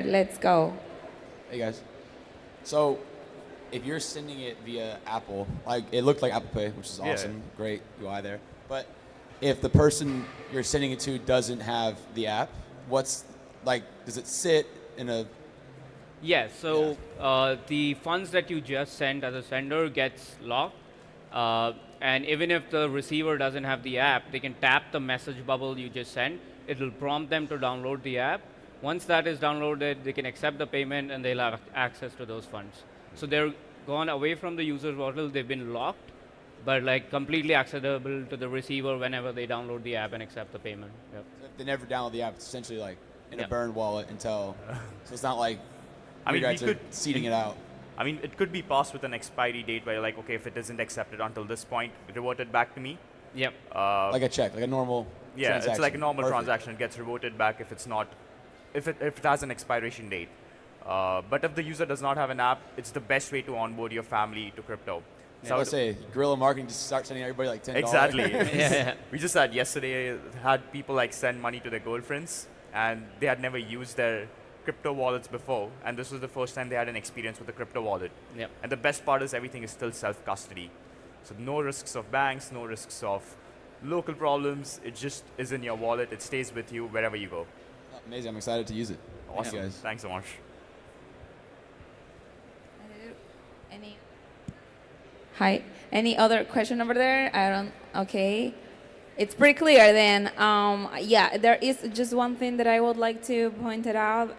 Let's go. Hey guys. So if you're sending it via Apple, like it looked like Apple Pay, which is awesome, great UI there. But if the person you're sending it to doesn't have the app, what's like, does it sit in a? Yeah, so the funds that you just sent as a sender gets locked. And even if the receiver doesn't have the app, they can tap the message bubble you just sent. It'll prompt them to download the app. Once that is downloaded, they can accept the payment and they'll have access to those funds. So they're gone away from the user's portal. They've been locked, but like completely accessible to the receiver whenever they download the app and accept the payment. Yep. So if they never download the app, it's essentially like in a Yep. burned wallet until. So it's not like I mean, you guys we are could seeding it out. I mean, it could be passed with an expiry date where you're like, okay, if it isn't accepted until this point, revert it back to me. Yep. Like a check, like a normal. Yeah, transaction. it's like a normal Perfect. transaction. It gets reverted back if it's not, if it has an expiration date. But if the user does not have an app, it's the best way to onboard your family to crypto. So I would say guerrilla marketing, just start sending everybody like $10. Exactly. Yeah. We just had yesterday had people like send money to their girlfriends, and they had never used their crypto wallets before, and this was the first time they had an experience with a crypto wallet. Yep. And the best part is everything is still self-custody. So no risks of banks, no risks of local problems. It just is in your wallet. It stays with you wherever you go. Amazing, I'm excited to use it. Awesome. Guys. Thanks so much. Any? Hi. Any other question over there? I don't. Okay. It's pretty clear then. Yeah, there is just one thing that I would like to point it out.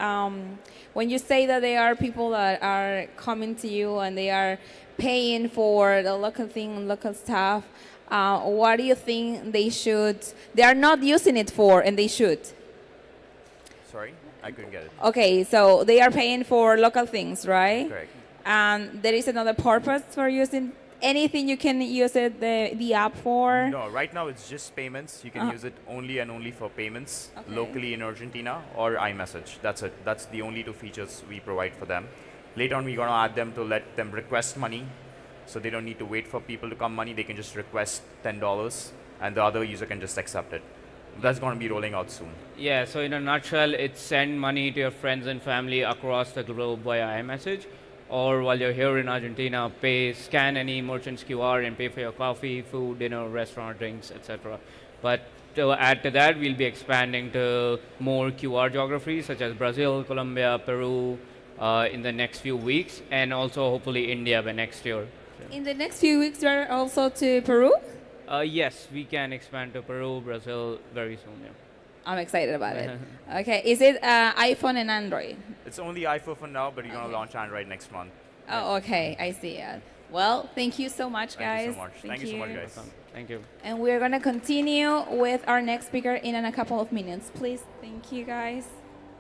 When you say that there are people that are coming to you and they are paying for the local thing, local stuff, what do you think they are not using it for and they should? Sorry, I couldn't get it. Okay, so they are paying for local things, right? Correct. And there is another purpose for using anything you can use it, the app for? No, right now it's just payments. You can use it only and only for payments locally in Argentina or iMessage. That's it. That's the only two features we provide for them. Later on, we're going to add them to let them request money. So they don't need to wait for people to come money. They can just request $10 and the other user can just accept it. That's going to be rolling out soon. Yeah, so in a nutshell, it's send money to your friends and family across the globe via iMessage. Or while you're here in Argentina, scan any merchant's QR and pay for your coffee, food, dinner, restaurant, drinks, etc. But to add to that, we'll be expanding to more QR geographies such as Brazil, Colombia, Peru in the next few weeks, and also hopefully India by next year. In the next few weeks, you are also to Peru? Yes, we can expand to Peru, Brazil very soon. Yeah. I'm excited about it. Okay, is it iPhone and Android? It's only iPhone for now, but you're going to launch Android next month. Oh, okay, I see. Well, thank you so much, guys. Thank you so much. Thank you so much, guys. Thank you. And we're going to continue with our next speaker in a couple of minutes. Please, thank you, guys.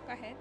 Go ahead.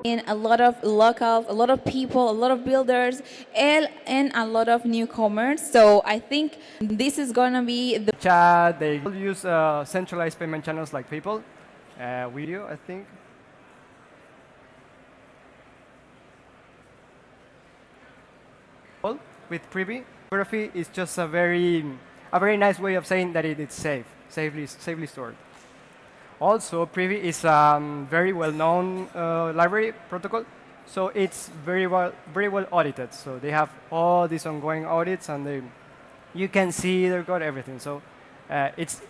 In a lot of locals, a lot of people, a lot of builders, and a lot of newcomers. So I think this is going to be the Chat, they use centralized payment channels like PayPal. Video, I think. With Privy, cryptography is just a very nice way of saying that it is safely stored. Also, Privy is very well-known library protocol, so it's very well audited. So they have all these ongoing audits, and you can see they've got everything. So it's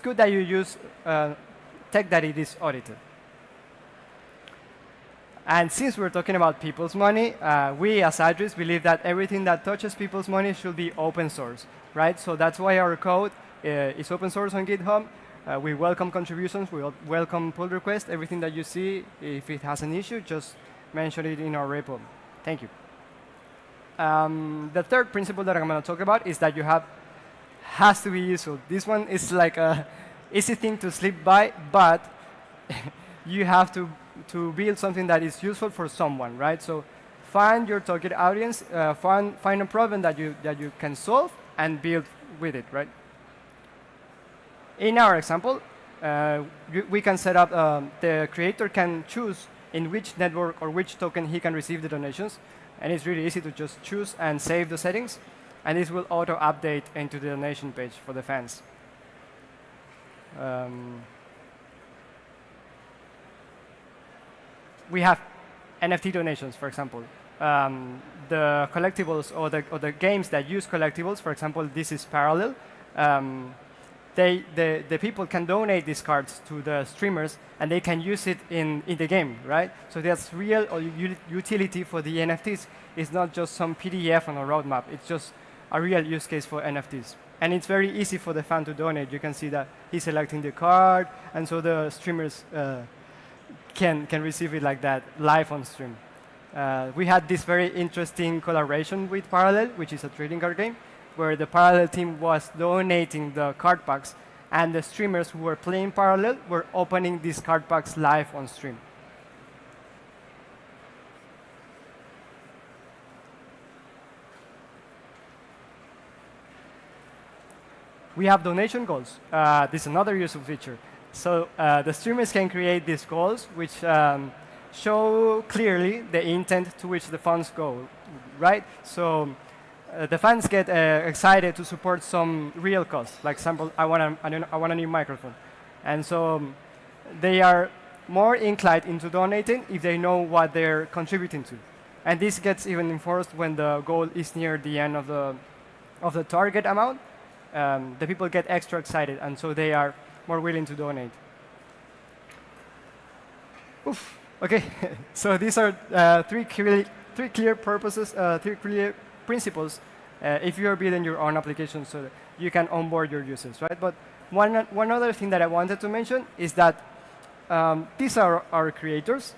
good that you use tech that it is audited. And since we're talking about people's money, we as ARGs believe that everything that touches people's money should be open source, right? So that's why our code is open source on GitHub. We welcome contributions, we welcome pull requests. Everything that you see, if it has an issue, just mention it in our repo. Thank you. The third principle that I'm going to talk about is that has to be useful. This one is like a easy thing to slip by, but you have to build something that is useful for someone, right? So find your target audience, find a problem that you can solve, and build with it, right? In our example, we can set up, the creator can choose in which network or which token he can receive the donations. And it's really easy to just choose and save the settings. And this will auto-update into the donation page for the fans. We have NFT donations, for example. The collectibles or the games that use collectibles, for example, this is Parallel. The people can donate these cards to the streamers, and they can use it in the game, right? So that's real utility for the NFTs. It's not just some PDF on a roadmap. It's just a real use case for NFTs. And it's very easy for the fan to donate. You can see that he's selecting the card, and so the streamers can receive it like that live on stream. We had this very interesting collaboration with Parallel, which is a trading card game, where the Parallel team was donating the card packs, and the streamers who were playing Parallel were opening these card packs live on stream. We have donation goals. This is another useful feature. So the streamers can create these goals, which show clearly the intent to which the funds go, right? So the fans get excited to support some real cause. Like, example, I want a new microphone, and so they are more inclined into donating if they know what they're contributing to. And this gets even enforced when the goal is near the end of the target amount. The people get extra excited, and so they are more willing to donate. Oof. Okay, so these are three clear purposes, three clear principles if you are building your own application so that you can onboard your users, right? But one other thing that I wanted to mention is that these are our creators.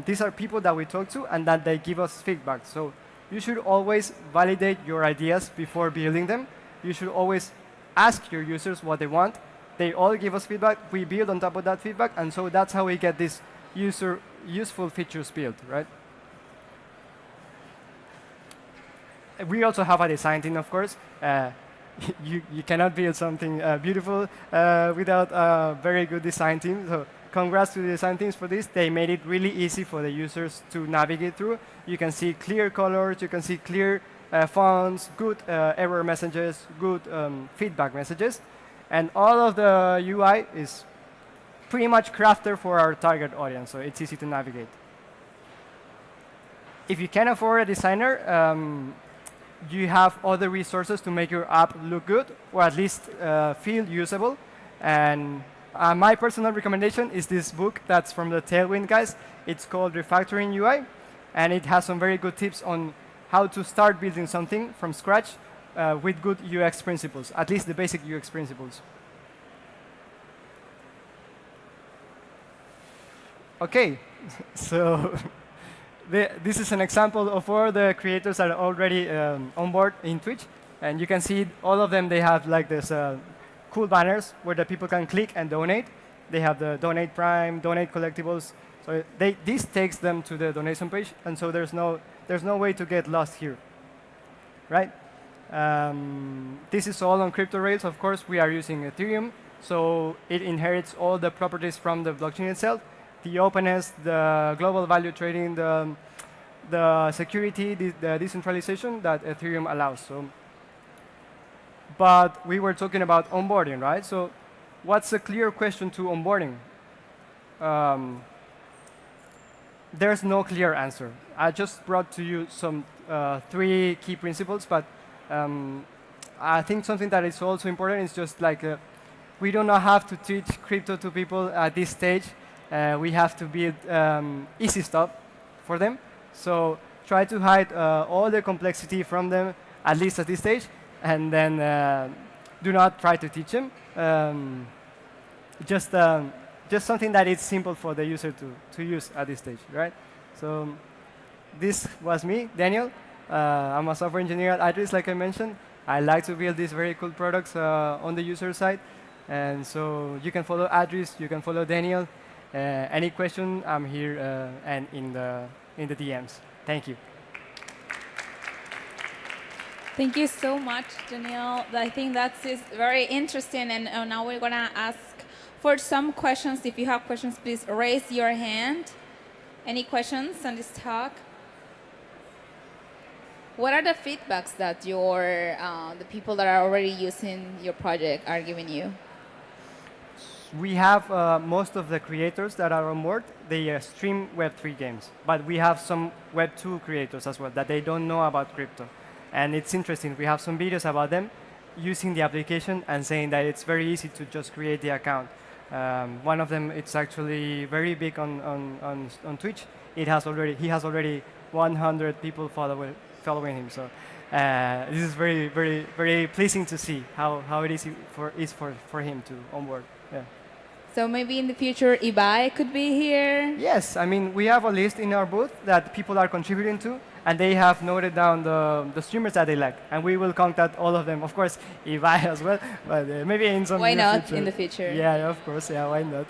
These are people that we talk to and that they give us feedback. So you should always validate your ideas before building them. You should always ask your users what they want. They all give us feedback. We build on top of that feedback, and so that's how we get these useful features built, right? We also have a design team, of course. You cannot build something beautiful without a very good design team. So congrats to the design teams for this. They made it really easy for the users to navigate through. You can see clear colors. You can see clear fonts, good error messages, good feedback messages. And all of the UI is pretty much crafted for our target audience, so it's easy to navigate. If you can't afford a designer, you have other resources to make your app look good, or at least feel usable. And my personal recommendation is this book that's from the Tailwind guys. It's called Refactoring UI, and it has some very good tips on how to start building something from scratch with good UX principles, at least the basic UX principles. Okay, so this is an example of all the creators that are already on board in Twitch. And you can see all of them, they have like this cool banners where the people can click and donate. They have the Donate Prime, Donate Collectibles. So this takes them to the donation page. And so there's no way to get lost here, right? This is all on crypto rails. Of course, we are using Ethereum. So it inherits all the properties from the blockchain itself. The openness, the global value trading, the security, the decentralization that Ethereum allows. So, but we were talking about onboarding, right? So what's a clear question to onboarding? There's no clear answer. I just brought to you some 3 key principles, but I think something that is also important is just like we do not have to teach crypto to people at this stage. We have to build easy stuff for them. So try to hide all the complexity from them, at least at this stage, and then do not try to teach them. Just something that is simple for the user to use at this stage, right? So this was me, Daniel. I'm a software engineer at Idris, like I mentioned. I like to build these very cool products on the user side. And so you can follow Idris, you can follow Daniel. Any question, I'm here and in the DMs. Thank you. Thank you so much, Daniel. I think that's very interesting. And now we're going to ask for some questions. If you have questions, please raise your hand. Any questions on this talk? What are the feedbacks that the people that are already using your project are giving you? We have most of the creators that are on board, they stream Web3 games. But we have some Web2 creators as well that they don't know about crypto. And it's interesting. We have some videos about them using the application and saying that it's very easy to just create the account. One of them, it's actually very big on Twitch. He has already 100 people following him. So this is very, very, very pleasing to see how it is for him to onboard. Yeah. So maybe in the future, Ibai could be here? Yes, I mean, we have a list in our booth that people are contributing to, and they have noted down the streamers that they like, and we will contact all of them. Of course, Ibai as well, but maybe in some Why not future. in the future? Yeah, of course, yeah, why not?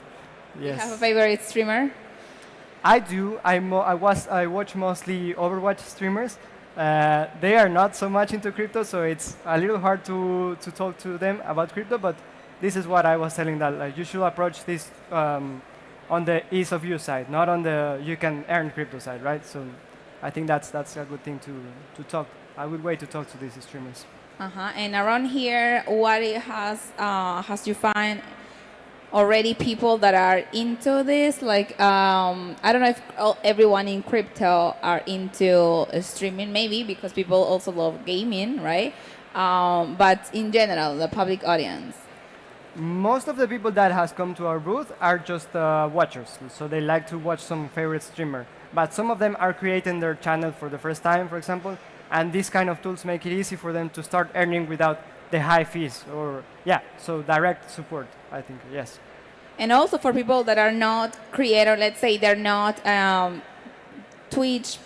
Yes. You have a favorite streamer? I do. I watch mostly Overwatch streamers. They are not so much into crypto, so it's a little hard to talk to them about crypto, but this is what I was telling that like, you should approach this on the ease of use side, not on the you can earn crypto side, right? So I think that's a good thing to talk. A good way to talk to these streamers. And around here, what has you find already people that are into this? Like I don't know if everyone in crypto are into streaming, maybe because people also love gaming, right? But in general, the public audience. Most of the people that has come to our booth are just watchers, so they like to watch some favorite streamer. But some of them are creating their channel for the first time, for example, and these kind of tools make it easy for them to start earning without the high fees or so direct support, I think, yes. And also for people that are not creator, let's say they're not Twitch,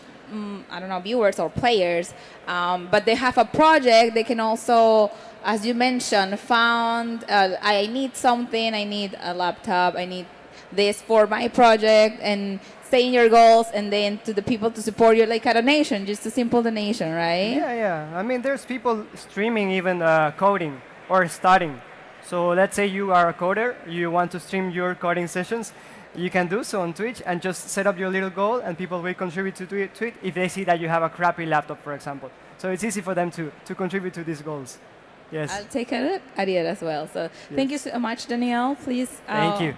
I don't know, viewers or players, but they have a project, they can also, as you mentioned, found, I need something, I need a laptop, I need this for my project, and saying your goals, and then to the people to support you, like a donation, just a simple donation, right? Yeah. I mean, there's people streaming even coding or studying. So let's say you are a coder, you want to stream your coding sessions, you can do so on Twitch and just set up your little goal, and people will contribute to it if they see that you have a crappy laptop, for example. So it's easy for them to contribute to these goals. Yes. I'll take a look at it as well. So thank you so much, Danielle. Please. Thank you.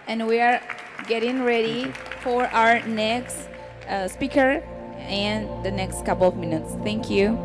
And we are getting ready for our next speaker and the next couple of minutes. Thank you.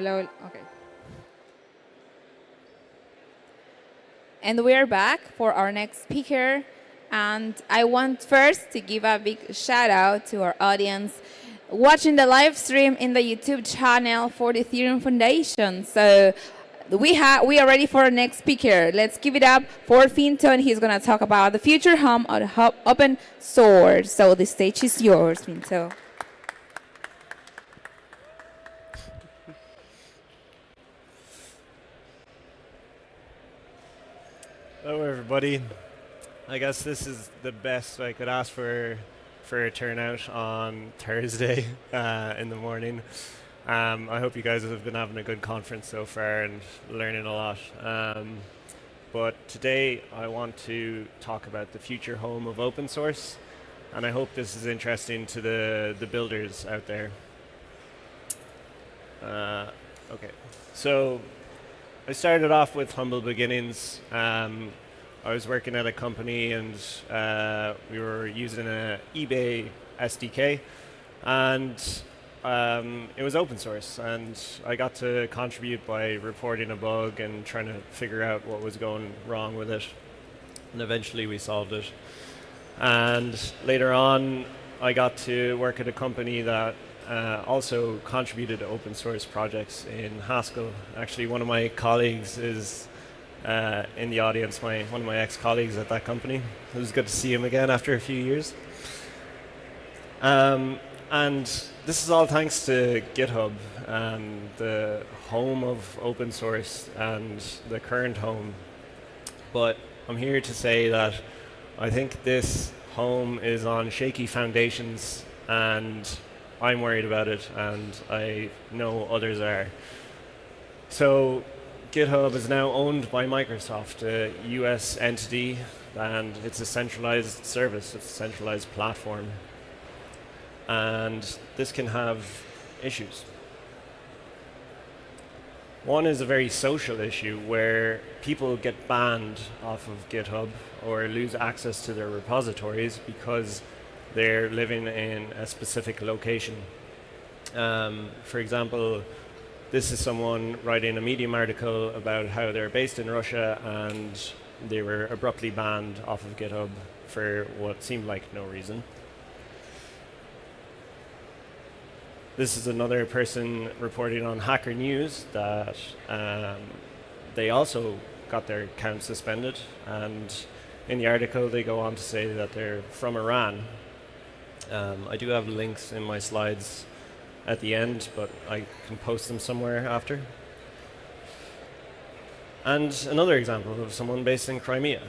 Hola, hola. Okay. And we are back for our next speaker. And I want first to give a big shout out to our audience watching the live stream in the YouTube channel for the Ethereum Foundation. So we are ready for our next speaker. Let's give it up for Finton. He's going to talk about the future home of open source. So the stage is yours, Finton. Hello, everybody. I guess this is the best I could ask for a turnout on Thursday in the morning. I hope you guys have been having a good conference so far and learning a lot. But today I want to talk about the future home of open source, and I hope this is interesting to the builders out there. Okay, so I started off with humble beginnings. I was working at a company and we were using an eBay SDK, and it was open source, and I got to contribute by reporting a bug and trying to figure out what was going wrong with it, and eventually we solved it. And later on I got to work at a company that also contributed to open source projects in Haskell. Actually, one of my colleagues is in the audience, one of my ex-colleagues at that company. It was good to see him again after a few years. And this is all thanks to GitHub, the home of open source and the current home. But I'm here to say that I think this home is on shaky foundations, and I'm worried about it, and I know others are. So GitHub is now owned by Microsoft, a US entity, and it's a centralized service, it's a centralized platform. And this can have issues. One is a very social issue where people get banned off of GitHub or lose access to their repositories because they're living in a specific location. For example, this is someone writing a Medium article about how they're based in Russia and they were abruptly banned off of GitHub for what seemed like no reason. This is another person reporting on Hacker News that they also got their account suspended, and in the article they go on to say that they're from Iran. I do have links in my slides at the end, but I can post them somewhere after. And another example of someone based in Crimea.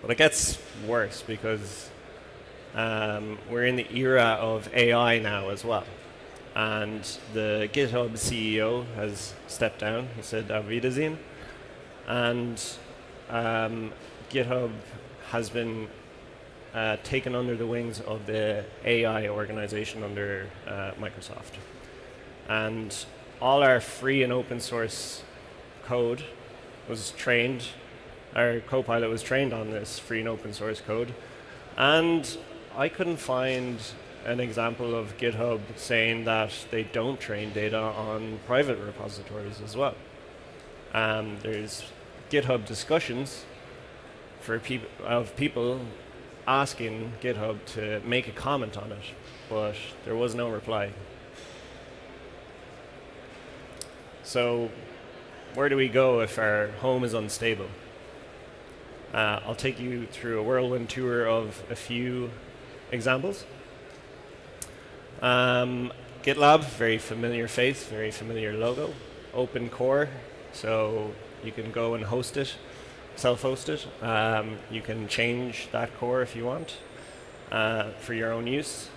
But it gets worse because we're in the era of AI now as well. And the GitHub CEO has stepped down. He said, Auf Wiedersehen. And GitHub has been taken under the wings of the AI organization under Microsoft. And all our free and open source code was trained, our Copilot was trained on this free and open source code. And I couldn't find an example of GitHub saying that they don't train data on private repositories as well. There's GitHub discussions for people asking GitHub to make a comment on it, but there was no reply. So where do we go if our home is unstable? I'll take you through a whirlwind tour of a few examples. GitLab, very familiar face, very familiar logo. Open core, so you can go and host it, self-host it. You can change that core if you want for your own use.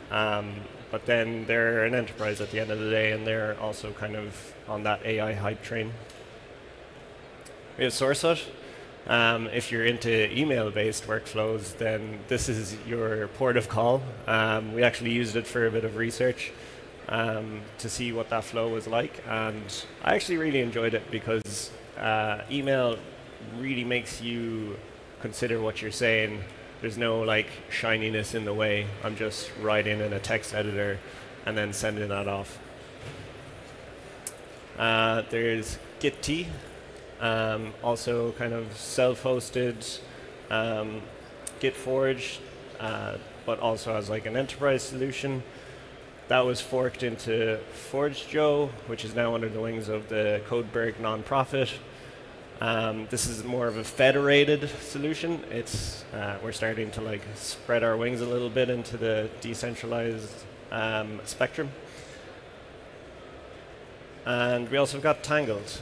But then they're an enterprise at the end of the day, and they're also kind of on that AI hype train. We have SourceHut. If you're into email-based workflows, then this is your port of call. We actually used it for a bit of research to see what that flow was like, and I actually really enjoyed it because email really makes you consider what you're saying. There's no like shininess in the way. I'm just writing in a text editor and then sending that off. There's Git, also kind of self-hosted GitForge, but also has like an enterprise solution. That was forked into ForgeJoe, which is now under the wings of the Codeberg nonprofit. This is more of a federated solution. It's we're starting to like spread our wings a little bit into the decentralized spectrum. And we also got Tangled,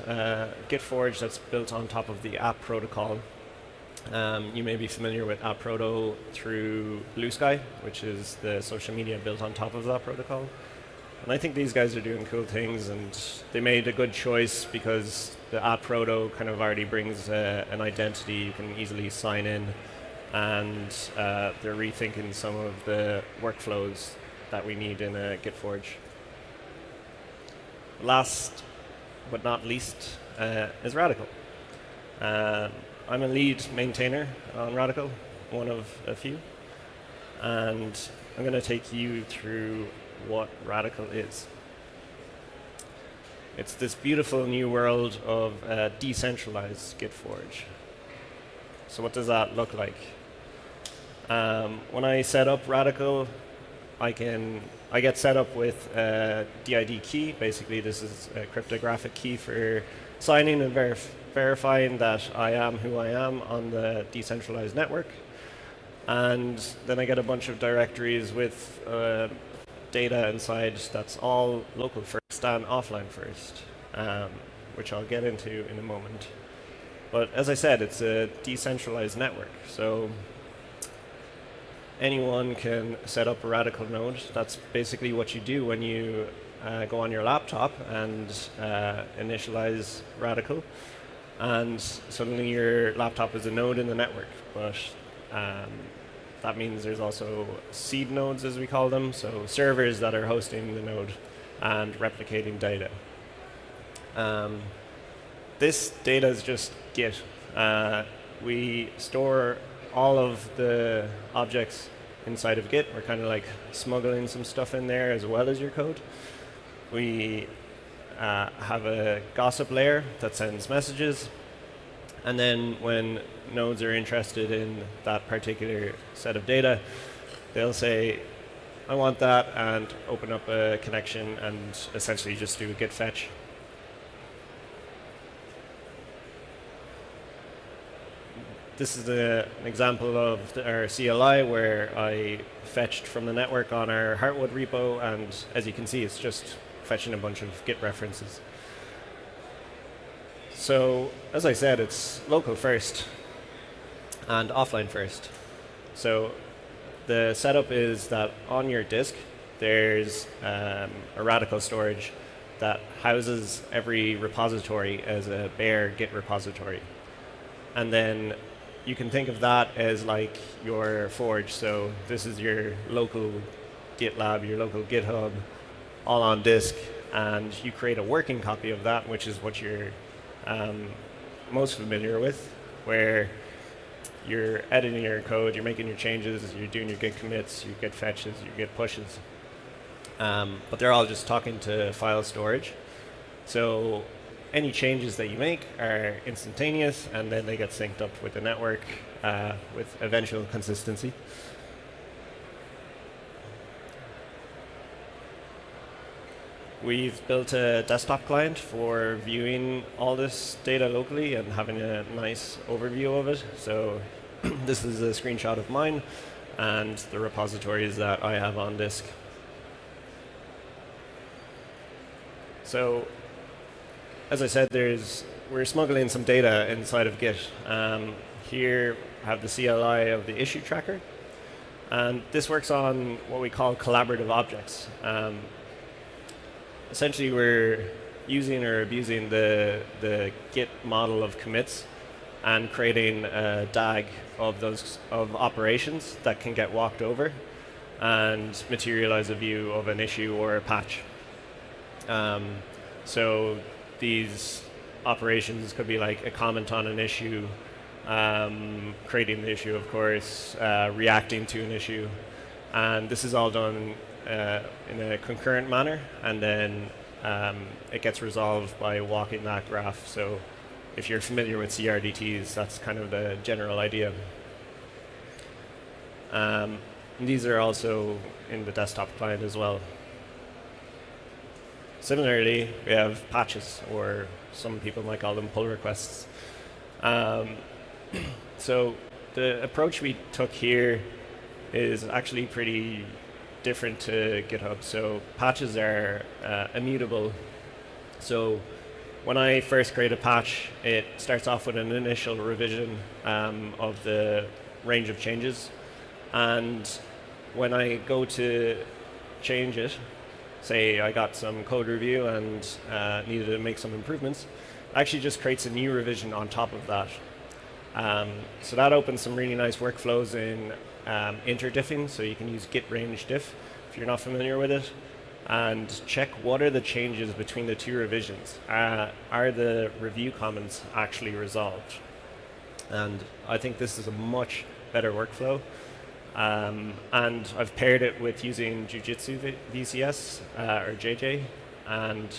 GitForge that's built on top of the app protocol. You may be familiar with App Proto through Blue Sky, which is the social media built on top of that protocol. And I think these guys are doing cool things, and they made a good choice because the App Proto kind of already brings an identity. You can easily sign in, and they're rethinking some of the workflows that we need in a GitForge. Last but not least is Radical. I'm a lead maintainer on Radical, one of a few, and I'm going to take you through what Radical is. It's this beautiful new world of decentralized GitForge. So what does that look like? When I set up Radical, I get set up with a DID key. Basically, this is a cryptographic key for signing and verifying that I am who I am on the decentralized network. And then I get a bunch of directories with data inside that's all local first and offline first, which I'll get into in a moment. But as I said, it's a decentralized network. So anyone can set up a Radical node. That's basically what you do when you go on your laptop and initialize Radical. And suddenly your laptop is a node in the network. But that means there's also seed nodes, as we call them, so servers that are hosting the node and replicating data. This data is just Git. We store all of the objects inside of Git. We're kind of like smuggling some stuff in there as well as your code. We have a gossip layer that sends messages. And then when nodes are interested in that particular set of data, they'll say, I want that, and open up a connection and essentially just do a git fetch. This is an example of our CLI where I fetched from the network on our Heartwood repo, and as you can see, it's just fetching a bunch of Git references. So, as I said, it's local first and offline first. So the setup is that on your disk, there's a Radical storage that houses every repository as a bare Git repository. And then you can think of that as like your Forge. So this is your local GitLab, your local GitHub, all on disk. And you create a working copy of that, which is what you're most familiar with, where you're editing your code, you're making your changes, you're doing your git commits, your git fetches, your git pushes. But they're all just talking to file storage. So any changes that you make are instantaneous, and then they get synced up with the network with eventual consistency. We've built a desktop client for viewing all this data locally and having a nice overview of it. So this is a screenshot of mine and the repositories that I have on disk. So as I said, we're smuggling some data inside of Git. Here I have the CLI of the issue tracker. And this works on what we call collaborative objects. Essentially, we're using or abusing the Git model of commits and creating a DAG of operations that can get walked over and materialize a view of an issue or a patch. So these operations could be like a comment on an issue, creating the issue, of course, reacting to an issue, and this is all done in a concurrent manner, and then it gets resolved by walking that graph. So if you're familiar with CRDTs, that's kind of the general idea. And these are also in the desktop client as well. Similarly, we have patches, or some people might call them pull requests. So the approach we took here is actually pretty different to GitHub. So patches are immutable. So when I first create a patch, it starts off with an initial revision of the range of changes. And when I go to change it, say I got some code review and needed to make some improvements, it actually just creates a new revision on top of that. So that opens some really nice workflows in interdiffing, so you can use git range diff if you're not familiar with it, and check what are the changes between the two revisions. Are the review comments actually resolved? And I think this is a much better workflow. And I've paired it with using Jujitsu VCS or JJ, and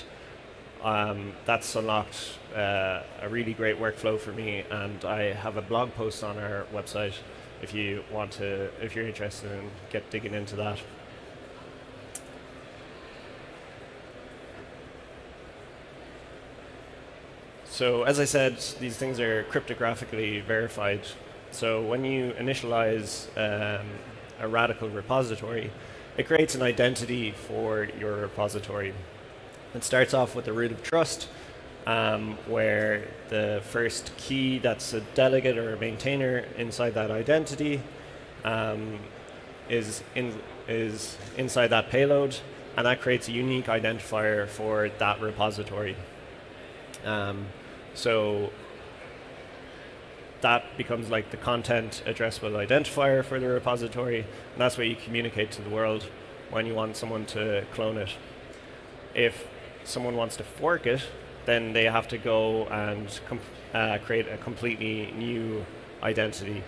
that's unlocked a really great workflow for me. And I have a blog post on our website if you're interested in digging into that. So as I said, these things are cryptographically verified. So when you initialize a Radical repository, it creates an identity for your repository. It starts off with a root of trust, where the first key that's a delegate or a maintainer inside that identity is inside that payload, and that creates a unique identifier for that repository. So that becomes like the content addressable identifier for the repository, and that's what you communicate to the world when you want someone to clone it. If someone wants to fork it, then they have to go and create a completely new identity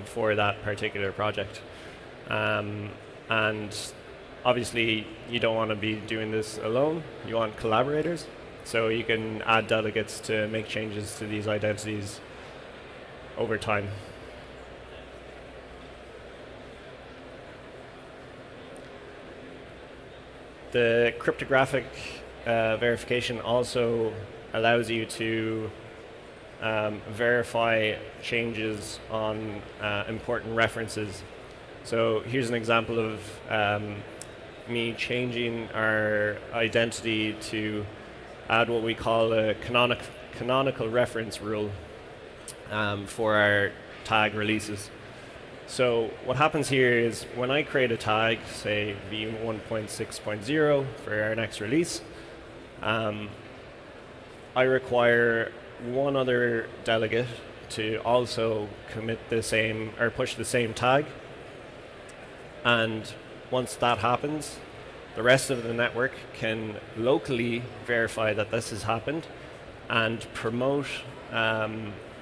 for that particular project. And obviously, you don't want to be doing this alone. You want collaborators. So you can add delegates to make changes to these identities over time. The cryptographic verification also allows you to verify changes on important references. So here's an example of me changing our identity to add what we call a canonical reference rule for our tag releases. So what happens here is when I create a tag, say v1.6.0 for our next release, I require one other delegate to also commit the same or push the same tag. And once that happens, the rest of the network can locally verify that this has happened and promote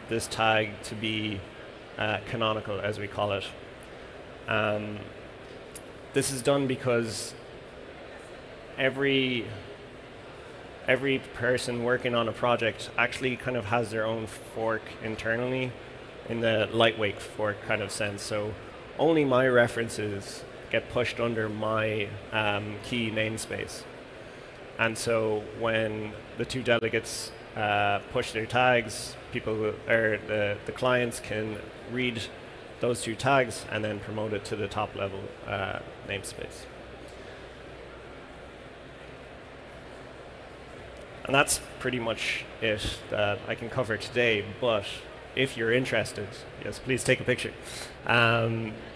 this tag to be canonical, as we call it. This is done because every person working on a project actually kind of has their own fork internally in the lightweight fork kind of sense. So only my references get pushed under my key namespace. And so when the two delegates push their tags, the clients can read those two tags and then promote it to the top level namespace. And that's pretty much it that I can cover today, but if you're interested, yes, please take a picture.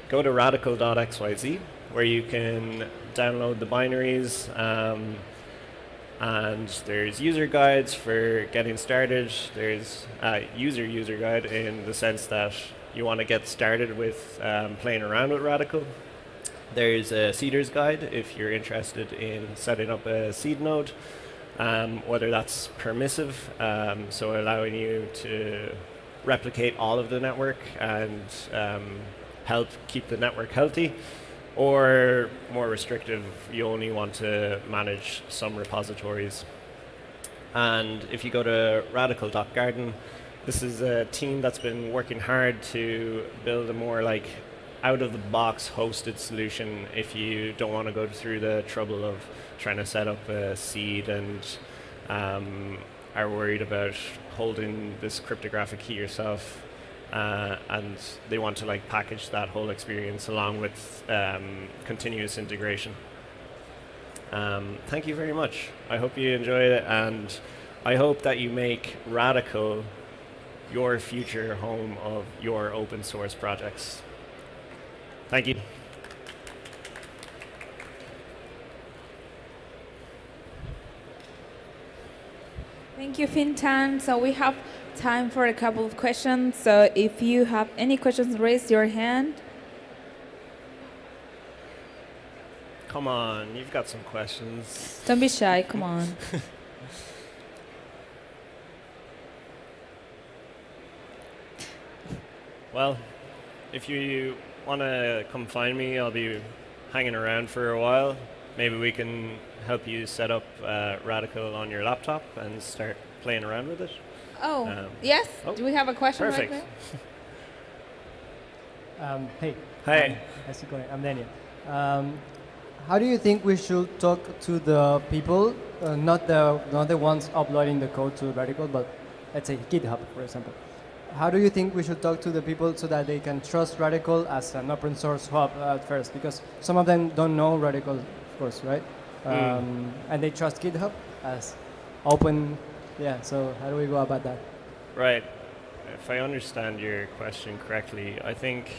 Go to radical.xyz, where you can download the binaries, and there's user guides for getting started. There's a user guide in the sense that you want to get started with playing around with Radical. There's a seeder's guide if you're interested in setting up a seed node, whether that's permissive, so allowing you to replicate all of the network and help keep the network healthy. Or more restrictive, you only want to manage some repositories. And if you go to radical.garden, this is a team that's been working hard to build a more like out-of-the-box hosted solution if you don't want to go through the trouble of trying to set up a seed and are worried about holding this cryptographic key yourself. And they want to like package that whole experience along with continuous integration. Thank you very much. I hope you enjoyed it, and I hope that you make Radical your future home of your open source projects. Thank you. Thank you, Fintan. So we have time for a couple of questions. So if you have any questions, raise your hand. Come on, you've got some questions. Don't be shy, come on. Well, if you want to come find me, I'll be hanging around for a while. Maybe we can help you set up Radical on your laptop and start playing around with it. Oh, yes? Oh, Do we have a question perfect. right Hey. Hey. How's it going? I'm Daniel. How do you think we should talk to the people, not the ones uploading the code to Radical, but let's say GitHub, for example? How do you think we should talk to the people so that they can trust Radical as an open source hub at first? Because some of them don't know Radical, of course, right? And they trust GitHub as open. Yeah, so how do we go about that? Right. If I understand your question correctly, I think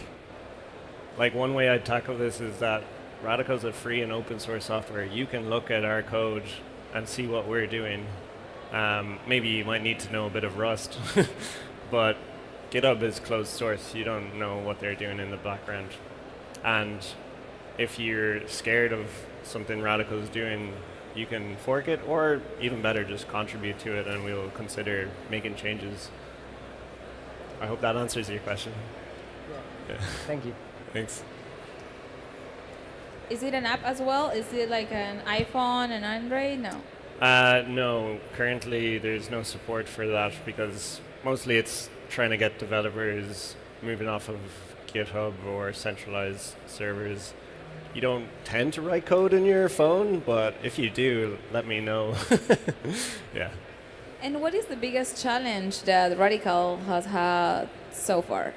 like one way I'd tackle this is that Radical is a free and open source software. You can look at our code and see what we're doing. Maybe you might need to know a bit of Rust, but GitHub is closed source. You don't know what they're doing in the background. And if you're scared of something Radical is doing, you can fork it, or even better, just contribute to it, and we'll consider making changes. I hope that answers your question. Yeah. Yeah. Thank you. Thanks. Is it an app as well? Is it like an iPhone and Android? No. No, currently there's no support for that because mostly it's trying to get developers moving off of GitHub or centralized servers. You don't tend to write code in your phone, but if you do, let me know. Yeah. And what is the biggest challenge that Radical has had so far?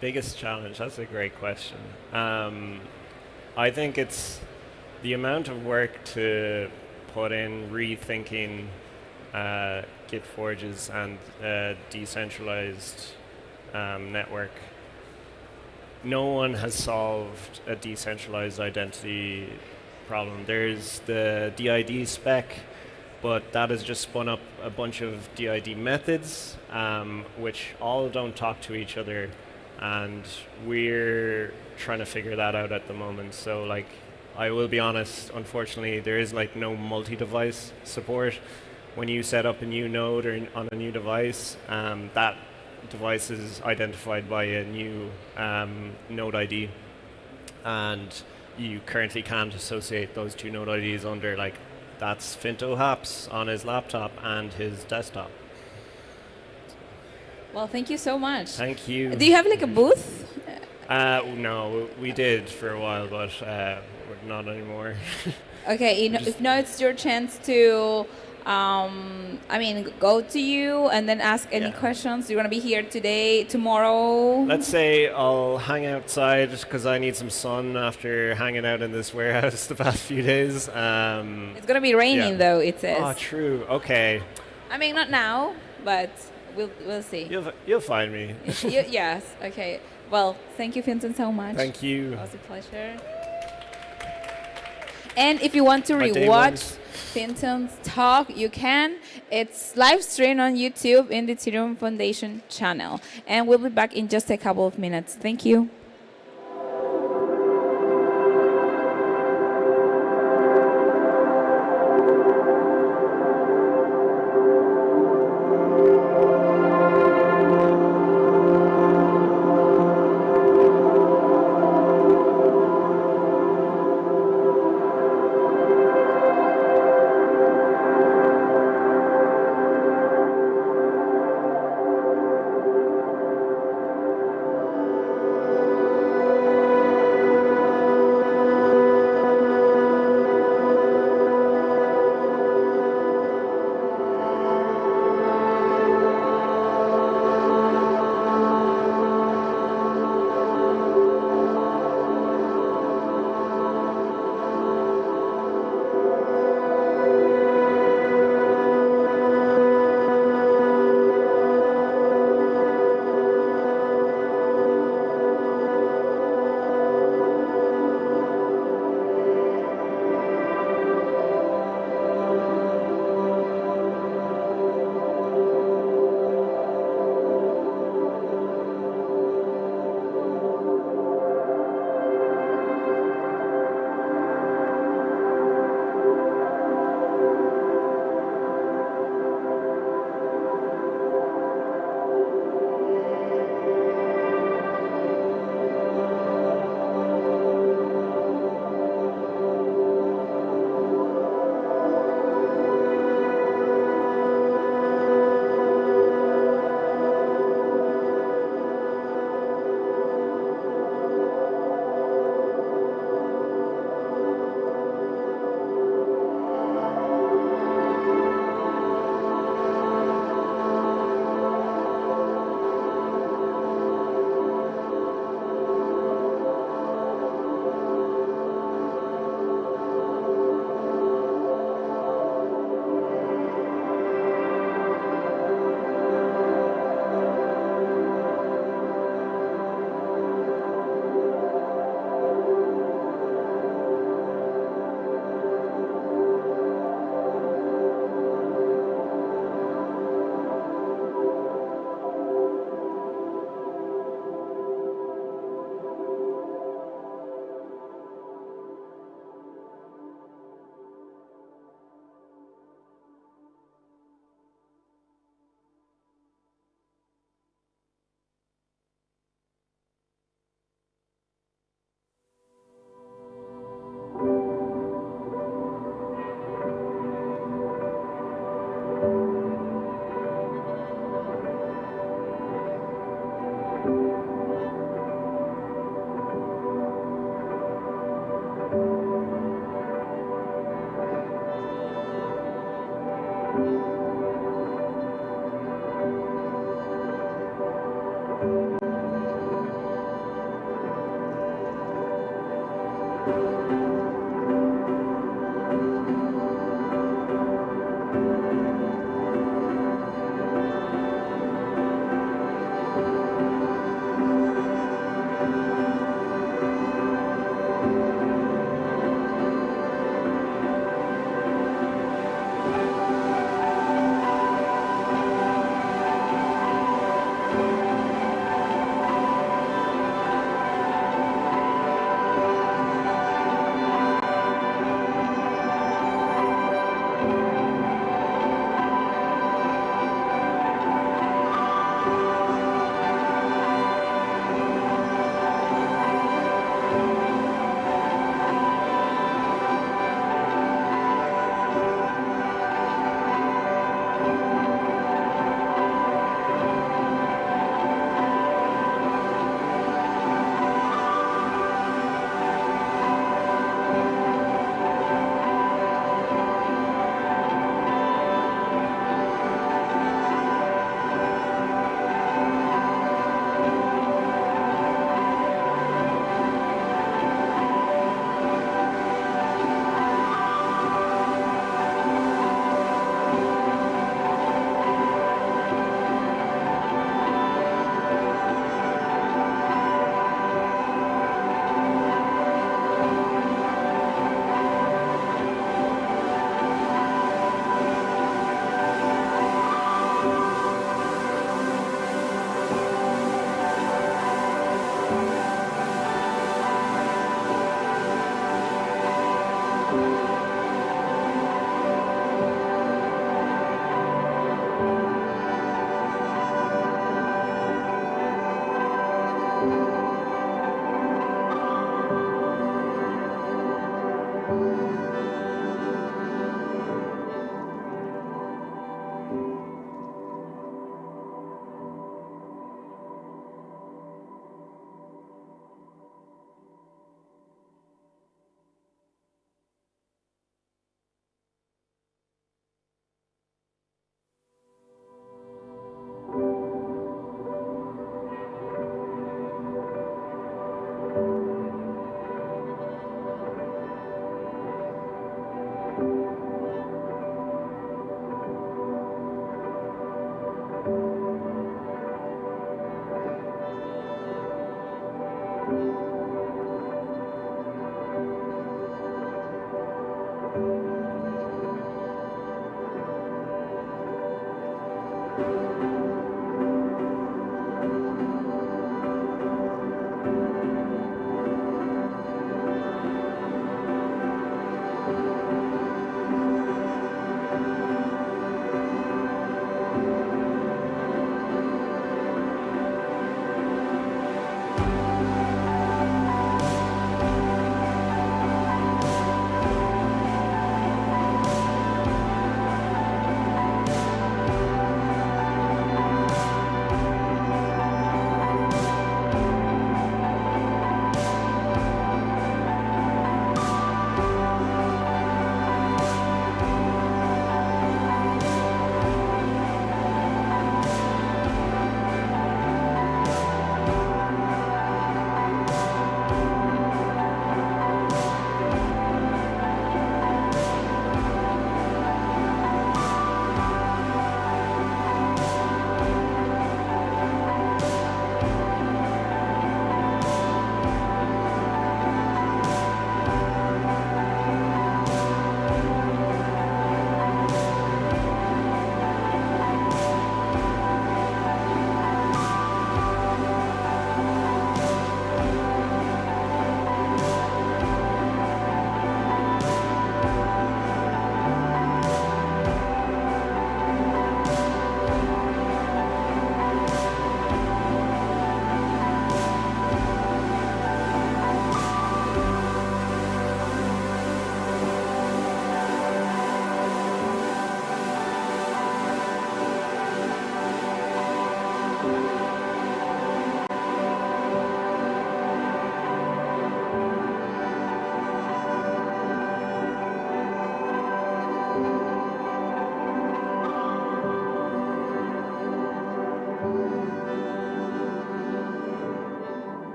Biggest challenge? That's a great question. I think it's the amount of work to put in rethinking Git forges and decentralized network. No one has solved a decentralized identity problem. There's the DID spec, but that has just spun up a bunch of DID methods, which all don't talk to each other, and we're trying to figure that out at the moment. So, like, I will be honest, unfortunately, there is like no multi-device support. When you set up a new node or on a new device, that device is identified by a new node ID, and you currently can't associate those two node IDs under like that's Finto Haps on his laptop and his desktop. Well, thank you so much. Thank you. Do you have like a booth? No, we did for a while, but we're not anymore. Okay, if now it's your chance to, go to you and then ask any questions. You're gonna be here today, tomorrow. Let's say I'll hang outside because I need some sun after hanging out in this warehouse the past few days. It's gonna be raining though, it says. Oh, true. Okay. I mean, not now, but we'll see. You'll find me. Yes. Okay. Well, thank you, Fintan, so much. Thank you. It was a pleasure. And if you want to My day rewatch ones. Fintan's talk, you can. It's live streamed on YouTube in the Ethereum Foundation channel. And we'll be back in just a couple of minutes. Thank you.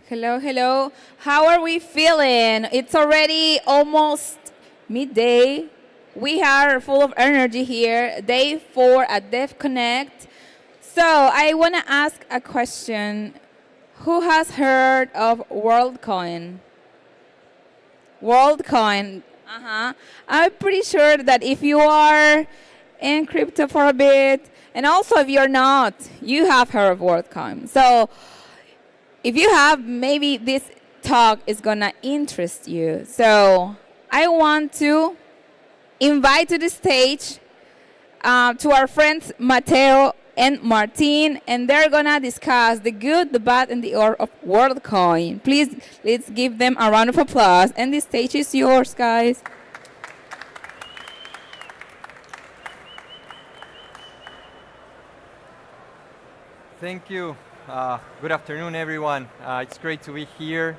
Hello, hello. How are we feeling? It's already almost midday. We are full of energy here. Day 4 at Devconnect. So I want to ask a question. Who has heard of WorldCoin? WorldCoin. I'm pretty sure that if you are in crypto for a bit, and also if you're not, you have heard of WorldCoin. So if you have, maybe this talk is gonna interest you. So I want to invite to the stage to our friends Mateo and Martin, and they're gonna discuss the good, the bad, and the ugly of WorldCoin. Please, let's give them a round of applause. And the stage is yours, guys. Thank you. Good afternoon, everyone. It's great to be here.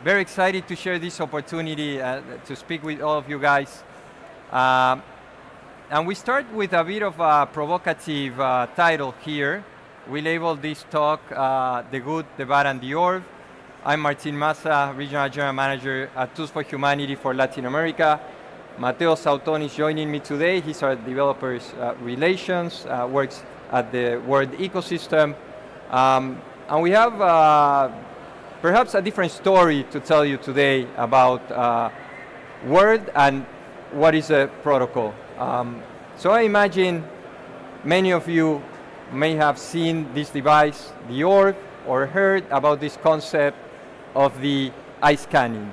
Very excited to share this opportunity to speak with all of you guys. And we start with a bit of a provocative title here. We labeled this talk The Good, the Bad, and the Orb. I'm Martin Maza, Regional General Manager at Tools for Humanity for Latin America. Mateo Sauton is joining me today. He's our Developers Relations, works at the World Ecosystem. And we have perhaps a different story to tell you today about World and what is a protocol. So I imagine many of you may have seen this device, the orb, or heard about this concept of the eye scanning.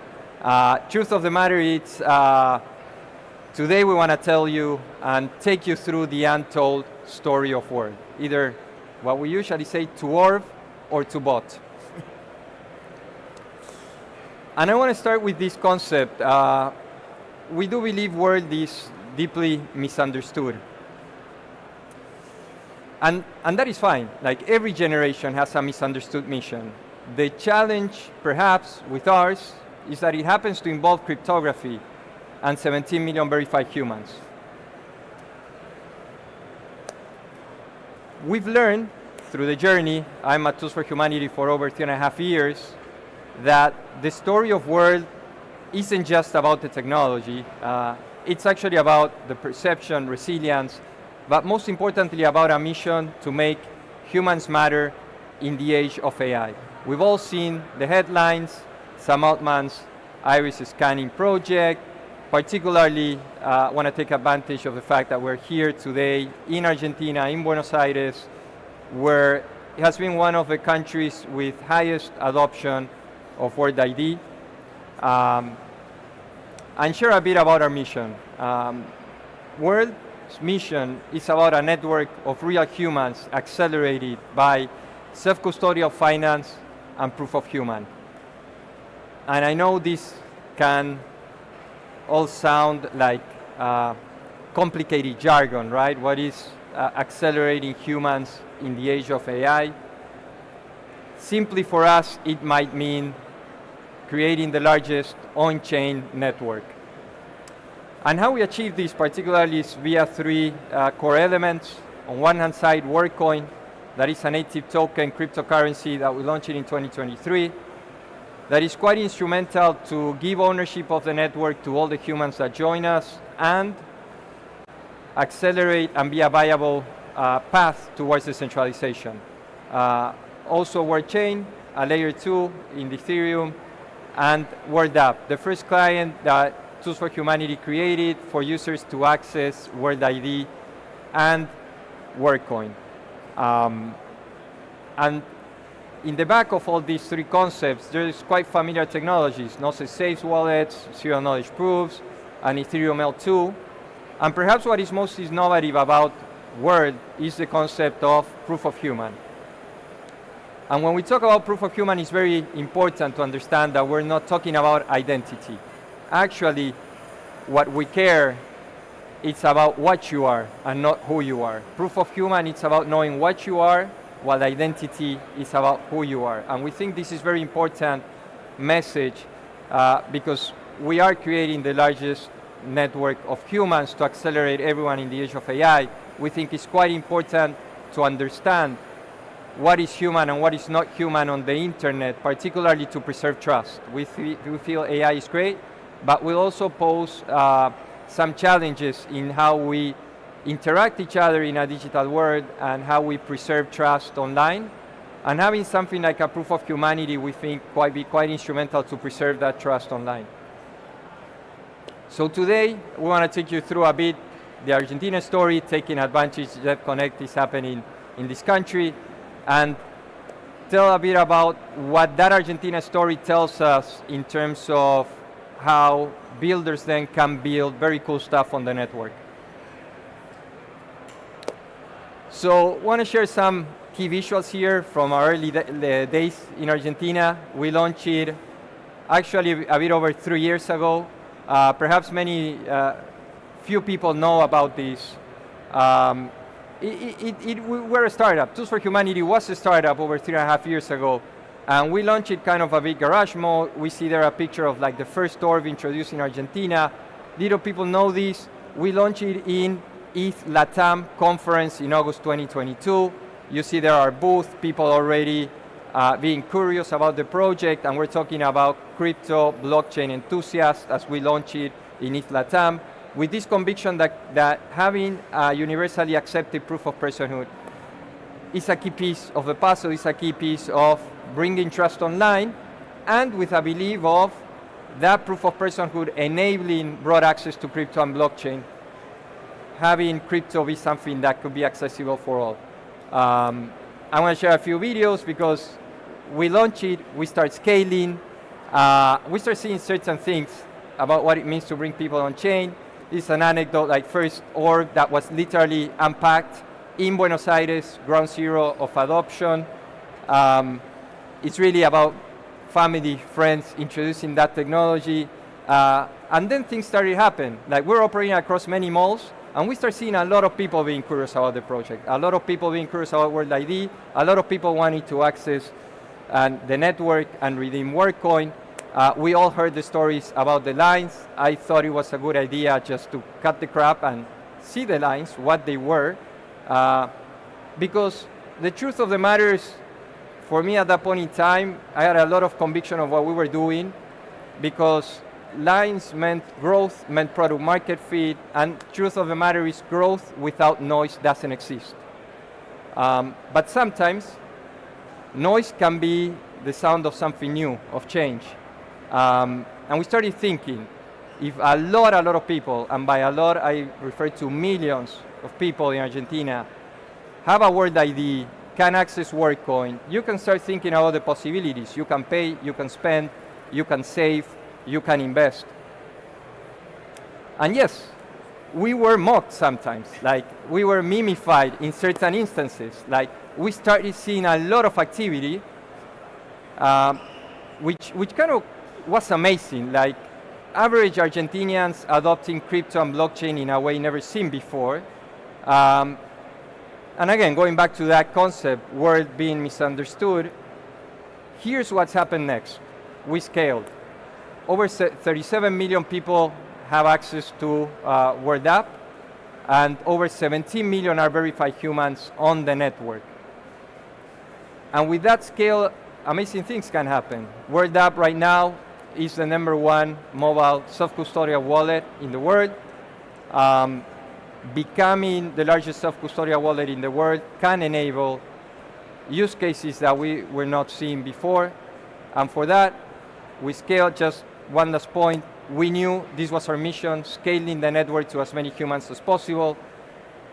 Truth of the matter is, today we want to tell you and take you through the untold story of World, either what we usually say to orb or to bot. And I want to start with this concept. We do believe World is deeply misunderstood. And that is fine. Like, every generation has a misunderstood mission. The challenge, perhaps, with ours is that it happens to involve cryptography and 17 million verified humans. We've learned through the journey, I'm at Tools for Humanity for over 3.5 years, that the story of World isn't just about the technology. It's actually about the perception, resilience, but most importantly about a mission to make humans matter in the age of AI. We've all seen the headlines, Sam Altman's iris scanning project. Particularly, I want to take advantage of the fact that we're here today in Argentina, in Buenos Aires, where it has been one of the countries with highest adoption of World ID. And share a bit about our mission. World's mission is about a network of real humans accelerated by self-custodial finance and proof of human. And I know this can all sound like complicated jargon, right? What is accelerating humans in the age of AI? Simply for us, it might mean creating the largest on-chain network. And how we achieve this particularly is via three core elements. On one hand side, WorkCoin, that is a native token cryptocurrency that we launched in 2023. That is quite instrumental to give ownership of the network to all the humans that join us and accelerate and be a viable path towards decentralization. Also WorldChain, a layer 2 in the Ethereum, and WorldApp, the first client that Tools for Humanity created for users to access World ID and WorkCoin. And in the back of all these three concepts, there's quite familiar technologies, Gnosis Saves wallets, Zero Knowledge Proofs, and Ethereum L2. And perhaps what is most innovative about World is the concept of proof of human. And when we talk about proof of human, it's very important to understand that we're not talking about identity. Actually, what we care, it's about what you are and not who you are. Proof of human, it's about knowing what you are, while identity is about who you are. And we think this is very important message because we are creating the largest network of humans to accelerate everyone in the age of AI. We think it's quite important to understand what is human and what is not human on the internet, particularly to preserve trust. We feel AI is great, but we also pose some challenges in how we interact each other in a digital world and how we preserve trust online. And having something like a proof of humanity, we think be quite instrumental to preserve that trust online. So today, we want to take you through a bit the Argentina story, taking advantage Devconnect is happening in this country, and tell a bit about what that Argentina story tells us in terms of how builders then can build very cool stuff on the network. So I want to share some key visuals here from our early days in Argentina. We launched it actually a bit over 3 years ago. Perhaps few people know about this. We're a startup. Tools for Humanity was a startup over 3.5 years ago. And we launched it kind of a big garage mode. We see there a picture of like the first store we introduced in Argentina. Little people know this. We launched it in ETH Latam conference in August 2022. You see there are booths, people already being curious about the project, and we're talking about crypto, blockchain enthusiasts as we launch it in ETH Latam, with this conviction that having a universally accepted proof of personhood is a key piece of the puzzle, is a key piece of bringing trust online, and with a belief of that proof of personhood enabling broad access to crypto and blockchain, having crypto be something that could be accessible for all. I want to share a few videos because we launch it, we start scaling, we start seeing certain things about what it means to bring people on chain. This is an anecdote, like first org that was literally unpacked in Buenos Aires, ground zero of adoption. It's really about family, friends, introducing that technology. And then things started to happen. Like we're operating across many malls, and we start seeing a lot of people being curious about the project, a lot of people being curious about World ID, a lot of people wanting to access the network and redeem WorkCoin. We all heard the stories about the lines. I thought it was a good idea just to cut the crap and see the lines, what they were, because the truth of the matter is, for me at that point in time, I had a lot of conviction of what we were doing, because lines meant growth, meant product market fit, and truth of the matter is growth without noise doesn't exist. But sometimes noise can be the sound of something new, of change. And we started thinking, if a lot of people, and by a lot I refer to millions of people in Argentina, have a World ID, can access WorkCoin, you can start thinking about the possibilities. You can pay, you can spend, you can save, you can invest. And yes, we were mocked sometimes, like we were mimified in certain instances. Like we started seeing a lot of activity, which kind of was amazing. Like average Argentinians adopting crypto and blockchain in a way never seen before. And again, going back to that concept, world being misunderstood, here's what's happened next. We scaled. over 37 million people have access to World App, and over 17 million are verified humans on the network. And with that scale, amazing things can happen. World App right now is the #1 mobile self-custodial wallet in the world. Becoming the largest self-custodial wallet in the world can enable use cases that we were not seeing before. And for that, we scaled. Just one last point. We knew this was our mission, scaling the network to as many humans as possible,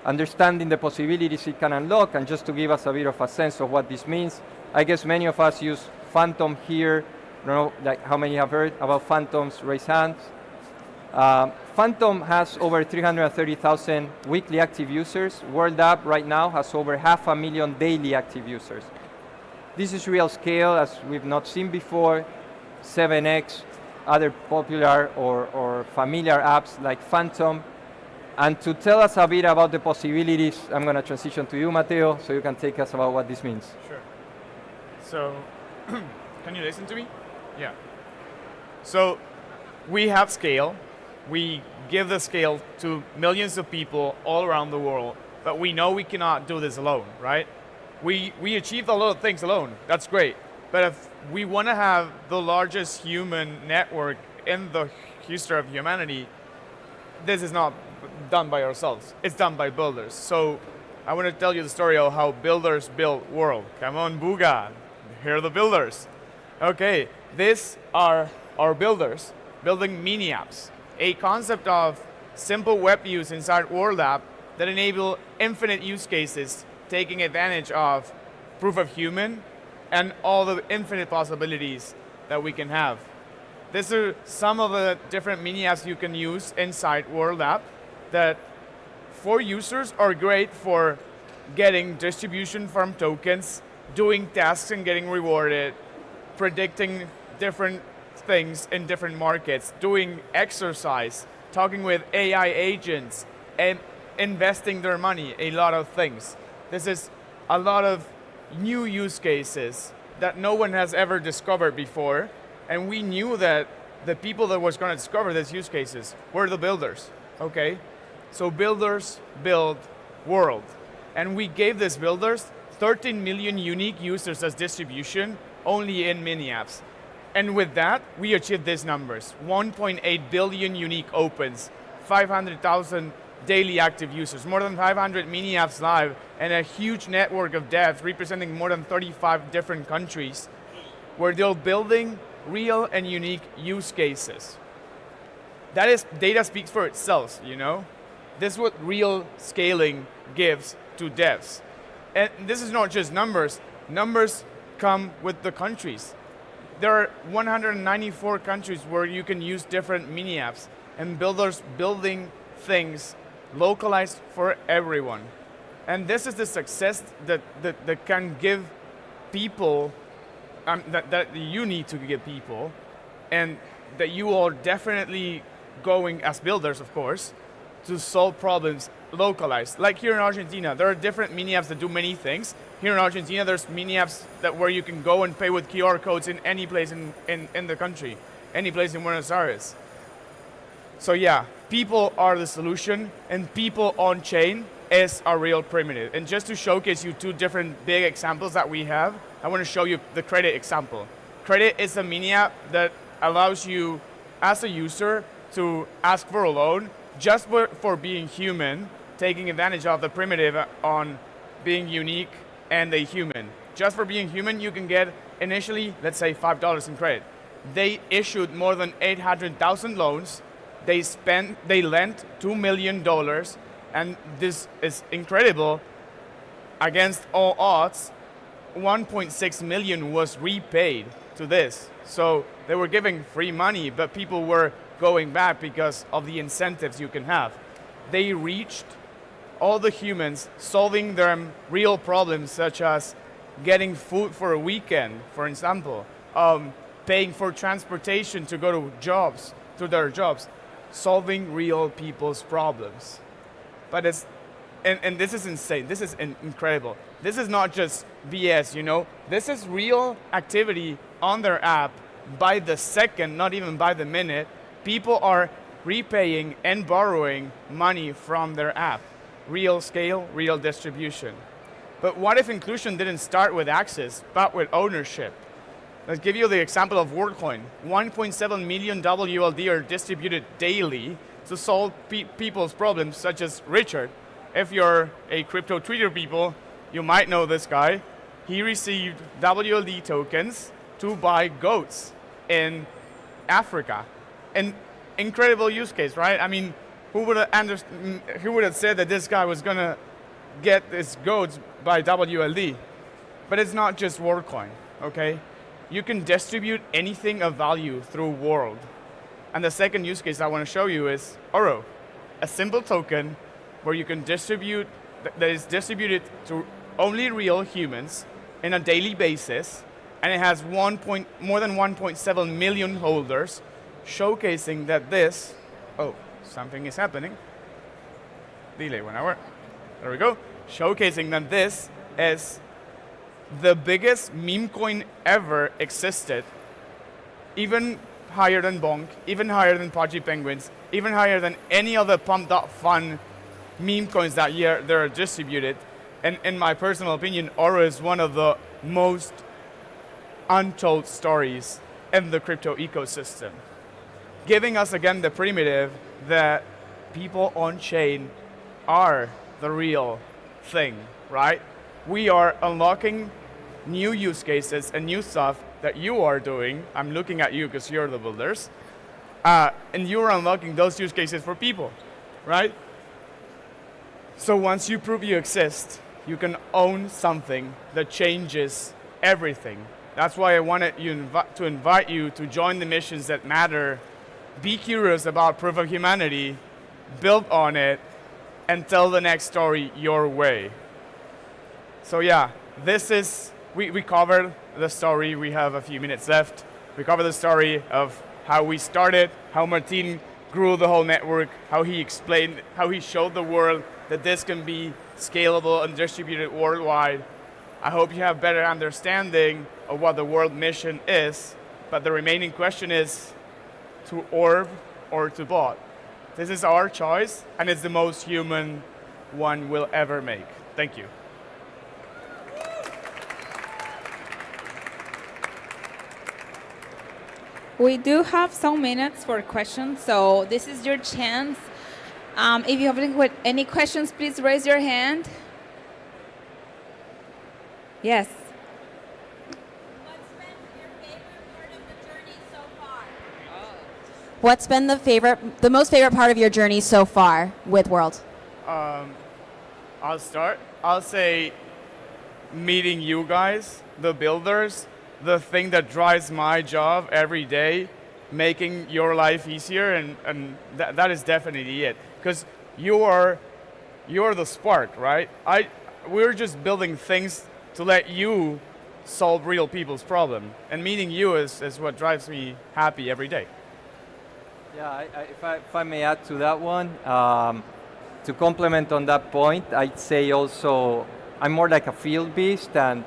understanding the possibilities it can unlock, and just to give us a bit of a sense of what this means, I guess many of us use Phantom here. I don't know like how many have heard about Phantoms, raise hands. Phantom has over 330,000 weekly active users. World App right now has over 500,000 daily active users. This is real scale as we've not seen before. 7x, other popular or familiar apps like Phantom. And to tell us a bit about the possibilities, I'm going to transition to you, Matteo, so you can take us about what this means. Sure. So, can you listen to me? Yeah. So, we have scale. We give the scale to millions of people all around the world, but we know we cannot do this alone, right? We achieved a lot of things alone. That's great. But if we want to have the largest human network in the history of humanity, this is not done by ourselves. It's done by builders. So I want to tell you the story of how builders build world. Come on, Booga. Here are the builders. Okay, these are our builders building mini apps. A concept of simple web use inside World App that enable infinite use cases, taking advantage of proof of human and all the infinite possibilities that we can have. These are some of the different mini apps you can use inside World App that for users are great for getting distribution from tokens, doing tasks and getting rewarded, predicting different things in different markets, doing exercise, talking with AI agents, and investing their money, a lot of things. This is a lot of new use cases that no one has ever discovered before, and we knew that the people that was going to discover these use cases were the builders, okay? So builders build world, and we gave these builders 13 million unique users as distribution only in mini apps. And with that, we achieved these numbers. 1.8 billion unique opens, 500,000 daily active users, more than 500 mini apps live, and a huge network of devs representing more than 35 different countries, where they're building real and unique use cases. That is, data speaks for itself, you know? This is what real scaling gives to devs. And this is not just numbers. Numbers come with the countries. There are 194 countries where you can use different mini apps, and builders building things localized for everyone. And this is the success that can give people, that you need to give people, and that you are definitely going as builders, of course, to solve problems localized. Like here in Argentina, there are different mini apps that do many things. Here in Argentina, there's mini apps where you can go and pay with QR codes in any place in the country, any place in Buenos Aires. So yeah, people are the solution, and people on chain is a real primitive. And just to showcase you two different big examples that we have, I want to show you the Credit example. Credit is a mini app that allows you, as a user, to ask for a loan just for being human, taking advantage of the primitive on being unique and a human. Just for being human, you can get initially, let's say, $5 in credit. They issued more than 800,000 loans. They lent $2 million, and this is incredible. Against all odds, 1.6 million was repaid to this. So they were giving free money, but people were going back because of the incentives you can have. They reached all the humans, solving their real problems, such as getting food for a weekend, for example, paying for transportation to go to their jobs, solving real people's problems. But and this is insane. This is incredible. This is not just BS, you know. This is real activity on their app by the second, not even by the minute, people are repaying and borrowing money from their app. Real scale, real distribution. But what if inclusion didn't start with access, but with ownership? Let's give you the example of WorldCoin. 1.7 million WLD are distributed daily to solve people's problems, such as Richard. If you're a crypto Twitter people, you might know this guy. He received WLD tokens to buy goats in Africa. An incredible use case, right? I mean, who would have said that this guy was going to get his goats by WLD? But it's not just WorldCoin, okay? You can distribute anything of value through World. And the second use case I want to show you is Oro, a simple token where you can distribute, that is distributed to only real humans in a daily basis, and it has more than 1.7 million holders, showcasing that this, something is happening. Delay 1 hour. There we go. Showcasing that this is the biggest meme coin ever existed, even higher than Bonk, even higher than Podgy Penguins, even higher than any other pump.fun meme coins that year that are distributed. And in my personal opinion, Oro is one of the most untold stories in the crypto ecosystem, giving us again the primitive that people on chain are the real thing, right? We are unlocking new use cases and new stuff that you are doing. I'm looking at you because you're the builders. And you're unlocking those use cases for people, right? So once you prove you exist, you can own something that changes everything. That's why I wanted to invite you to join the missions that matter. Be curious about proof of humanity, build on it, and tell the next story your way. So yeah, this is, we covered the story. We have a few minutes left. We covered the story of how we started, how Martin grew the whole network, how he explained, how he showed the world that this can be scalable and distributed worldwide. I hope you have better understanding of what the world mission is, but the remaining question is to orb or to bot. This is our choice, and it's the most human one we'll ever make. Thank you. We do have some minutes for questions, so this is your chance. If you have any questions, please raise your hand. Yes. What's been the most favorite part of your journey so far with World? I'll start. I'll say meeting you guys, the builders, the thing that drives my job every day, making your life easier, and that is definitely it. Because you're the spark, right? We're just building things to let you solve real people's problem, and meeting you is what drives me happy every day. Yeah, if I may add to that one, to complement on that point, I'd say also I'm more like a field beast, and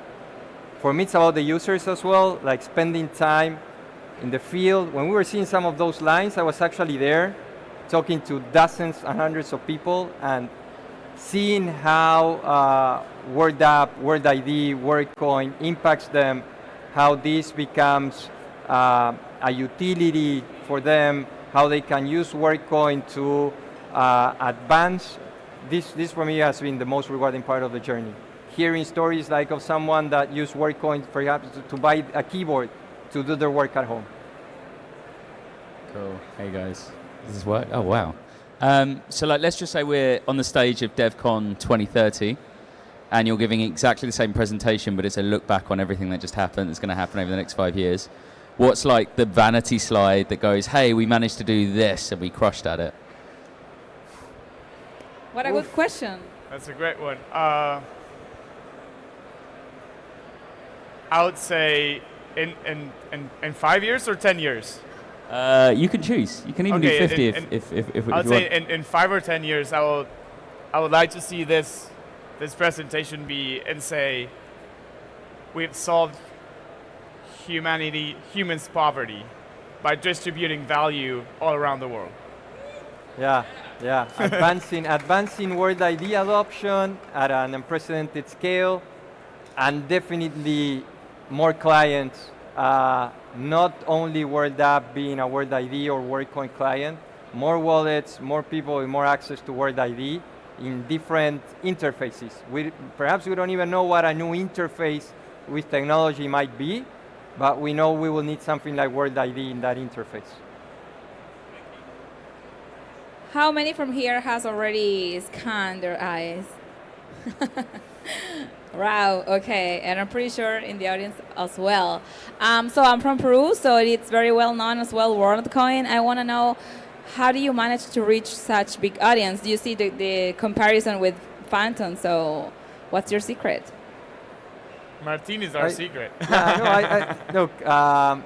for me it's about the users as well, like spending time in the field. When we were seeing some of those lines, I was actually there talking to dozens and hundreds of people and seeing how Word App, Word ID, WorldCoin impacts them, how this becomes a utility for them, how they can use WorldCoin to advance. This for me has been the most rewarding part of the journey. Hearing stories like of someone that used WorldCoin perhaps to buy a keyboard to do their work at home. Cool. Hey guys, does this work? Oh wow. So let's just say we're on the stage of DevCon 2030, and you're giving exactly the same presentation, but it's a look back on everything that just happened, that's going to happen over the next 5 years. What's like the vanity slide that goes, hey, we managed to do this and we crushed at it? What a good question. That's a great one. I would say in 5 years or 10 years? You can choose. You can even do 50 if I would say in 5 or 10 years, I would like to see this presentation be and say, we've solved humans' poverty by distributing value all around the world. Yeah, yeah. advancing World ID adoption at an unprecedented scale, and definitely more clients. Not only World App being a World ID or WorldCoin client, more wallets, more people with more access to World ID in different interfaces. Perhaps we don't even know what a new interface with technology might be, but we know we will need something like World ID in that interface. How many from here has already scanned their eyes? Wow, okay, and I'm pretty sure in the audience as well. So I'm from Peru, so it's very well known as well, WorldCoin. I want to know, how do you manage to reach such big audience? Do you see the comparison with Phantom? So what's your secret? Martin is our secret. Look, I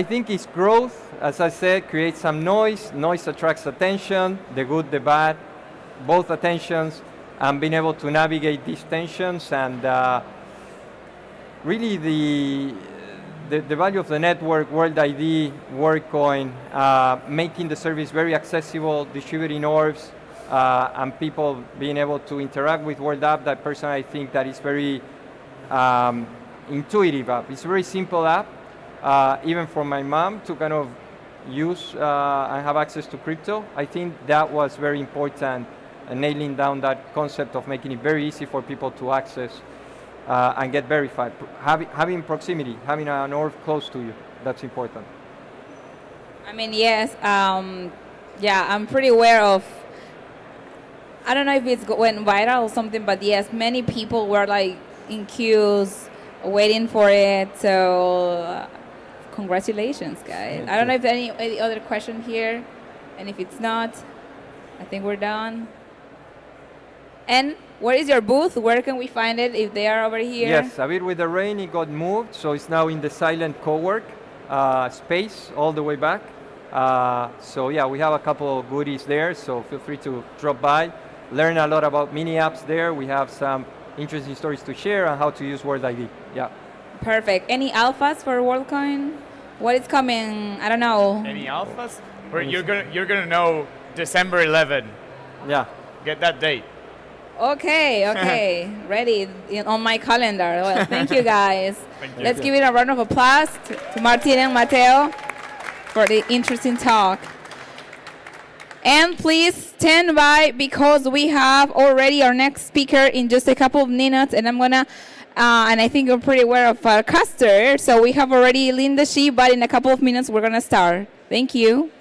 think it's growth. As I said, create some noise. Noise attracts attention, the good, the bad, both attentions, and being able to navigate these tensions. And really the value of the network, World ID, WorldCoin, making the service very accessible, distributing orbs, and people being able to interact with World App. That personally, I think that is very intuitive app. It's a very simple app, even for my mom to kind of use and have access to crypto. I think that was very important, nailing down that concept of making it very easy for people to access and get verified. Having proximity, having an orb close to you, that's important. I mean, yes, yeah, I'm pretty aware of, I don't know if it went viral or something, but yes, many people were like in queues waiting for it. So congratulations, guys. I don't know if any other question here, and if it's not, I think we're done. And where is your booth? Where can we find it if they are over here? Yes, a bit with the rain, it got moved, so it's now in the silent co-work space all the way back. So yeah, we have a couple of goodies there, so feel free to drop by. Learn a lot about mini apps there. We have some interesting stories to share on how to use World ID. Yeah. Perfect. Any alphas for WorldCoin? What is coming? I don't know. Any alphas? You're gonna know December 11. Yeah. Get that date. Okay. Ready on my calendar. Well, thank you guys. Thank you. Let's give it a round of applause to Martin and Mateo for the interesting talk. And please stand by because we have already our next speaker in just a couple of minutes, and I'm gonna, and I think you're pretty aware of Custer. So we have already Linda Shi, but in a couple of minutes we're gonna start. Thank you.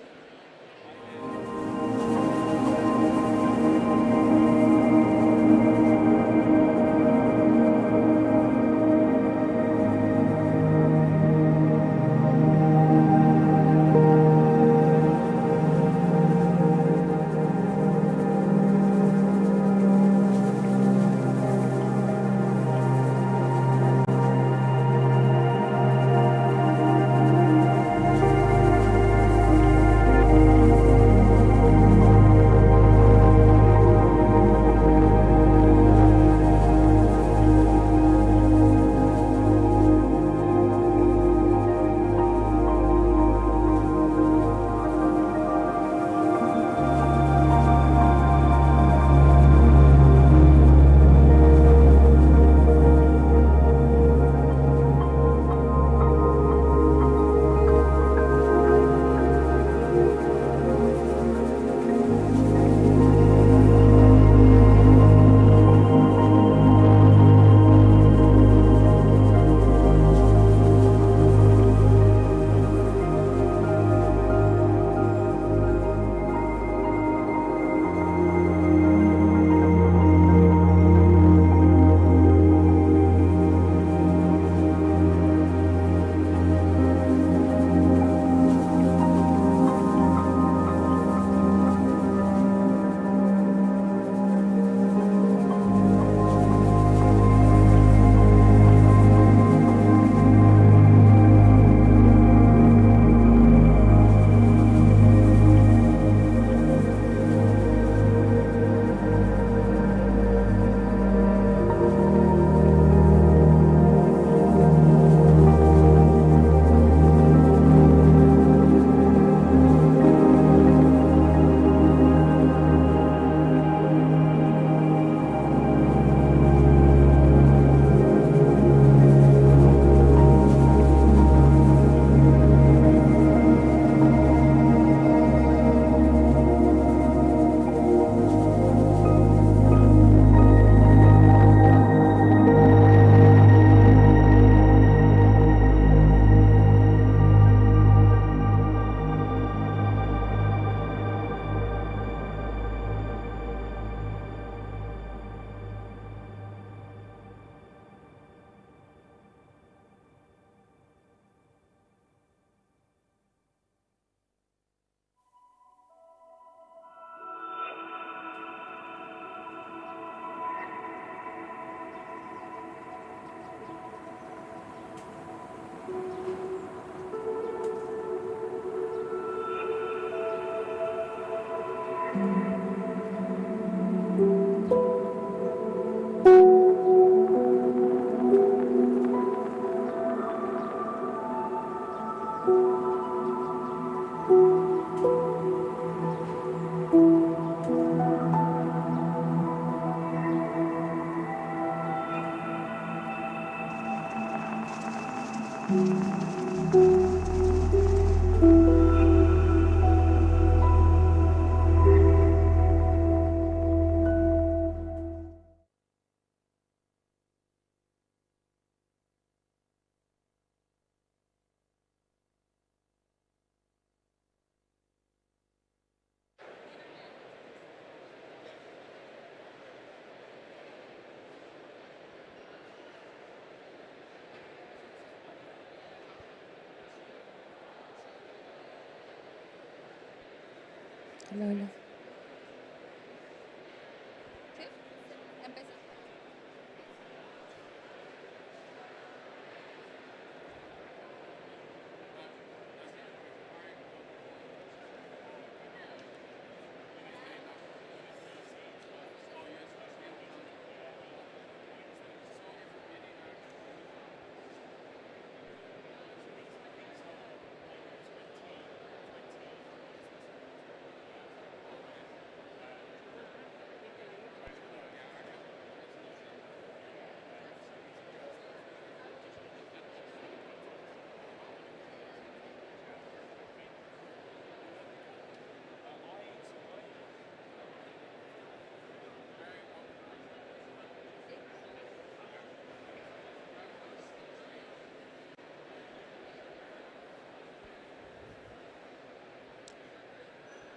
Lola.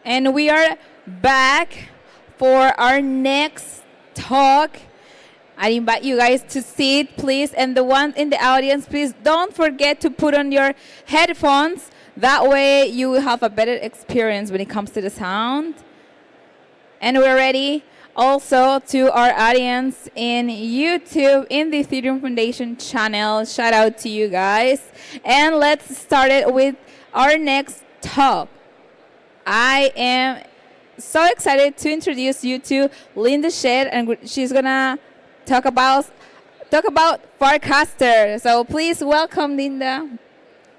And we are back for our next talk. I invite you guys to sit, please. And the ones in the audience, please don't forget to put on your headphones. That way you will have a better experience when it comes to the sound. And we're ready also to our audience in YouTube, in the Ethereum Foundation channel. Shout out to you guys. And let's start it with our next talk. I am so excited to introduce you to Linda Shed, and she's gonna talk about Farcaster. So please welcome Linda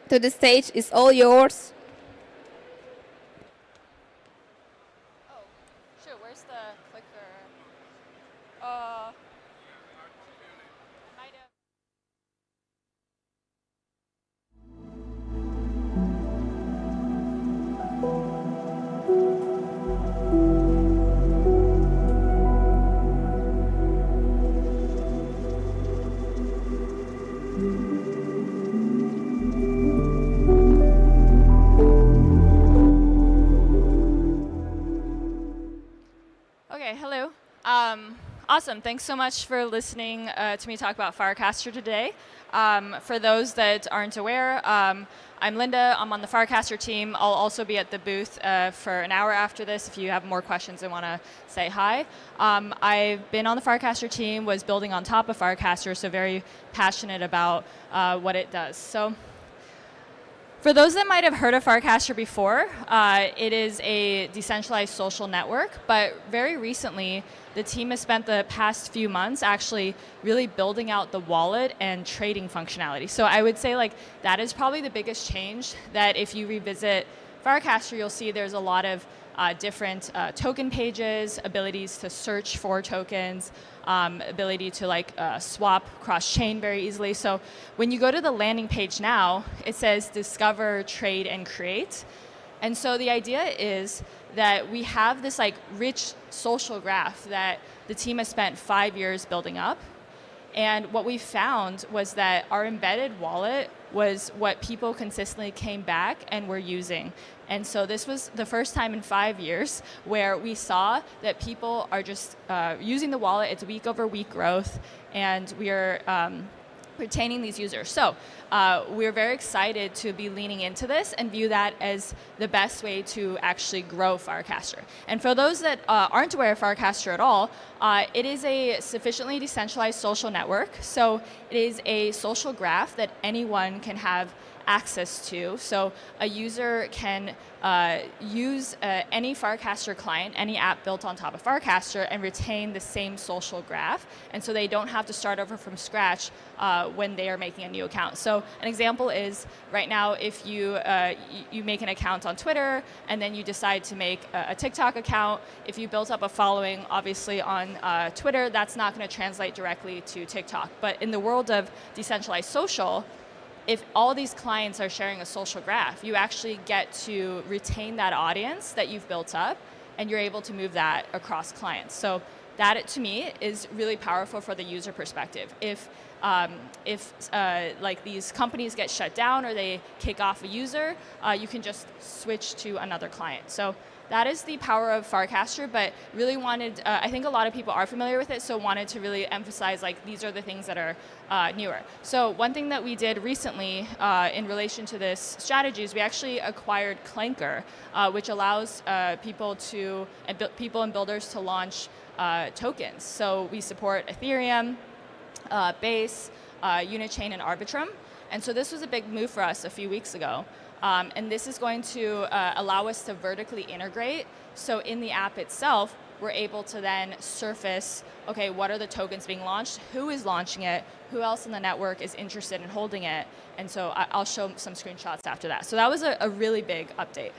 to the stage. It's all yours. Oh, shoot, where's the clicker? Might have. Okay, hello. Awesome. Thanks so much for listening to me talk about Farcaster today. For those that aren't aware, I'm Linda. I'm on the Farcaster team. I'll also be at the booth for an hour after this if you have more questions and want to say hi. I've been on the Farcaster team, was building on top of Farcaster, so very passionate about what it does. So for those that might have heard of Farcaster before, it is a decentralized social network, but very recently, the team has spent the past few months actually really building out the wallet and trading functionality. So I would say that is probably the biggest change, that if you revisit Farcaster, you'll see there's a lot of different token pages, abilities to search for tokens, ability to swap cross-chain very easily. So when you go to the landing page now, it says discover, trade, and create. And so the idea is that we have this rich social graph that the team has spent 5 years building up. And what we found was that our embedded wallet was what people consistently came back and were using. And so this was the first time in 5 years where we saw that people are just using the wallet. It's week over week growth, and we are retaining these users. So we're very excited to be leaning into this and view that as the best way to actually grow Farcaster. And for those that aren't aware of Farcaster at all, it is a sufficiently decentralized social network. So it is a social graph that anyone can have access to. So a user can use any Farcaster client, any app built on top of Farcaster, and retain the same social graph. And so they don't have to start over from scratch when they are making a new account. So an example is right now, if you you make an account on Twitter and then you decide to make a TikTok account, if you built up a following, obviously on Twitter, that's not going to translate directly to TikTok. But in the world of decentralized social, if all these clients are sharing a social graph, you actually get to retain that audience that you've built up, and you're able to move that across clients. So that, to me, is really powerful for the user perspective. If like these companies get shut down or they kick off a user, you can just switch to another client. So that is the power of Farcaster, but really wanted, I think a lot of people are familiar with it, so wanted to really emphasize like these are the things that are newer. So one thing that we did recently in relation to this strategy is we actually acquired Clanker, which allows people and builders to launch tokens. So we support Ethereum, Base, Unichain, and Arbitrum. And so this was a big move for us a few weeks ago. And this is going to allow us to vertically integrate. So in the app itself, we're able to then surface, okay, what are the tokens being launched? Who is launching it? Who else in the network is interested in holding it? And so I'll show some screenshots after that. So that was a really big update.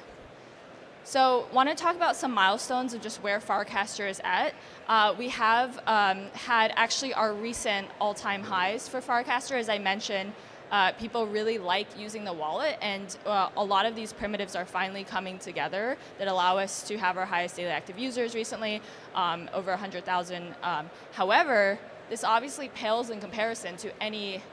So want to talk about some milestones of just where Farcaster is at. We have had actually our recent all-time highs for Farcaster. As I mentioned, people really like using the wallet, and a lot of these primitives are finally coming together that allow us to have our highest daily active users recently, over 100,000. However, this obviously pales in comparison to any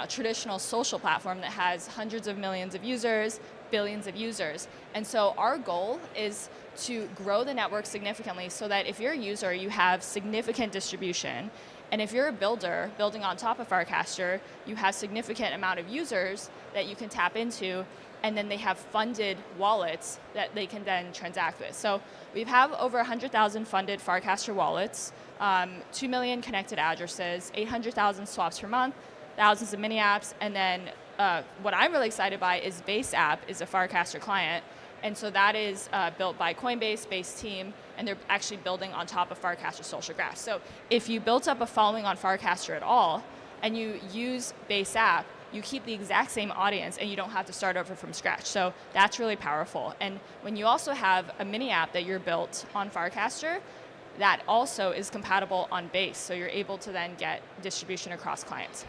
traditional social platform that has hundreds of millions of users, billions of users. And so our goal is to grow the network significantly so that if you're a user, you have significant distribution. And if you're a builder building on top of Farcaster, you have significant amount of users that you can tap into, and then they have funded wallets that they can then transact with. So we have over 100,000 funded Farcaster wallets, 2 million connected addresses, 800,000 swaps per month, thousands of mini apps, and then what I'm really excited by is Base app is a Farcaster client. And so that is built by Coinbase, Base team, and they're actually building on top of Farcaster social graph. So if you built up a following on Farcaster at all, and you use Base app, you keep the exact same audience, and you don't have to start over from scratch. So that's really powerful. And when you also have a mini app that you're built on Farcaster, that also is compatible on Base. So you're able to then get distribution across clients.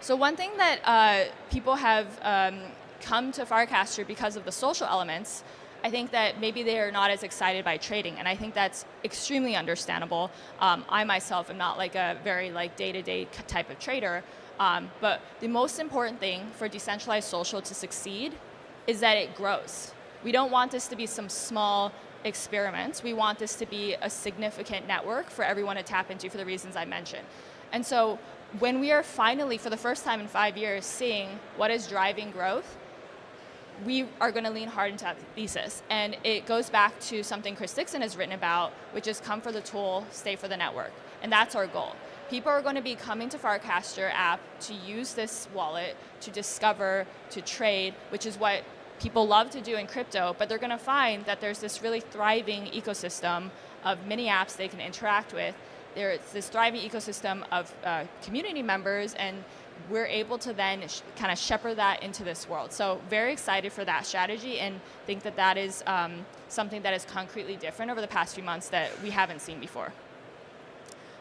So one thing that people have come to Farcaster because of the social elements, I think that maybe they are not as excited by trading, and I think that's extremely understandable. I myself am not like a very like day-to-day type of trader, but the most important thing for decentralized social to succeed is that it grows. We don't want this to be some small experiments. We want this to be a significant network for everyone to tap into for the reasons I mentioned. And so when we are finally, for the first time in 5 years, seeing what is driving growth, we are going to lean hard into that thesis. And it goes back to something Chris Dixon has written about, which is come for the tool, stay for the network. And that's our goal. People are going to be coming to Farcaster app to use this wallet, to discover, to trade, which is what people love to do in crypto, but they're going to find that there's this really thriving ecosystem of mini apps they can interact with. There's this thriving ecosystem of community members, and we're able to then kind of shepherd that into this world. So very excited for that strategy, and think that that is something that is concretely different over the past few months that we haven't seen before.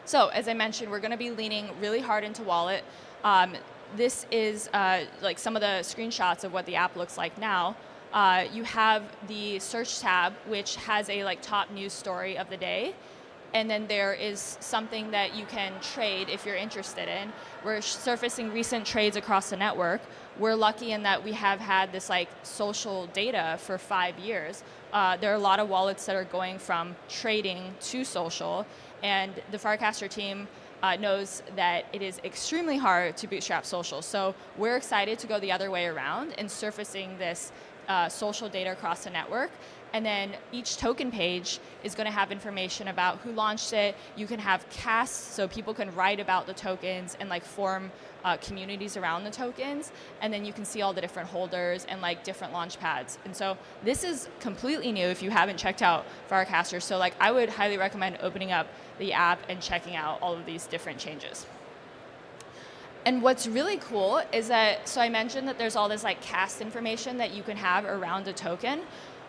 So as I mentioned, we're going to be leaning really hard into wallet. This is like some of the screenshots of what the app looks like now. You have the search tab, which has a like top news story of the day. And then there is something that you can trade if you're interested in. We're surfacing recent trades across the network. We're lucky in that we have had this like social data for 5 years. There are a lot of wallets that are going from trading to social, and the Farcaster team knows that it is extremely hard to bootstrap social. So we're excited to go the other way around and surfacing this social data across the network. And then each token page is going to have information about who launched it. You can have casts, so people can write about the tokens and like form communities around the tokens. And then you can see all the different holders and like different launch pads. And so this is completely new if you haven't checked out Farcaster. So like I would highly recommend opening up the app and checking out all of these different changes. And what's really cool is that, so I mentioned that there's all this like cast information that you can have around a token.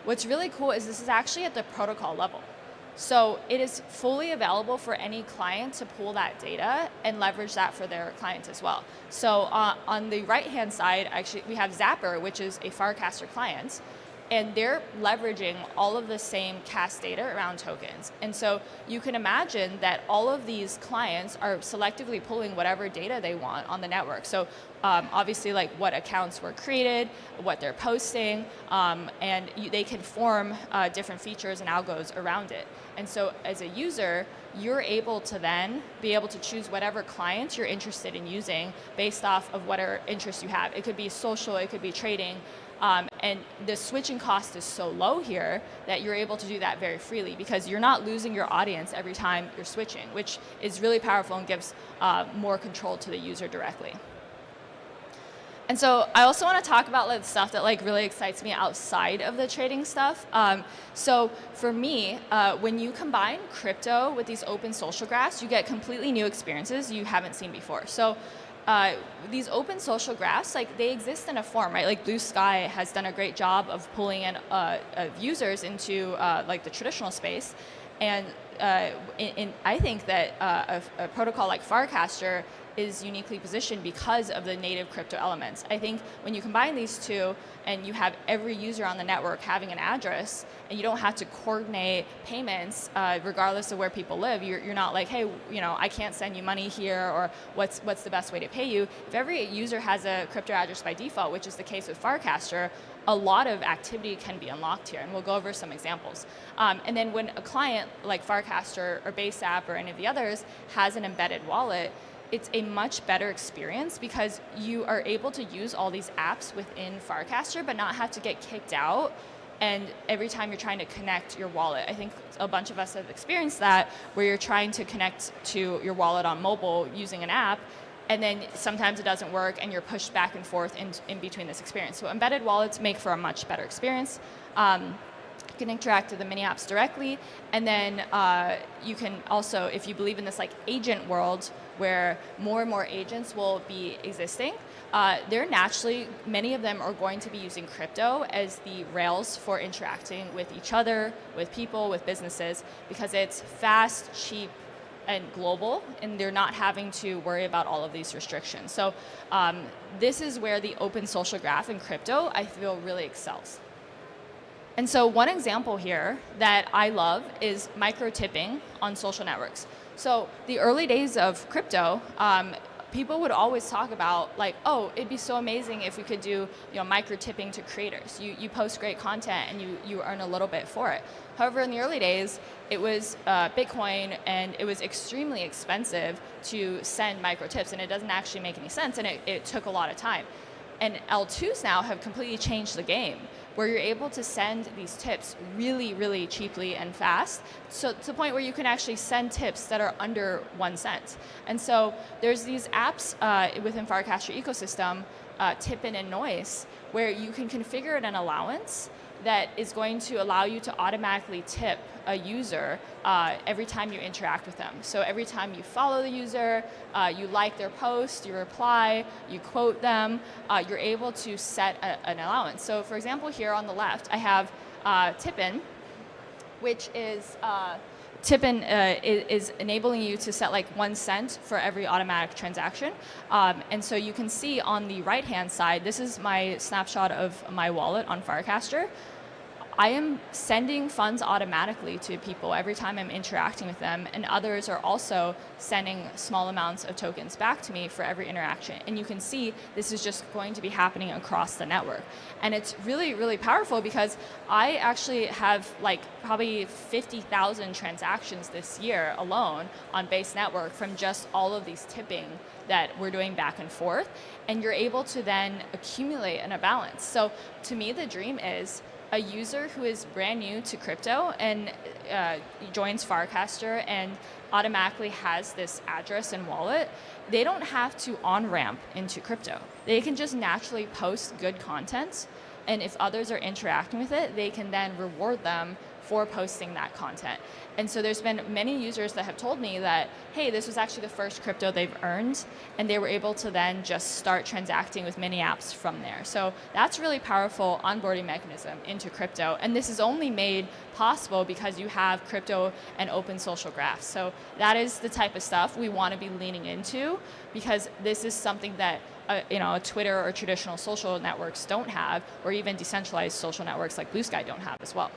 What's really cool is this is actually at the protocol level. So it is fully available for any client to pull that data and leverage that for their clients as well. So on the right-hand side, actually, we have Zapper, which is a Farcaster client. And they're leveraging all of the same cast data around tokens. And so you can imagine that all of these clients are selectively pulling whatever data they want on the network. So obviously like what accounts were created, what they're posting, and they can form different features and algos around it. And so as a user, you're able to then be able to choose whatever clients you're interested in using based off of whatever interests you have. It could be social, it could be trading, and the switching cost is so low here that you're able to do that very freely because you're not losing your audience every time you're switching, which is really powerful and gives more control to the user directly. And so I also want to talk about like stuff that like really excites me outside of the trading stuff. So for me, when you combine crypto with these open social graphs, you get completely new experiences you haven't seen before. So these open social graphs, like they exist in a form, right? Like Blue Sky has done a great job of pulling in users into like the traditional space. And I think that a protocol like Farcaster is uniquely positioned because of the native crypto elements. I think when you combine these two and you have every user on the network having an address and you don't have to coordinate payments regardless of where people live, you're not like, hey, you know, I can't send you money here, or what's the best way to pay you. If every user has a crypto address by default, which is the case with Farcaster, a lot of activity can be unlocked here, and we'll go over some examples. And then when a client like Farcaster or BaseApp or any of the others has an embedded wallet, it's a much better experience because you are able to use all these apps within Farcaster but not have to get kicked out and every time you're trying to connect your wallet. I think a bunch of us have experienced that where you're trying to connect to your wallet on mobile using an app, and then sometimes it doesn't work and you're pushed back and forth in between this experience. So embedded wallets make for a much better experience. You can interact with the mini apps directly, and then you can also, if you believe in this like agent world where more and more agents will be existing, they're naturally, many of them are going to be using crypto as the rails for interacting with each other, with people, with businesses, because it's fast, cheap, and global, and they're not having to worry about all of these restrictions. So this is where the open social graph in crypto, I feel, really excels. And so one example here that I love is micro-tipping on social networks. So the early days of crypto, people would always talk about like, oh, it'd be so amazing if we could do micro-tipping to creators. You post great content and you earn a little bit for it. However, in the early days, it was Bitcoin and it was extremely expensive to send micro-tips, and it doesn't actually make any sense, and it took a lot of time. And L2s now have completely changed the game, where you're able to send these tips really, really cheaply and fast, so to the point where you can actually send tips that are under 1 cent. And so there's these apps within Farcaster ecosystem, Tippin and Noise, where you can configure an allowance that is going to allow you to automatically tip a user every time you interact with them. So every time you follow the user, you like their post, you reply, you quote them, you're able to set an allowance. So for example, here on the left, I have Tippin, which is Tippin is enabling you to set like 1 cent for every automatic transaction. And so you can see on the right-hand side, this is my snapshot of my wallet on Farcaster. I am sending funds automatically to people every time I'm interacting with them, and others are also sending small amounts of tokens back to me for every interaction. And you can see this is just going to be happening across the network. And it's really, really powerful because I actually have like probably 50,000 transactions this year alone on Base Network from just all of these tipping that we're doing back and forth. And you're able to then accumulate in a balance. So to me, the dream is a user who is brand new to crypto and joins Farcaster and automatically has this address and wallet, they don't have to on-ramp into crypto. They can just naturally post good content, and if others are interacting with it, they can then reward them for posting that content. And so there's been many users that have told me that, hey, this was actually the first crypto they've earned, and they were able to then just start transacting with mini apps from there. So that's really powerful onboarding mechanism into crypto. And this is only made possible because you have crypto and open social graphs. So that is the type of stuff we want to be leaning into, because this is something that Twitter or traditional social networks don't have, or even decentralized social networks like Blue Sky don't have as well.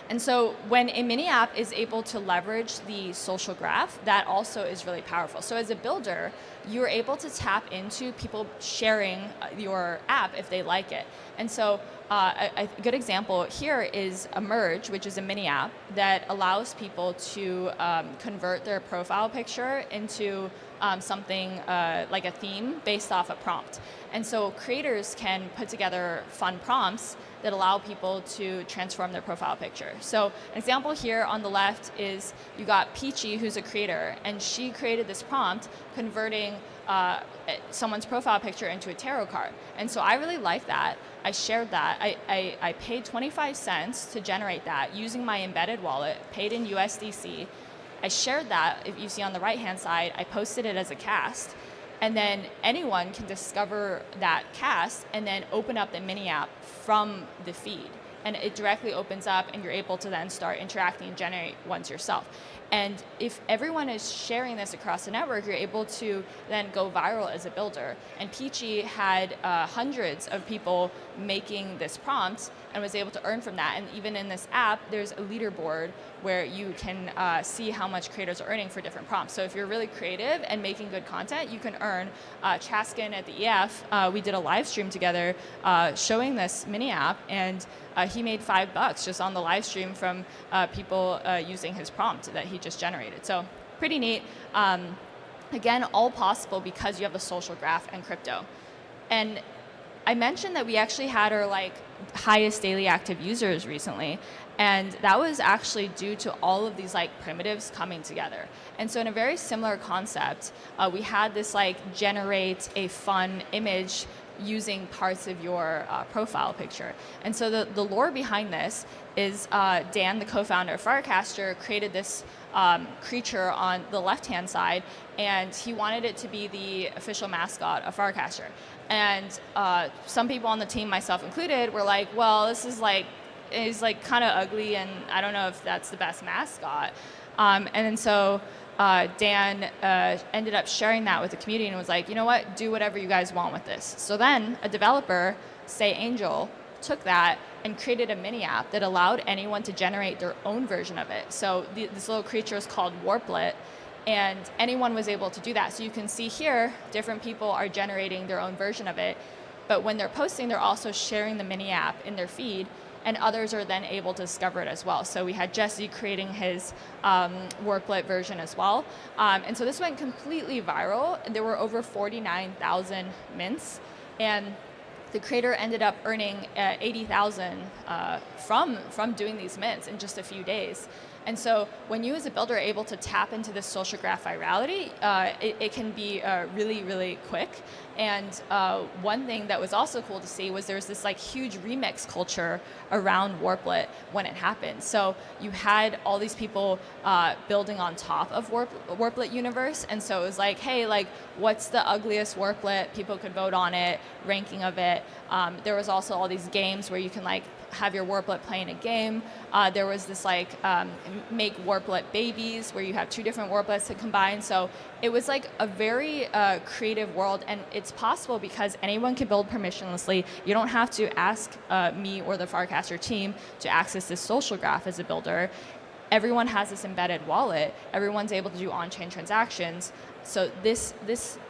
And so when a mini app is able to leverage the social graph, that also is really powerful. So as a builder, you're able to tap into people sharing your app if they like it. And so a good example here is Emerge, which is a mini app that allows people to convert their profile picture into something like a theme based off a prompt. And so creators can put together fun prompts that allow people to transform their profile picture. So an example here on the left is you got Peachy, who's a creator, and she created this prompt converting someone's profile picture into a tarot card. And so I really like that. I shared that. I paid 25 cents to generate that using my embedded wallet, paid in USDC. I shared that, if you see on the right-hand side, I posted it as a cast. And then anyone can discover that cast and then open up the mini app from the feed. And it directly opens up, and you're able to then start interacting and generate ones yourself. And if everyone is sharing this across the network, you're able to then go viral as a builder. And Peachy had hundreds of people making this prompt and was able to earn from that. And even in this app, there's a leaderboard where you can see how much creators are earning for different prompts. So if you're really creative and making good content, you can earn. Chaskin at the EF, we did a live stream together showing this mini app, and he made $5 just on the live stream from people using his prompt that he just generated. So pretty neat. Again, all possible because you have the social graph and crypto. And I mentioned that we actually had our highest daily active users recently, and that was actually due to all of these primitives coming together. And so in a very similar concept, we had this generate a fun image using parts of your profile picture. And so the lore behind this is Dan, the co-founder of Farcaster, created this creature on the left-hand side, and he wanted it to be the official mascot of Farcaster. And some people on the team, myself included, were like, well, this is is kind of ugly, and I don't know if that's the best mascot. And then so Dan ended up sharing that with the community and was like, you know what, do whatever you guys want with this. So then a developer, say Angel, took that and created a mini app that allowed anyone to generate their own version of it. So this little creature is called Warplet, and anyone was able to do that. So you can see here, different people are generating their own version of it, but when they're posting, they're also sharing the mini app in their feed, and others are then able to discover it as well. So we had Jesse creating his Warplet version as well. And so this went completely viral. There were over 49,000 mints, and the creator ended up earning 80,000 from doing these mints in just a few days. And so when you as a builder are able to tap into this social graph virality, it can be really, really quick. And one thing that was also cool to see was there was this huge remix culture around Warplet when it happened. So you had all these people building on top of Warplet universe. And so it was hey, what's the ugliest Warplet? People could vote on it, ranking of it. There was also all these games where you can have your Warplet playing a game. There was this make warplet babies where you have 2 different warplets to combine. So it was like a very creative world, and it's possible because anyone can build permissionlessly. You don't have to ask me or the Farcaster team to access this social graph as a builder. Everyone has this embedded wallet. Everyone's able to do on-chain transactions. So this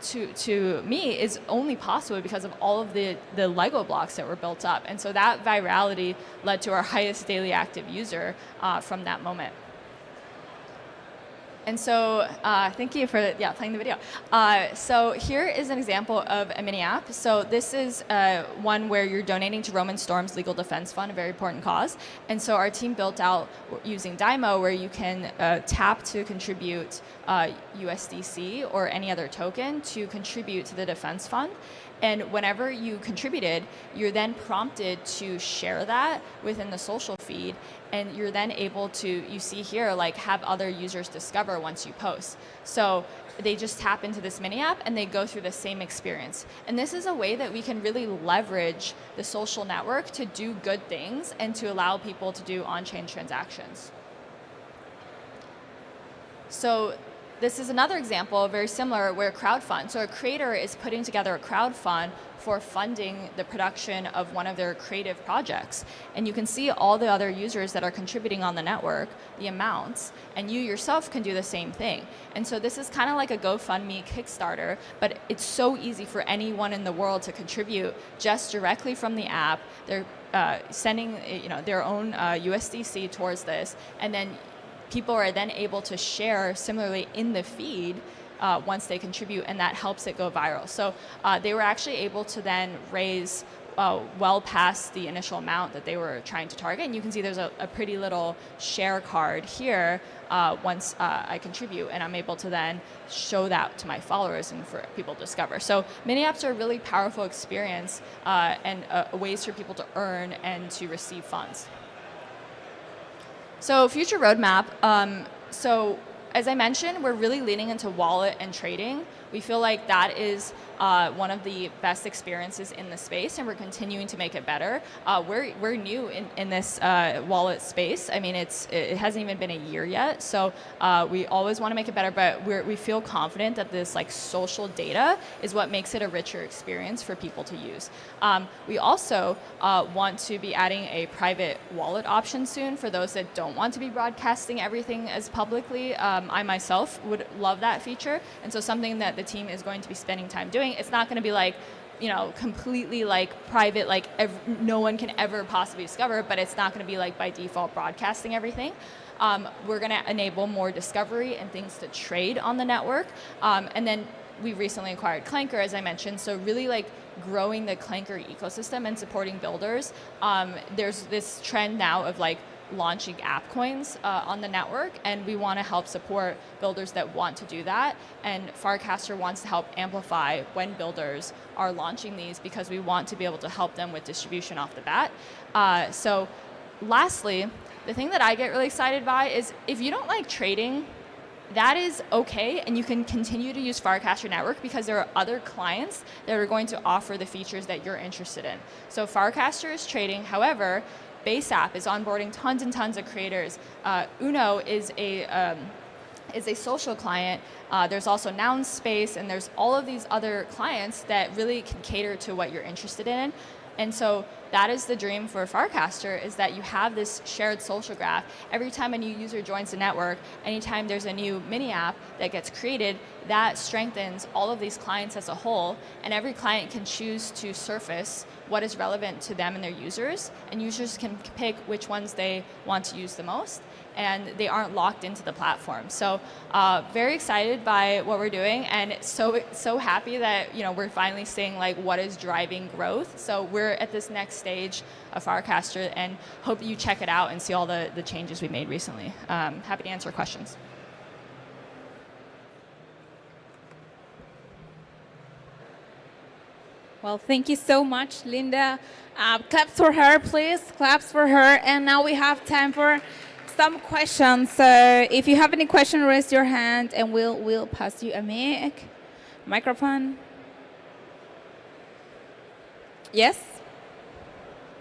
to me is only possible because of all of the Lego blocks that were built up. And so that virality led to our highest daily active user from that moment. And so thank you for playing the video. So here is an example of a mini app. So this is one where you're donating to Roman Storm's Legal Defense Fund, a very important cause. And so our team built out using Dymo where you can tap to contribute USDC or any other token to contribute to the defense fund. And whenever you contributed, you're then prompted to share that within the social feed, and you're then able to, you see here, like have other users discover once you post. So they just tap into this mini app and they go through the same experience. And this is a way that we can really leverage the social network to do good things and to allow people to do on-chain transactions. So this is another example, very similar, where crowdfund. So a creator is putting together a crowdfund for funding the production of one of their creative projects. And you can see all the other users that are contributing on the network, the amounts, and you yourself can do the same thing. And so this is kind of like a GoFundMe Kickstarter, but it's so easy for anyone in the world to contribute just directly from the app. They're sending their own USDC towards this, and then people are then able to share similarly in the feed once they contribute, and that helps it go viral. So they were actually able to then raise well past the initial amount that they were trying to target. And you can see there's a pretty little share card here once I contribute, and I'm able to then show that to my followers and for people to discover. So mini apps are a really powerful experience and ways for people to earn and to receive funds. So future roadmap. So as I mentioned, we're really leaning into wallet and trading. We feel like that is one of the best experiences in the space, and we're continuing to make it better. We're new in this wallet space. I mean, it hasn't even been a year yet, so we always want to make it better, but we feel confident that this like social data is what makes it a richer experience for people to use. We also want to be adding a private wallet option soon for those that don't want to be broadcasting everything as publicly. I myself would love that feature, and so something that the team is going to be spending time doing. It's not going to be like, completely like private, like no one can ever possibly discover, but it's not going to be like by default broadcasting everything. We're going to enable more discovery and things to trade on the network. And then we recently acquired Clanker, as I mentioned, so really like growing the Clanker ecosystem and supporting builders. There's this trend now of like launching app coins on the network, and we want to help support builders that want to do that. And Farcaster wants to help amplify when builders are launching these, because we want to be able to help them with distribution off the bat. So lastly, the thing that I get really excited by is if you don't like trading, that is okay, and you can continue to use Farcaster Network because there are other clients that are going to offer the features that you're interested in. So Farcaster is trading, however, Base App is onboarding tons and tons of creators. Uno is a social client. There's also Noun Space, and there's all of these other clients that really can cater to what you're interested in. And so that is the dream for Farcaster, is that you have this shared social graph. Every time a new user joins the network, anytime there's a new mini app that gets created, that strengthens all of these clients as a whole, and every client can choose to surface what is relevant to them and their users, and users can pick which ones they want to use the most, and they aren't locked into the platform. So very excited by what we're doing, and so happy that we're finally seeing like what is driving growth. So we're at this next stage of Farcaster, and hope you check it out and see all the changes we made recently. Happy to answer questions. Well, thank you so much, Linda. Claps for her, please. Claps for her. And now we have time for some questions. So if you have any question, raise your hand, and we'll pass you a microphone. Yes.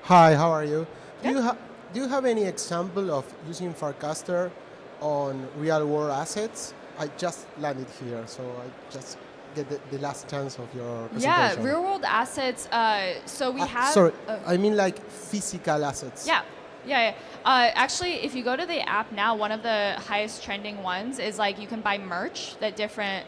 Hi, how are you? Do you have any example of using Farcaster on real-world assets. I just landed here, so I just get the last chance of your presentation. Yeah, real world assets. So we have. Sorry, I mean like physical assets. Yeah. Actually, if you go to the app now, one of the highest trending ones is like you can buy merch that different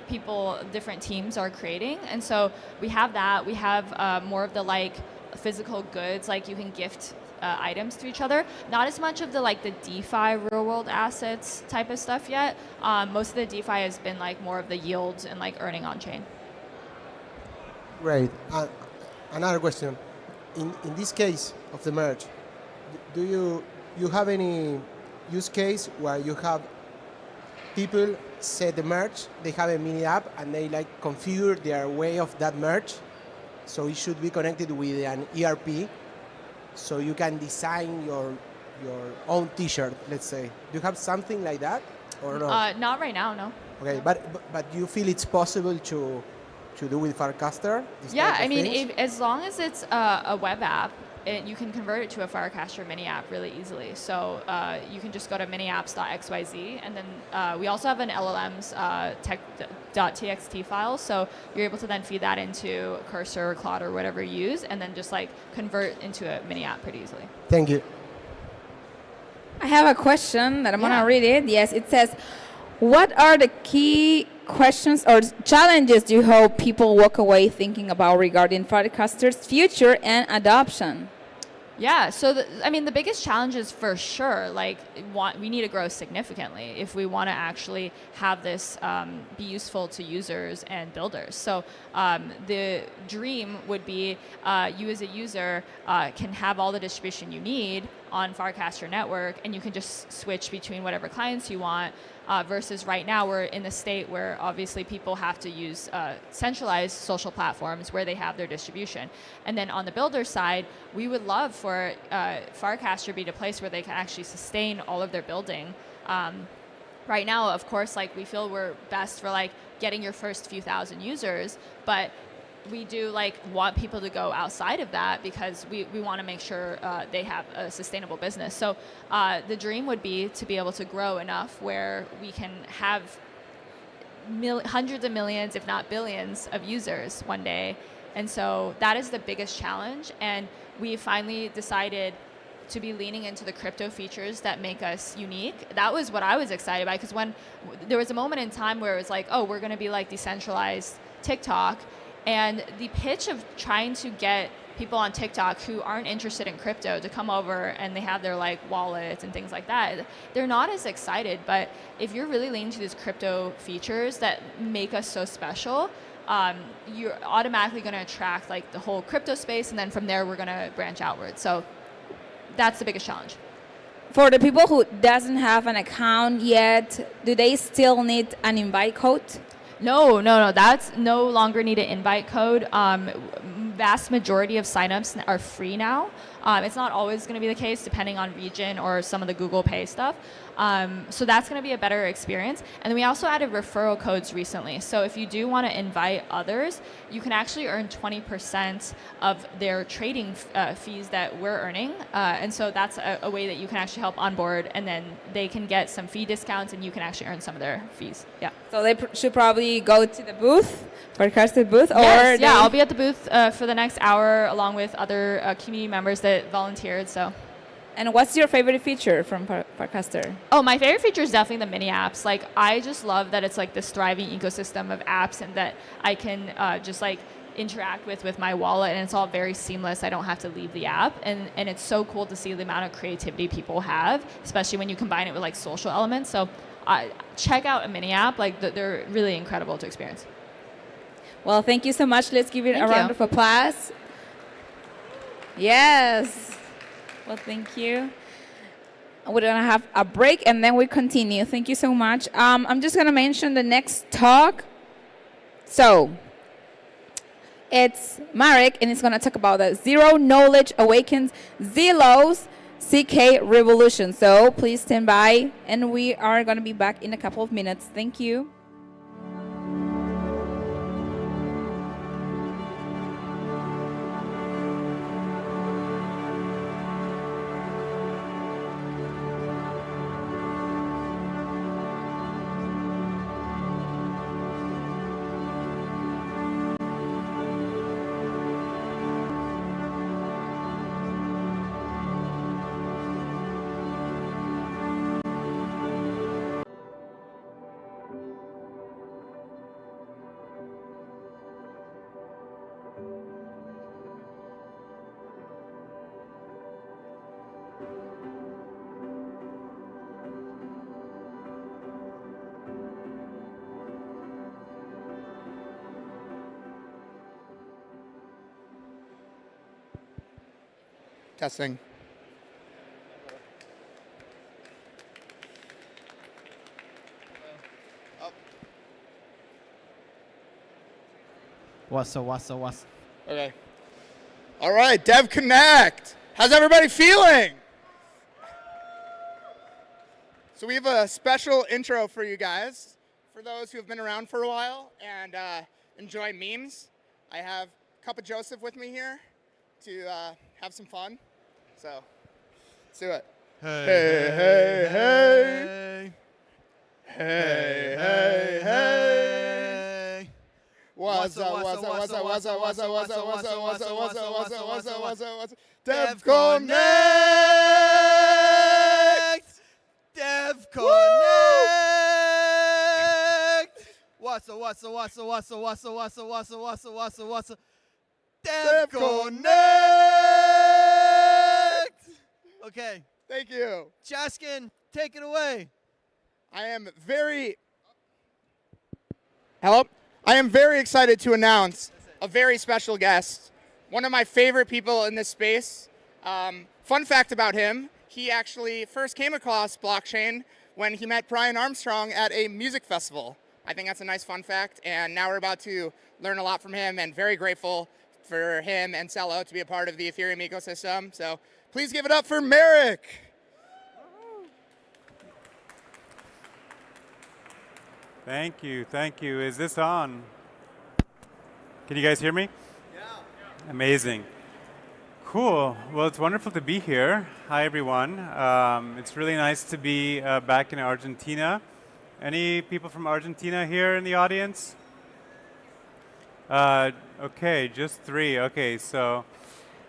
people, different teams are creating, and so we have that. We have more of the like physical goods, like you can gift items to each other. Not as much of the like the DeFi real world assets type of stuff yet. Most of the DeFi has been like more of the yields and like earning on chain. Great. Another question. In this case of the merge, do you have any use case where you have people set the merge, they have a mini app and they like configure their way of that merge, so it should be connected with an ERP, so you can design your own T-shirt, let's say. Do you have something like that or no? Not right now, no. Okay, but do you feel it's possible to do with Farcaster? Yeah, I mean, as long as it's a web app, you can convert it to a Firecaster mini app really easily. So you can just go to miniapps.xyz, and then we also have an LLM's tech.txt file, so you're able to then feed that into Cursor or Claude or whatever you use, and then just like convert into a mini app pretty easily. Thank you. I have a question that I'm gonna read it. Yes, it says, what are the key questions or challenges do you hope people walk away thinking about regarding Firecaster's future and adoption? Yeah, so the biggest challenge is for sure, like we need to grow significantly if we want to actually have this be useful to users and builders. So the dream would be you as a user can have all the distribution you need on Firecaster network, and you can just switch between whatever clients you want. Versus right now, we're in the state where obviously people have to use centralized social platforms where they have their distribution. And then on the builder side, we would love for Firecaster to be the place where they can actually sustain all of their building. Right now, of course, like we feel we're best for like getting your first few thousand users, but we do like want people to go outside of that because we want to make sure they have a sustainable business. So the dream would be to be able to grow enough where we can have hundreds of millions, if not billions, of users one day. And so that is the biggest challenge. And we finally decided to be leaning into the crypto features that make us unique. That was what I was excited about, because when there was a moment in time where it was like, oh, we're going to be like decentralized TikTok. And the pitch of trying to get people on TikTok who aren't interested in crypto to come over and they have their like wallets and things like that, they're not as excited. But if you're really leaning to these crypto features that make us so special, you're automatically going to attract like the whole crypto space, and then from there we're going to branch outward. So that's the biggest challenge. For the people who doesn't have an account yet, do they still need an invite code? No. That's no longer need an invite code. Vast majority of signups are free now. It's not always going to be the case, depending on region or some of the Google Pay stuff. So that's going to be a better experience. And then we also added referral codes recently. So if you do want to invite others, you can actually earn 20% of their trading fees that we're earning. And so that's a way that you can actually help onboard, and then they can get some fee discounts and you can actually earn some of their fees. Yeah. So they should probably go to the booth, Firecaster booth, yes, yeah, I'll be at the booth for the next hour along with other community members that volunteered. So. And what's your favorite feature from Firecaster? Oh, my favorite feature is definitely the mini apps. Like, I just love that it's like this thriving ecosystem of apps, and that I can just like interact with my wallet, and it's all very seamless. I don't have to leave the app, and it's so cool to see the amount of creativity people have, especially when you combine it with like social elements. So check out a mini app. Like, they're really incredible to experience. Well, thank you so much. Let's give it a round of applause. Yes. Well, thank you. We're going to have a break and then we continue. Thank you so much. I'm just going to mention the next talk. So it's Marek, and he's going to talk about the Zero Knowledge Awakens Zillow's CK Revolution. So please stand by, and we are going to be back in a couple of minutes. Thank you. Testing. What's up? Okay. All right, Devconnect. How's everybody feeling? So we have a special intro for you guys. For those who have been around for a while and enjoy memes, I have Cup of Joseph with me here to have some fun. So let's do it. Hey, hey, hey. Hey, hey, hey. What's up, what's up, what's up, what's up, what's up, what's up, what's up, what's up, what's up, what's up, what's up, what's up, what's up? Devconnect! Devconnect! What's up, what's up, what's up, what's up, what's up, what's up, what's up, what's up, what's up, what's up? Devconnect! Okay. Thank you. Chaskin, take it away. I am very excited to announce a very special guest, one of my favorite people in this space. Fun fact about him, he actually first came across blockchain when he met Brian Armstrong at a music festival. I think that's a nice fun fact, and now we're about to learn a lot from him, and very grateful for him and Cello to be a part of the Ethereum ecosystem. So please give it up for Merrick. Thank you, thank you. Is this on? Can you guys hear me? Yeah. Amazing. Cool. Well, it's wonderful to be here. Hi, everyone. It's really nice to be back in Argentina. Any people from Argentina here in the audience? Okay, just 3. Okay, so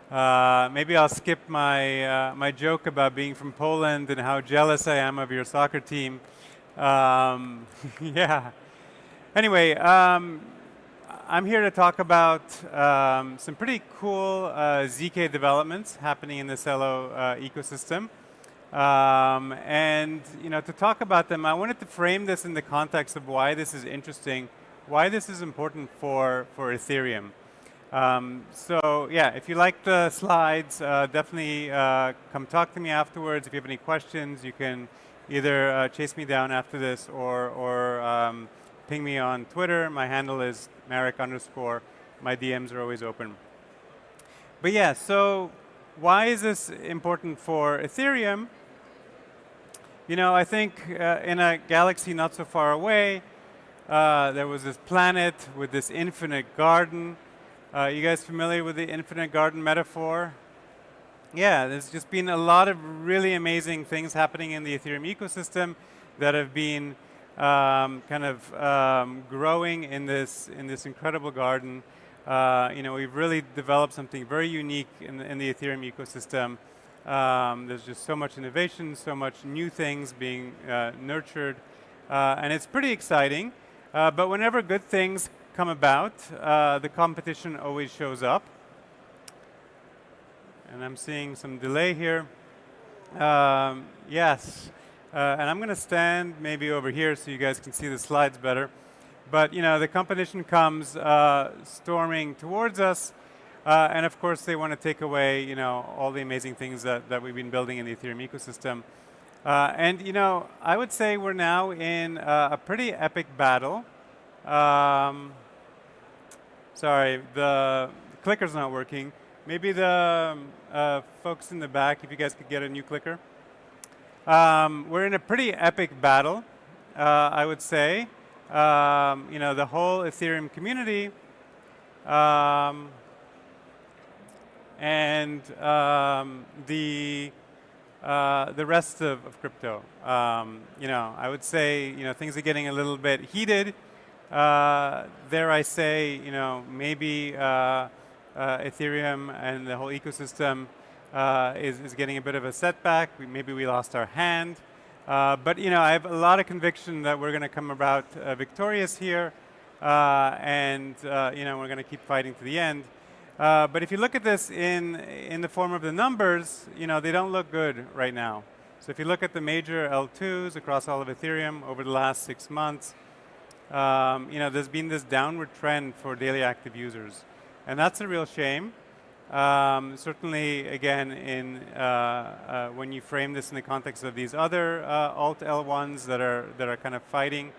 maybe I'll skip my my joke about being from Poland and how jealous I am of your soccer team. Yeah. Anyway, I'm here to talk about some pretty cool ZK developments happening in the Celo ecosystem. And to talk about them, I wanted to frame this in the context of why this is interesting, why this is important for Ethereum. So yeah, if you like the slides, definitely come talk to me afterwards. If you have any questions, you can either chase me down after this or ping me on Twitter. My handle is Marek_. My DMs are always open. But yeah, so why is this important for Ethereum? I think in a galaxy not so far away, there was this planet with this infinite garden. You guys familiar with the infinite garden metaphor? Yeah, there's just been a lot of really amazing things happening in the Ethereum ecosystem that have been growing in this incredible garden. We've really developed something very unique in the Ethereum ecosystem. There's just so much innovation, so much new things being nurtured, and it's pretty exciting. But whenever good things come about, the competition always shows up. And I'm seeing some delay here. Yes. And I'm going to stand maybe over here so you guys can see the slides better. But, the competition comes storming towards us. And, of course, they want to take away, all the amazing things that we've been building in the Ethereum ecosystem. And, I would say we're now in a pretty epic battle. Sorry, the clicker's not working. Maybe the folks in the back, if you guys could get a new clicker. We're in a pretty epic battle, I would say. The whole Ethereum community and the rest of crypto. I would say things are getting a little bit heated. Dare I say, maybe Ethereum and the whole ecosystem is getting a bit of a setback. Maybe we lost our hand. But I have a lot of conviction that we're going to come about victorious here, and we're going to keep fighting to the end. But if you look at this in the form of the numbers, they don't look good right now. So if you look at the major L2s across all of Ethereum over the last 6 months, there's been this downward trend for daily active users. And that's a real shame. Certainly, again, when you frame this in the context of these other alt L1s that are kind of fighting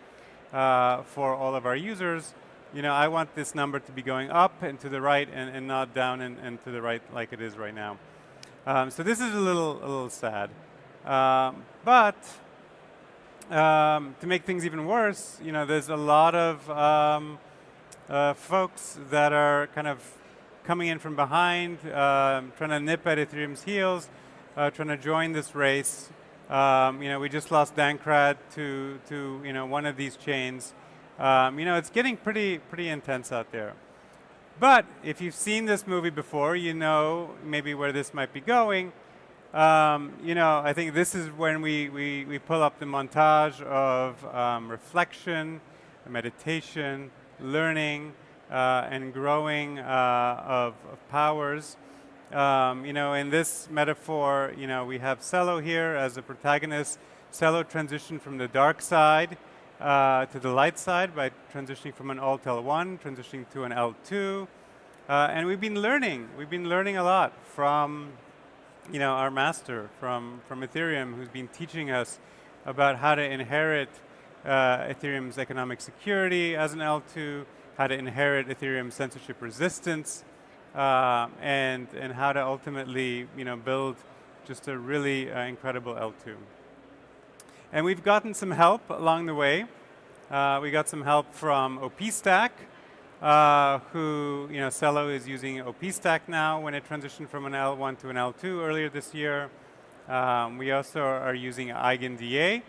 for all of our users, I want this number to be going up and to the right and not down and to the right like it is right now. So this is a little sad. But to make things even worse, there's a lot of folks that are kind of coming in from behind, trying to nip at Ethereum's heels, trying to join this race. We just lost Dankrad to one of these chains. It's getting pretty intense out there. But if you've seen this movie before, you know maybe where this might be going. I think this is when we pull up the montage of reflection, meditation, learning, and growing of powers. In this metaphor, we have Cello here as a protagonist. Cello transitioned from the dark side to the light side by transitioning from an alt L1, transitioning to an L2. And we've been learning a lot from our master, from Ethereum, who's been teaching us about how to inherit Ethereum's economic security as an L2, how to inherit Ethereum's censorship resistance, and how to ultimately build just a really incredible L2. And we've gotten some help along the way. We got some help from OPStack, who Cello is using OPStack now when it transitioned from an L1 to an L2 earlier this year. We also are using EigenDA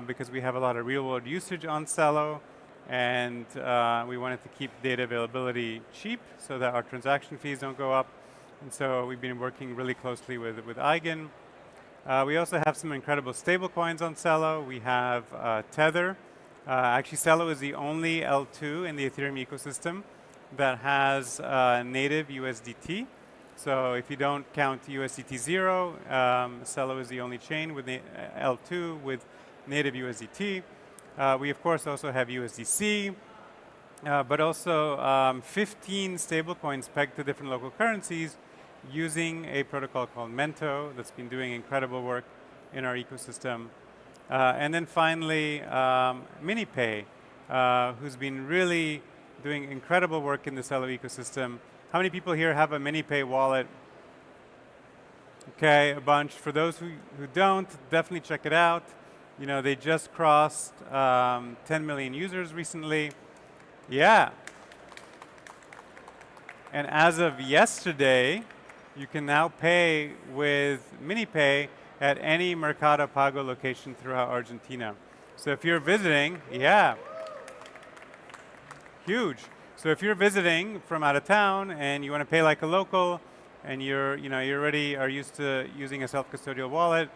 because we have a lot of real-world usage on Cello. And we wanted to keep data availability cheap so that our transaction fees don't go up. And so we've been working really closely with Eigen. We also have some incredible stablecoins on Cello. We have Tether. Actually, Cello is the only L2 in the Ethereum ecosystem that has native USDT. So if you don't count USDT 0, Cello is the only chain with the L2 with native USDT. We, of course, also have USDC, but also 15 stablecoins pegged to different local currencies using a protocol called Mento that's been doing incredible work in our ecosystem. And then finally, MiniPay, who's been really doing incredible work in the Cello ecosystem. How many people here have a MiniPay wallet? Okay, a bunch. For those who don't, definitely check it out. They just crossed 10 million users recently. Yeah. And as of yesterday, you can now pay with MiniPay at any Mercado Pago location throughout Argentina. So if you're visiting, yeah, huge. So if you're visiting from out of town and you want to pay like a local, and you already are used to using a self-custodial wallet,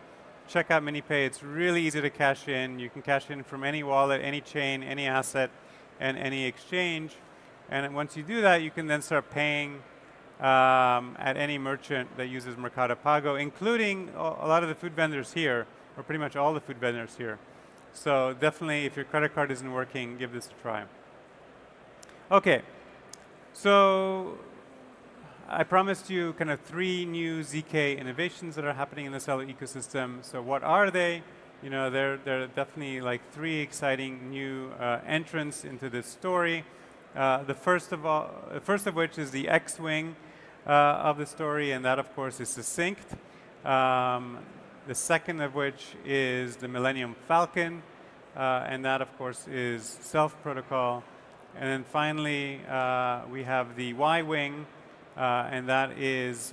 check out MiniPay. It's really easy to cash in. You can cash in from any wallet, any chain, any asset, and any exchange. And once you do that, you can then start paying at any merchant that uses Mercado Pago, including a lot of the food vendors here, or pretty much all the food vendors here. So definitely, if your credit card isn't working, give this a try. Okay, so I promised you kind of 3 new ZK innovations that are happening in the Cello ecosystem. So what are they? There are definitely like 3 exciting new entrants into this story. The first of which is the X-wing of the story, and that, of course, is Succinct. The second of which is the Millennium Falcon, and that, of course, is Self Protocol. And then finally, we have the Y-wing, and that is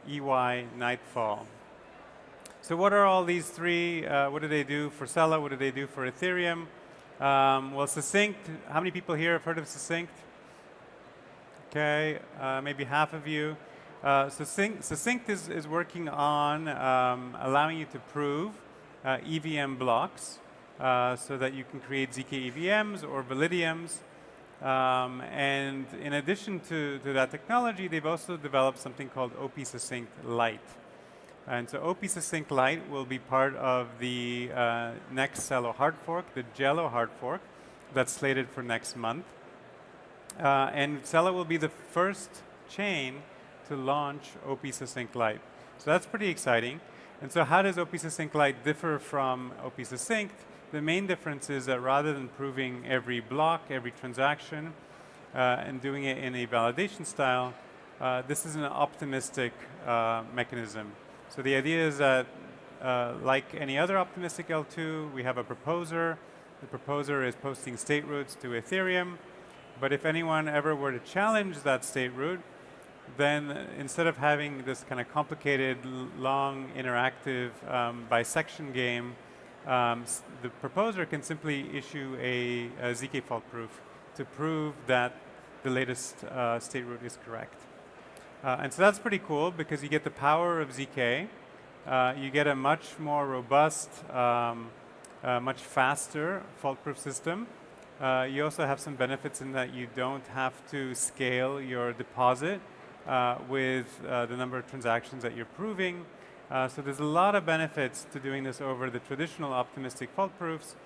EY Nightfall. So what are all these 3? What do they do for Cello? What do they do for Ethereum? Well, Succinct, how many people here have heard of Succinct? Okay, maybe half of you. Succinct is working on allowing you to prove EVM blocks so that you can create ZK EVMs or Validiums. And in addition to that technology, they've also developed something called OP Succinct Lite. And so OP Succinct Lite will be part of the next Cello hard fork, the Jello hard fork, that's slated for next month. And Cello will be the first chain to launch OP Succinct Lite. So that's pretty exciting. And so how does OP Succinct Lite differ from OP Succinct? The main difference is that rather than proving every block, every transaction, and doing it in a validation style, this is an optimistic mechanism. So the idea is that like any other optimistic L2, we have a proposer. The proposer is posting state roots to Ethereum. But if anyone ever were to challenge that state root, then instead of having this kind of complicated, long, interactive bisection game, the proposer can simply issue a ZK fault proof to prove that the latest state root is correct. And so that's pretty cool because you get the power of ZK. You get a much more robust, much faster fault-proof system. You also have some benefits in that you don't have to scale your deposit with the number of transactions that you're proving. So there's a lot of benefits to doing this over the traditional optimistic fault proofs.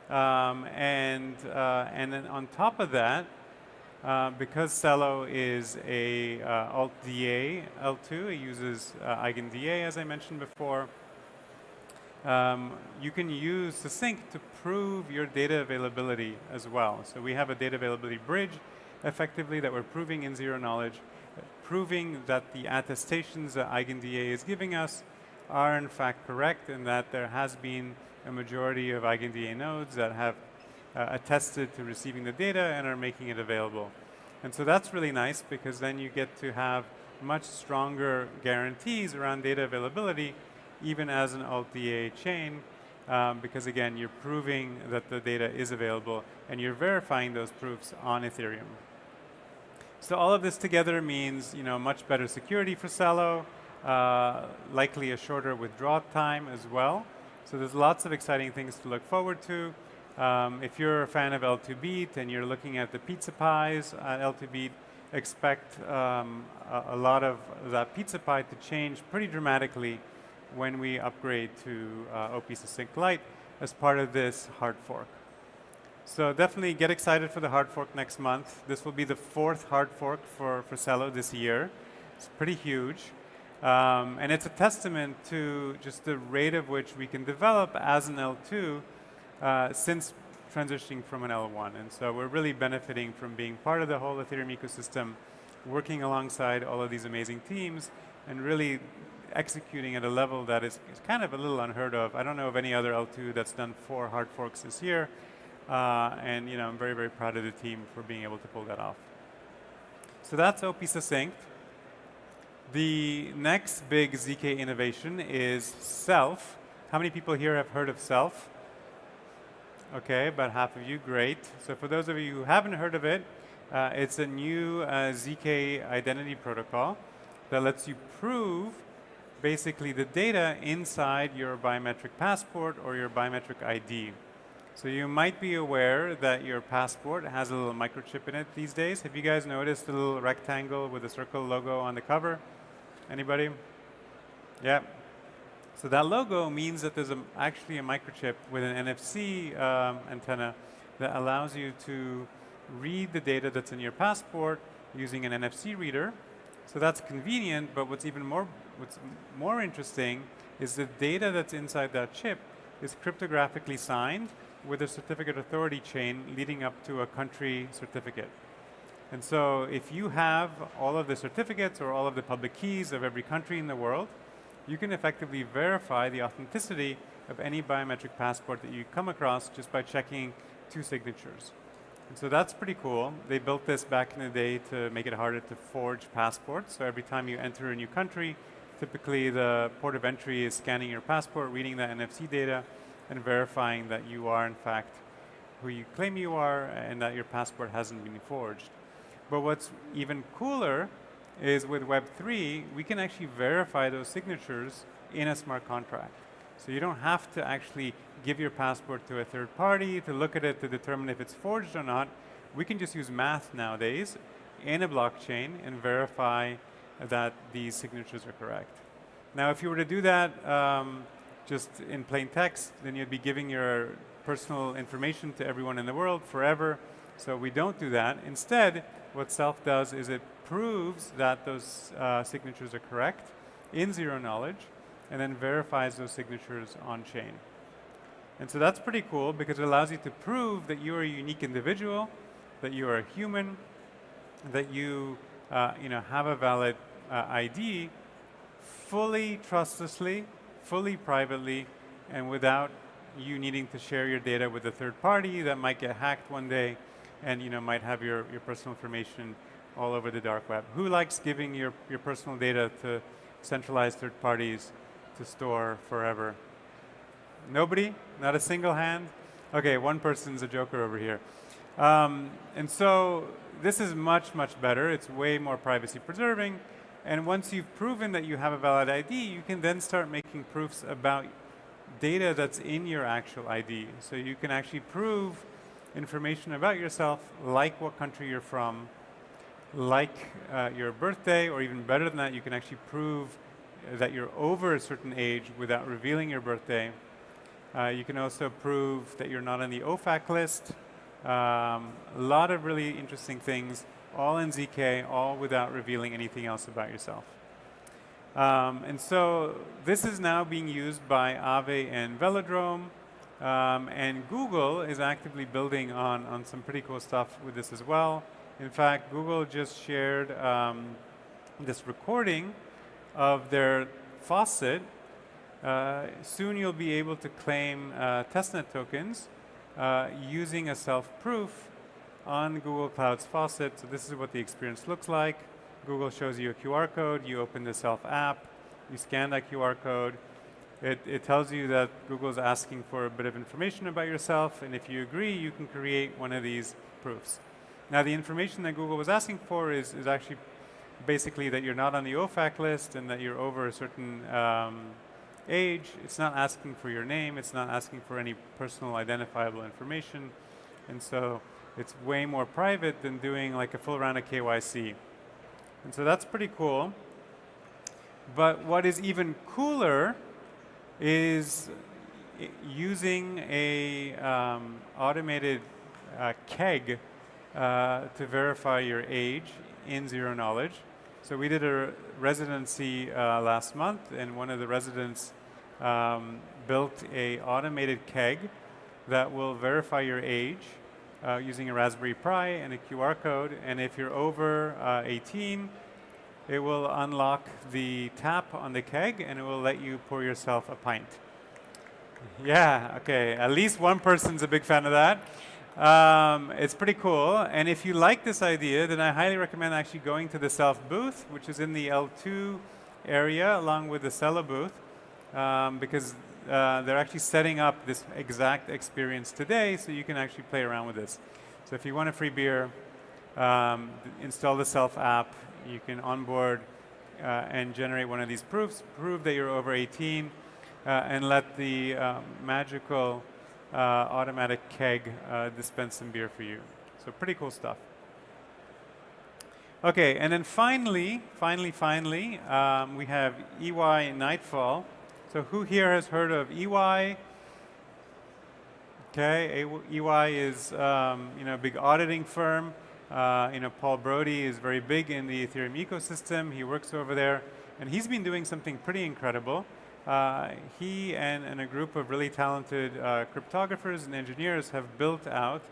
And then on top of that, because Celo is a Alt-DA L2, it uses EigenDA, as I mentioned before, you can use Succinct to prove your data availability as well. So we have a data availability bridge, effectively, that we're proving in zero knowledge, proving that the attestations that EigenDA is giving us are in fact correct, and that there has been a majority of EigenDA nodes that have attested to receiving the data and are making it available. And so that's really nice because then you get to have much stronger guarantees around data availability, even as an Alt-DA chain, because again, you're proving that the data is available and you're verifying those proofs on Ethereum. So all of this together means, much better security for Celo, likely a shorter withdrawal time as well. So there's lots of exciting things to look forward to. If you're a fan of L2Beat and you're looking at the pizza pies at L2Beat, expect a lot of that pizza pie to change pretty dramatically when we upgrade to OP Succinct Lite as part of this hard fork. So definitely get excited for the hard fork next month. This will be the 4th hard fork for Celo this year. It's pretty huge. And it's a testament to just the rate of which we can develop as an L2 since transitioning from an L1. And so we're really benefiting from being part of the whole Ethereum ecosystem, working alongside all of these amazing teams, and really executing at a level that is kind of a little unheard of. I don't know of any other L2 that's done 4 hard forks this year. And I'm very, very proud of the team for being able to pull that off. So that's OP Succinct. The next big ZK innovation is Self. How many people here have heard of Self? Okay, about half of you, great. So for those of you who haven't heard of it, it's a new ZK identity protocol that lets you prove basically the data inside your biometric passport or your biometric ID. So you might be aware that your passport has a little microchip in it these days. Have you guys noticed the little rectangle with a circle logo on the cover? Anybody? Yeah. So that logo means that there's actually a microchip with an NFC antenna that allows you to read the data that's in your passport using an NFC reader. So that's convenient, but what's more interesting is the data that's inside that chip is cryptographically signed with a certificate authority chain leading up to a country certificate. And so if you have all of the certificates or all of the public keys of every country in the world, you can effectively verify the authenticity of any biometric passport that you come across just by checking 2 signatures. And so that's pretty cool. They built this back in the day to make it harder to forge passports. So every time you enter a new country, typically the port of entry is scanning your passport, reading that NFC data, and verifying that you are in fact who you claim you are and that your passport hasn't been forged. But what's even cooler is with Web3, we can actually verify those signatures in a smart contract. So you don't have to actually give your passport to a third party to look at it to determine if it's forged or not. We can just use math nowadays in a blockchain and verify that these signatures are correct. Now, if you were to do that just in plain text, then you'd be giving your personal information to everyone in the world forever. So we don't do that. Instead, what Self does is it proves that those signatures are correct in zero knowledge, and then verifies those signatures on chain. And so that's pretty cool because it allows you to prove that you are a unique individual, that you are a human, that you, have a valid ID, fully trustlessly, fully privately, and without you needing to share your data with a third party that might get hacked one day and might have your personal information all over the dark web. Who likes giving your personal data to centralized third parties to store forever? Nobody? Not a single hand? Okay, one person's a joker over here. And so this is much, much better. It's way more privacy preserving. And once you've proven that you have a valid ID, you can then start making proofs about data that's in your actual ID. So you can actually prove information about yourself, like what country you're from, like your birthday, or even better than that, you can actually prove that you're over a certain age without revealing your birthday. You can also prove that you're not on the OFAC list. A lot of really interesting things, all in ZK, all without revealing anything else about yourself. And so this is now being used by Aave and Velodrome, and Google is actively building on some pretty cool stuff with this as well. In fact, Google just shared this recording of their faucet. Soon you'll be able to claim testnet tokens using a self-proof on Google Cloud's faucet. So this is what the experience looks like. Google shows you a QR code, you open the Self app, you scan that QR code. It tells you that Google's asking for a bit of information about yourself, and if you agree, you can create one of these proofs. Now the information that Google was asking for is actually basically that you're not on the OFAC list and that you're over a certain age. It's not asking for your name, it's not asking for any personal identifiable information, and so it's way more private than doing like a full round of KYC. And so that's pretty cool. But what is even cooler is using a automated keg to verify your age in zero knowledge. So we did a residency last month, and one of the residents built a automated keg that will verify your age using a Raspberry Pi and a QR code. And if you're over 18, it will unlock the tap on the keg and it will let you pour yourself a pint. Yeah, okay, at least one person's a big fan of that. It's pretty cool. And if you like this idea, then I highly recommend actually going to the Self booth, which is in the L2 area along with the Cella booth, because they're actually setting up this exact experience today, so you can actually play around with this. So if you want a free beer, install the Self app. You can onboard and generate one of these proofs, prove that you're over 18, and let the magical automatic keg dispense some beer for you. So pretty cool stuff. Okay, and then finally, we have EY Nightfall. So who here has heard of EY? Okay, EY is a big auditing firm. Paul Brody is very big in the Ethereum ecosystem. He works over there, and he's been doing something pretty incredible. He and a group of really talented cryptographers and engineers have built out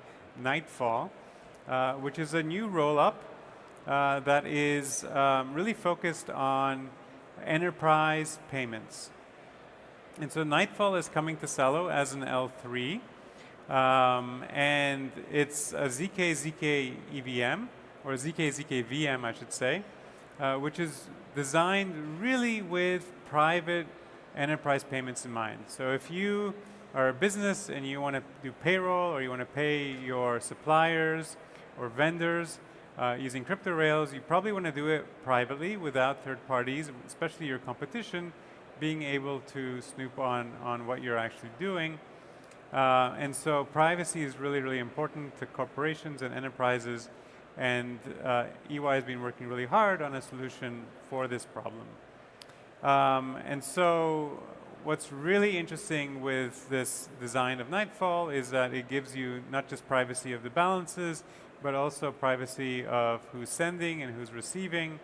Nightfall, which is a new roll-up that is really focused on enterprise payments. And so Nightfall is coming to Celo as an L3. And it's a ZK EVM, or ZK VM, I should say, which is designed really with private enterprise payments in mind. So if you are a business and you want to do payroll, or you want to pay your suppliers or vendors using crypto rails, you probably want to do it privately without third parties, especially your competition, being able to snoop on what you're actually doing. And so privacy is really, really important to corporations and enterprises, and EY has been working really hard on a solution for this problem. And so what's really interesting with this design of Nightfall is that it gives you not just privacy of the balances, but also privacy of who's sending and who's receiving.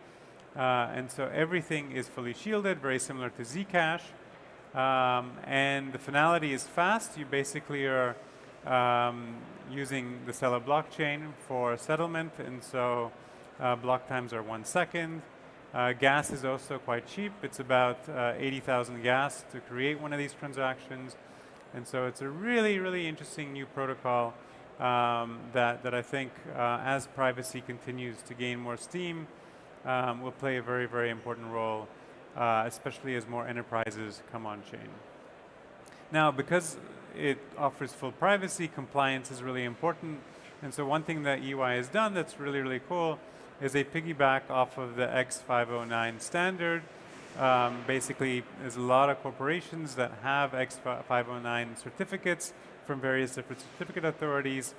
And so everything is fully shielded, very similar to Zcash. And the finality is fast. You basically are using the Celo blockchain for settlement, and so block times are 1 second. Gas is also quite cheap. It's about 80,000 gas to create one of these transactions. And so it's a really, really interesting new protocol that I think as privacy continues to gain more steam, will play a very, very important role, especially as more enterprises come on chain. Now, because it offers full privacy, compliance is really important. And so one thing that EY has done that's really, really cool is they piggyback off of the X509 standard. Basically, there's a lot of corporations that have X509 certificates from various different certificate authorities.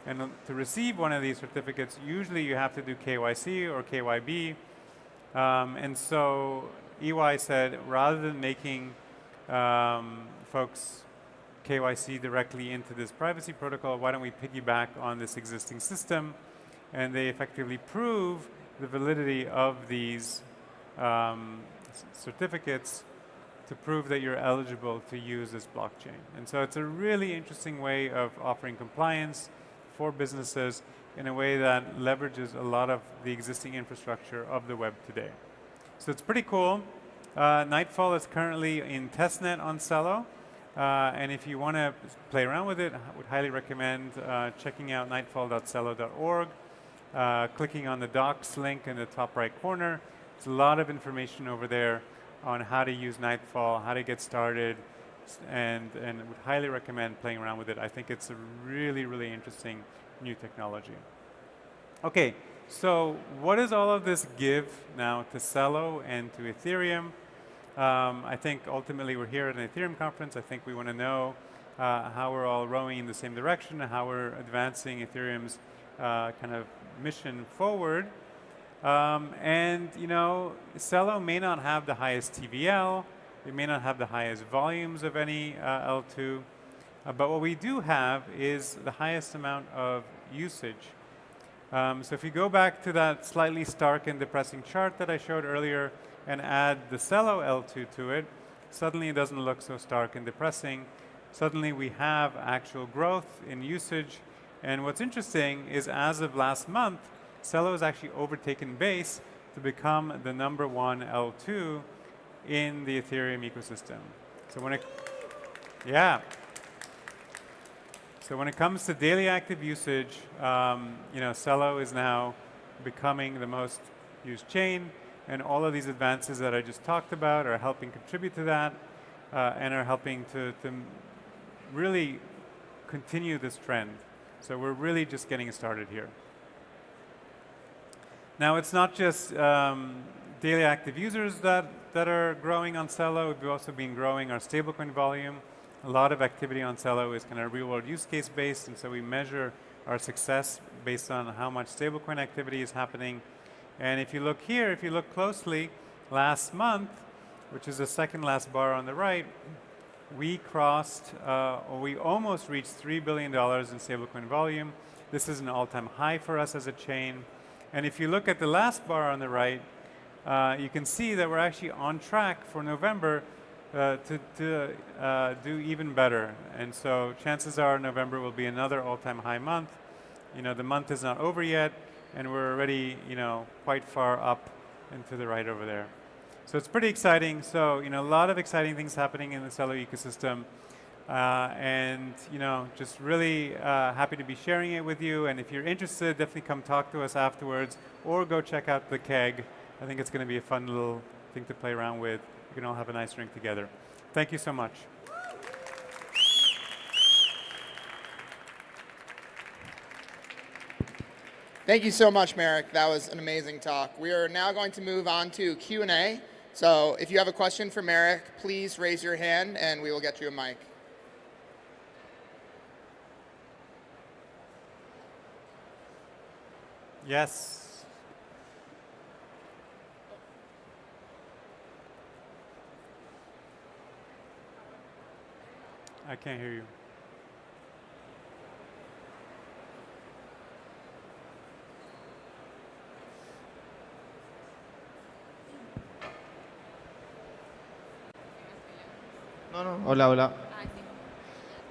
And to receive one of these certificates, usually you have to do KYC or KYB. And so EY said, rather than making folks KYC directly into this privacy protocol, why don't we piggyback on this existing system? And they effectively prove the validity of these certificates to prove that you're eligible to use this blockchain. And so it's a really interesting way of offering compliance for businesses in a way that leverages a lot of the existing infrastructure of the web today. So it's pretty cool. Nightfall is currently in testnet on Celo. And if you want to play around with it, I would highly recommend checking out nightfall.celo.org, clicking on the docs link in the top right corner. There's a lot of information over there on how to use Nightfall, how to get started, and would highly recommend playing around with it. I think it's a really, really interesting new technology. Okay, so what does all of this give now to Celo and to Ethereum? I think ultimately we're here at an Ethereum conference. I think we want to know how we're all rowing in the same direction and how we're advancing Ethereum's kind of mission forward. And you know, Celo may not have the highest TVL, it may not have the highest volumes of any L2, but what we do have is the highest amount of usage. So if you go back to that slightly stark and depressing chart that I showed earlier and add the Celo L2 to it, suddenly it doesn't look so stark and depressing. Suddenly we have actual growth in usage. And what's interesting is as of last month, Celo has actually overtaken Base to become the #1 L2 in the Ethereum ecosystem. So when it, So when it comes to daily active usage, you know, Celo is now becoming the most used chain, and all of these advances that I just talked about are helping contribute to that, and are helping to really continue this trend. So we're really just getting started here. Now, it's not just daily active users that are growing on Celo. We've also been growing our stablecoin volume. A lot of activity on Celo is kind of real-world use case based, and so we measure our success based on how much stablecoin activity is happening. And if you look here, if you look closely, last month, which is the second last bar on the right, we crossed, or we almost reached $3 billion in stablecoin volume. This is an all-time high for us as a chain. And if you look at the last bar on the right, you can see that we're actually on track for November to do even better. And so chances are November will be another all-time high month. You know, the month is not over yet, and we're already, you know, quite far up and to the right over there. So it's pretty exciting. So, you know, a lot of exciting things happening in the Celo ecosystem. And, you know, just really happy to be sharing it with you. And if you're interested, definitely come talk to us afterwards, or go check out the keg. I think it's going to be a fun little thing to play around with. We can all have a nice drink together. Thank you so much. Thank you so much, Merrick. That was an amazing talk. We are now going to move on to Q&A. So if you have a question for Merrick, please raise your hand and we will get you a mic. Yes. I can't hear you. Hola, hola.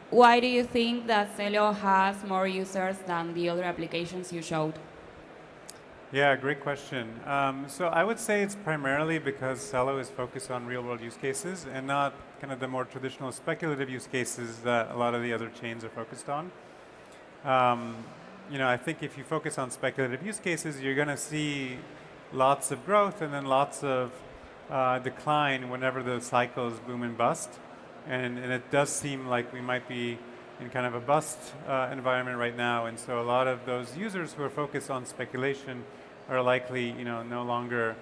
Why do you think that Celo has more users than the other applications you showed? Yeah, great question. So I would say it's primarily because Celo is focused on real-world use cases and not kind of the more traditional speculative use cases that a lot of the other chains are focused on. I think if you focus on speculative use cases, you're going to see lots of growth and then lots of decline whenever the cycles boom and bust. And it does seem like we might be in kind of a bust environment right now. And so a lot of those users who are focused on speculation are likely, no longer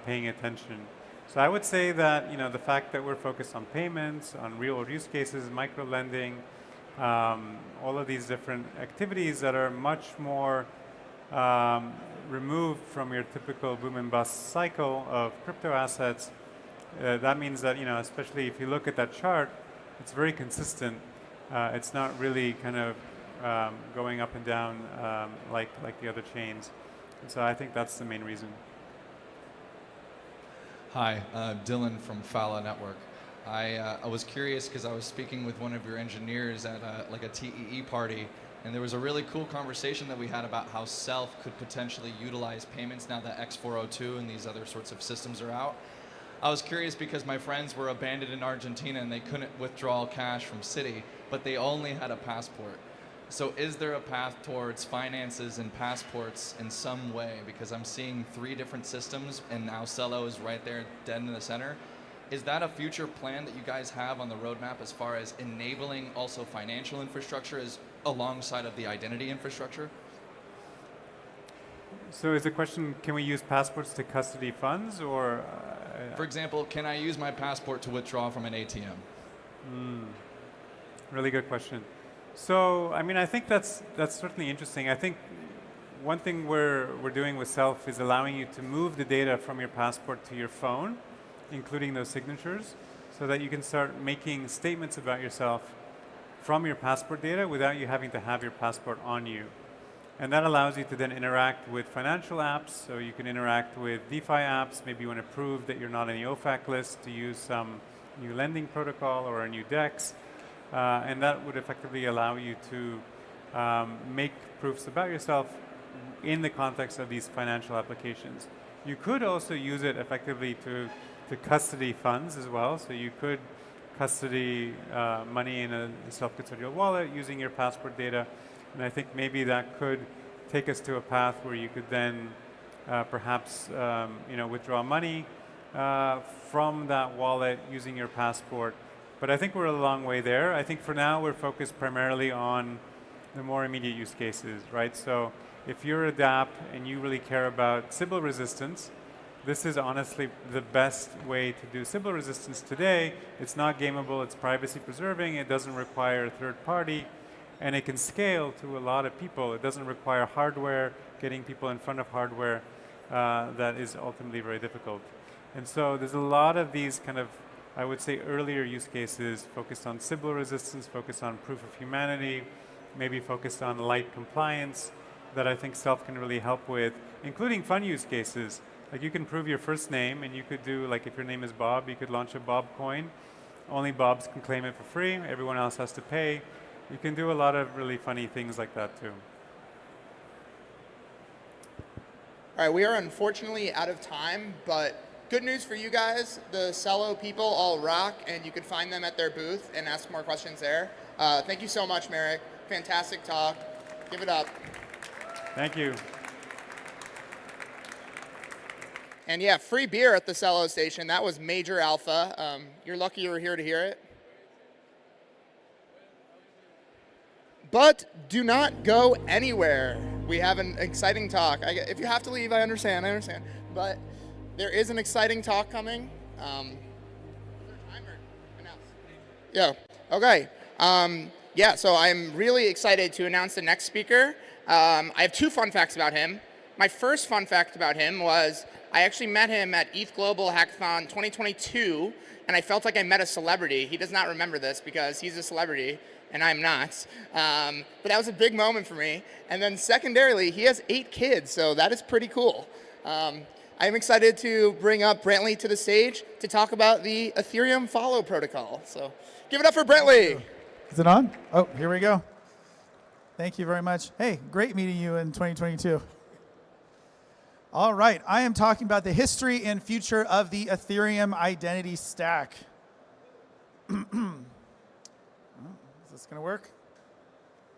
paying attention. So I would say that, the fact that we're focused on payments, on real-world use cases, micro-lending, all of these different activities that are much more removed from your typical boom and bust cycle of crypto assets. That means that, especially if you look at that chart, it's very consistent. It's not really kind of going up and down like the other chains. And so I think that's the main reason. Hi, Dylan from Fala Network. I was curious because I was speaking with one of your engineers at a TEE party, and there was a really cool conversation that we had about how Self could potentially utilize payments now that X402 and these other sorts of systems are out. I was curious because my friends were abandoned in Argentina and they couldn't withdraw cash from Citi, but they only had a passport. So is there a path towards finances and passports in some way? Because I'm seeing 3 different systems and now Celo is right there dead in the center. Is that a future plan that you guys have on the roadmap as far as enabling also financial infrastructure as alongside of the identity infrastructure? So is the question, can we use passports to custody funds or? For example, can I use my passport to withdraw from an ATM? Really good question. So, I think that's certainly interesting. I think one thing we're doing with Self is allowing you to move the data from your passport to your phone, including those signatures, so that you can start making statements about yourself from your passport data without you having to have your passport on you. And that allows you to then interact with financial apps, so you can interact with DeFi apps. Maybe you want to prove that you're not on the OFAC list to use some new lending protocol or a new DEX. And that would effectively allow you to make proofs about yourself in the context of these financial applications. You could also use it effectively to custody funds as well. So you could custody money in a self-custodial wallet using your passport data. And I think maybe that could take us to a path where you could then perhaps withdraw money from that wallet using your passport. But I think we're a long way there. I think for now we're focused primarily on the more immediate use cases, right? So if you're a DApp and you really care about Sybil resistance, this is honestly the best way to do Sybil resistance today. It's not gameable, it's privacy preserving, it doesn't require a third party, and it can scale to a lot of people. It doesn't require hardware, getting people in front of hardware that is ultimately very difficult. And so there's a lot of these kind of, I would say, earlier use cases focused on Sybil resistance, focused on proof of humanity, maybe focused on light compliance that I think Self can really help with, including fun use cases. Like you can prove your first name, and you could do, like if your name is Bob, you could launch a Bob coin. Only Bobs can claim it for free. Everyone else has to pay. You can do a lot of really funny things like that too. All right, we are unfortunately out of time, but good news for you guys. The Celo people all rock, and you can find them at their booth and ask more questions there. Thank you so much, Merrick. Fantastic talk. Give it up. Thank you. And yeah, free beer at the Celo station. That was major alpha. You're lucky you were here to hear it. But do not go anywhere. We have an exciting talk. If you have to leave, I understand. But there is an exciting talk coming. Yeah, okay. So I'm really excited to announce the next speaker. I have 2 fun facts about him. My first fun fact about him was I actually met him at ETH Global Hackathon 2022, and I felt like I met a celebrity. He does not remember this because he's a celebrity, and I'm not. But that was a big moment for me. And then secondarily, he has 8 kids, so that is pretty cool. I'm excited to bring up Brantley to the stage to talk about the Ethereum follow protocol. So give it up for Brantley. Is it on? Oh, here we go. Thank you very much. Hey, great meeting you in 2022. All right, I am talking about the history and future of the Ethereum identity stack. Is this going to work?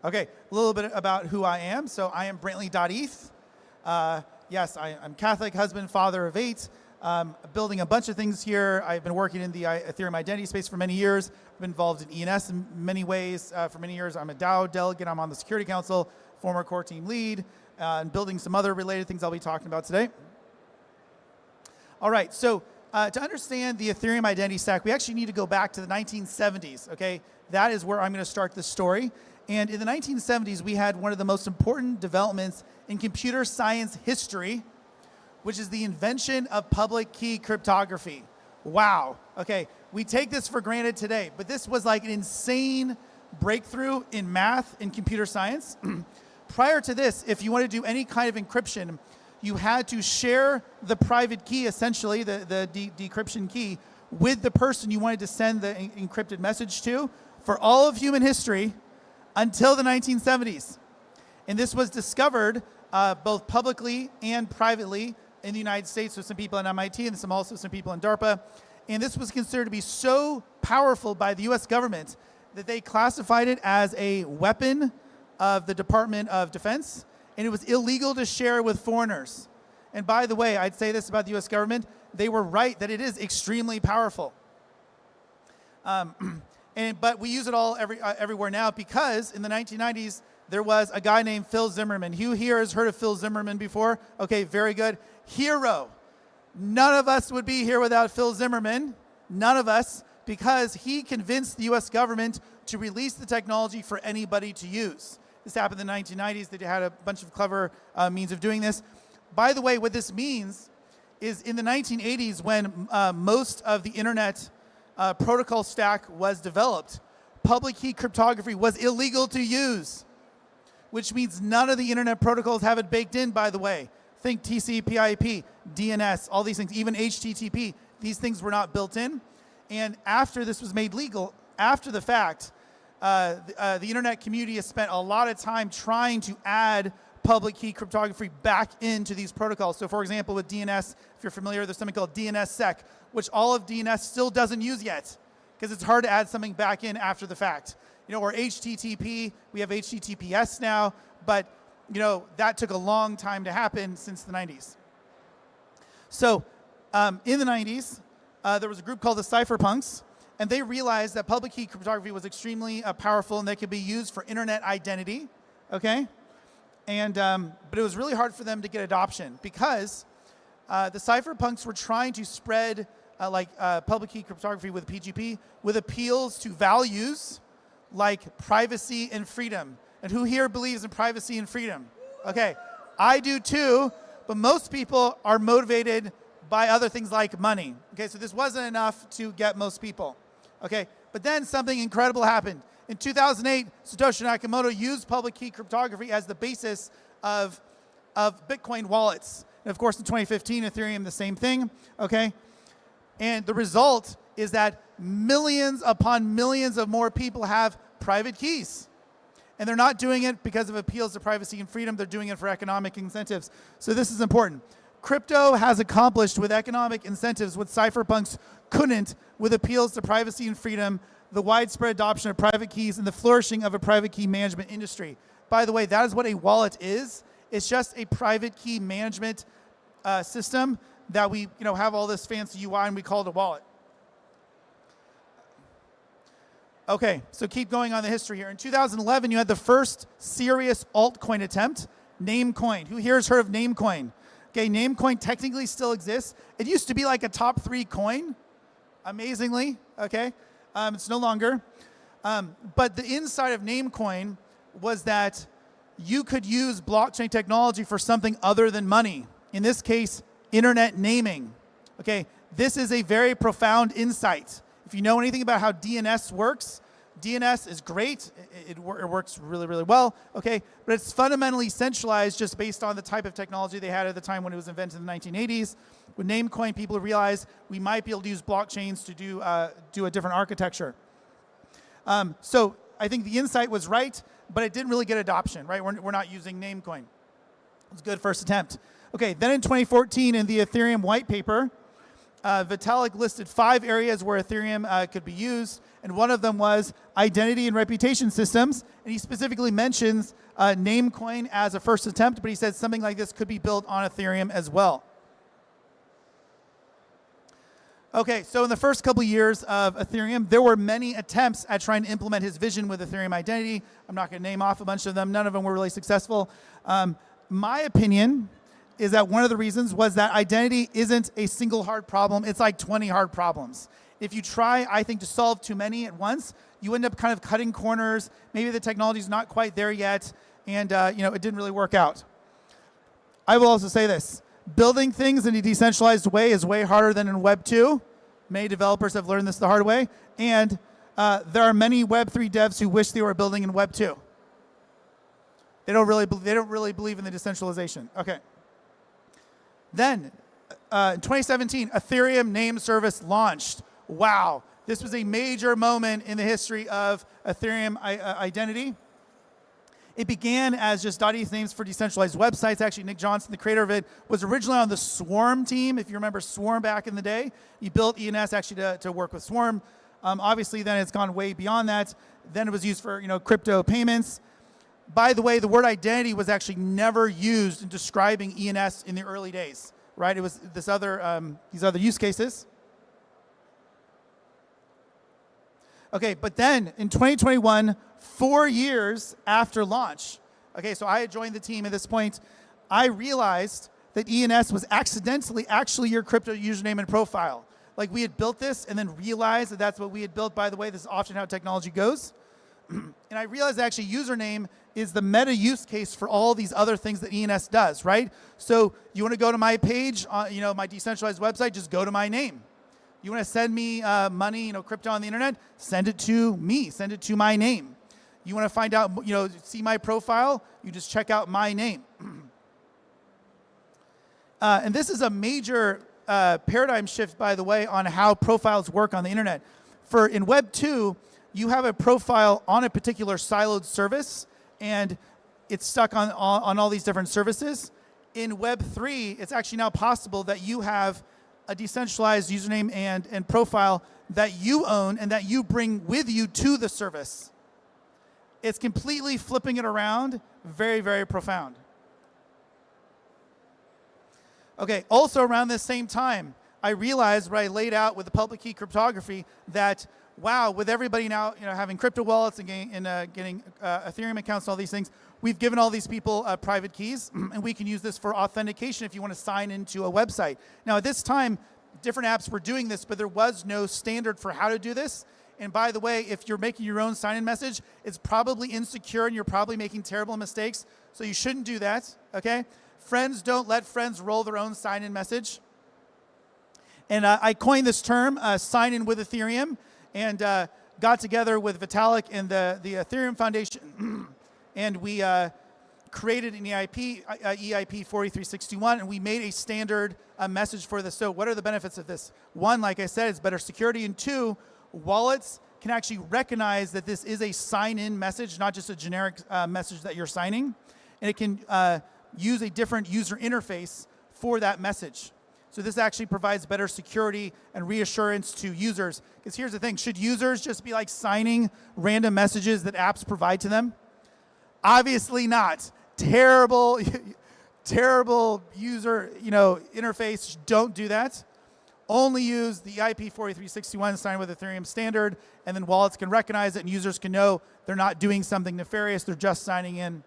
Okay, a little bit about who I am. So I am Brantley.eth. Yes, I'm Catholic, husband, father of 8. Building a bunch of things here. I've been working in the Ethereum identity space for many years. I've been involved in ENS in many ways for many years. I'm a DAO delegate. I'm on the Security Council, former core team lead, and building some other related things I'll be talking about today. All right, so to understand the Ethereum identity stack, we actually need to go back to the 1970s, okay? That is where I'm going to start this story. And in the 1970s, we had one of the most important developments in computer science history, which is the invention of public key cryptography. Wow. Okay, we take this for granted today, but this was like an insane breakthrough in math and computer science. Prior to this, if you want to do any kind of encryption, you had to share the private key, essentially, the decryption key, with the person you wanted to send the encrypted message to for all of human history until the 1970s. And this was discovered both publicly and privately in the United States, so some people at MIT and some people in DARPA. And this was considered to be so powerful by the US government that they classified it as a weapon of the Department of Defense, and it was illegal to share with foreigners. And by the way, I'd say this about the US government, they were right that it is extremely powerful. But we use it all everywhere now because in the 1990s, there was a guy named Phil Zimmermann. Who here has heard of Phil Zimmermann before? Okay, very good. Hero. None of us would be here without Phil Zimmermann. None of us, because he convinced the US government to release the technology for anybody to use. This happened in the 1990s. They had a bunch of clever means of doing this. By the way, what this means is in the 1980s, when most of the internet protocol stack was developed, public key cryptography was illegal to use, which means none of the internet protocols have it baked in, by the way. Think TCP/IP, DNS, all these things, even HTTP. These things were not built in. And after this was made legal, after the fact, the internet community has spent a lot of time trying to add public key cryptography back into these protocols. So for example, with DNS, if you're familiar, there's something called DNSSEC, which all of DNS still doesn't use yet, because it's hard to add something back in after the fact. You know, or HTTP, we have HTTPS now, but you know, that took a long time to happen since the 90s. So in the 90s, there was a group called the Cypherpunks, and they realized that public key cryptography was extremely powerful and they could be used for internet identity, okay? And, but it was really hard for them to get adoption because the Cypherpunks were trying to spread public key cryptography with PGP with appeals to values like privacy and freedom. And who here believes in privacy and freedom? Okay, I do too, but most people are motivated by other things like money. Okay, so this wasn't enough to get most people. Okay, but then something incredible happened. In 2008, Satoshi Nakamoto used public key cryptography as the basis of Bitcoin wallets. And of course, in 2015, Ethereum, the same thing, okay? And the result is that millions upon millions of more people have private keys. And they're not doing it because of appeals to privacy and freedom. They're doing it for economic incentives. So this is important. Crypto has accomplished with economic incentives what cypherpunks couldn't with appeals to privacy and freedom, the widespread adoption of private keys, and the flourishing of a private key management industry. By the way, that is what a wallet is. It's just a private key management system that we have all this fancy UI and we call it a wallet. Okay, so keep going on the history here. In 2011, you had the first serious altcoin attempt, Namecoin. Who here has heard of Namecoin? Okay, Namecoin technically still exists. It used to be like a top 3 coin, amazingly, okay? It's no longer. But the inside of Namecoin was that you could use blockchain technology for something other than money. In this case, internet naming. Okay, this is a very profound insight. If you know anything about how DNS works, DNS is great. It works really, really well, okay? But it's fundamentally centralized just based on the type of technology they had at the time when it was invented in the 1980s. With Namecoin, people realized we might be able to use blockchains to do a different architecture. So I think the insight was right, but it didn't really get adoption, right? We're not using Namecoin. It was a good first attempt. Okay, then in 2014 in the Ethereum white paper, Vitalik listed 5 areas where Ethereum could be used, and one of them was identity and reputation systems, and he specifically mentions Namecoin as a first attempt, but he said something like this could be built on Ethereum as well. Okay, so in the first couple years of Ethereum, there were many attempts at trying to implement his vision with Ethereum identity. I'm not going to name off a bunch of them. None of them were really successful. My opinion is that one of the reasons was that identity isn't a single hard problem. It's like 20 hard problems. If you try, I think, to solve too many at once, you end up kind of cutting corners. Maybe the technology's not quite there yet, and it didn't really work out. I will also say this. Building things in a decentralized way is way harder than in Web 2. Many developers have learned this the hard way. And there are many Web 3 devs who wish they were building in Web 2. They don't really believe in the decentralization. Okay. Then, in 2017, Ethereum name service launched. Wow. This was a major moment in the history of Ethereum identity. It began as just .eth names for decentralized websites. Actually, Nick Johnson, the creator of it, was originally on the Swarm team. If you remember Swarm back in the day, he built ENS actually to work with Swarm. Obviously, then it's gone way beyond that. Then it was used for crypto payments. By the way, the word identity was actually never used in describing ENS in the early days, right? It was these other use cases. Okay, but then in 2021, 4 years after launch, okay, so I had joined the team at this point, I realized that ENS was accidentally actually your crypto username and profile. Like we had built this and then realized that that's what we had built. By the way, this is often how technology goes. And I realized actually username is the meta use case for all these other things that ENS does, right? So you want to go to my page, my decentralized website, just go to my name. You want to send me money, crypto on the internet, send it to me, send it to my name. You want to find out, see my profile, you just check out my name. And this is a major paradigm shift, by the way, on how profiles work on the internet. In Web 2, you have a profile on a particular siloed service, and it's stuck on all these different services. In Web 3, it's actually now possible that you have a decentralized username and profile that you own and that you bring with you to the service. It's completely flipping it around. Very, very profound. Okay, also around this same time, I realized what I laid out with the public key cryptography that, wow, with everybody now having crypto wallets and getting Ethereum accounts and all these things, we've given all these people private keys, and we can use this for authentication if you want to sign into a website. Now, at this time, different apps were doing this, but there was no standard for how to do this. And by the way, if you're making your own sign-in message, it's probably insecure and you're probably making terrible mistakes, so you shouldn't do that, okay? Friends don't let friends roll their own sign-in message. And I coined this term, sign-in with Ethereum, and got together with Vitalik and the Ethereum Foundation, and we created an EIP 4361, and we made a standard message for this. So what are the benefits of this? One, like I said, it's better security, and two, wallets can actually recognize that this is a sign-in message, not just a generic message that you're signing, and it can use a different user interface for that message. So this actually provides better security and reassurance to users. Because here's the thing, should users just be like signing random messages that apps provide to them? Obviously not. Terrible, terrible user interface. Don't do that. Only use the IP 4361 signed with Ethereum standard, and then wallets can recognize it and users can know they're not doing something nefarious, they're just signing in.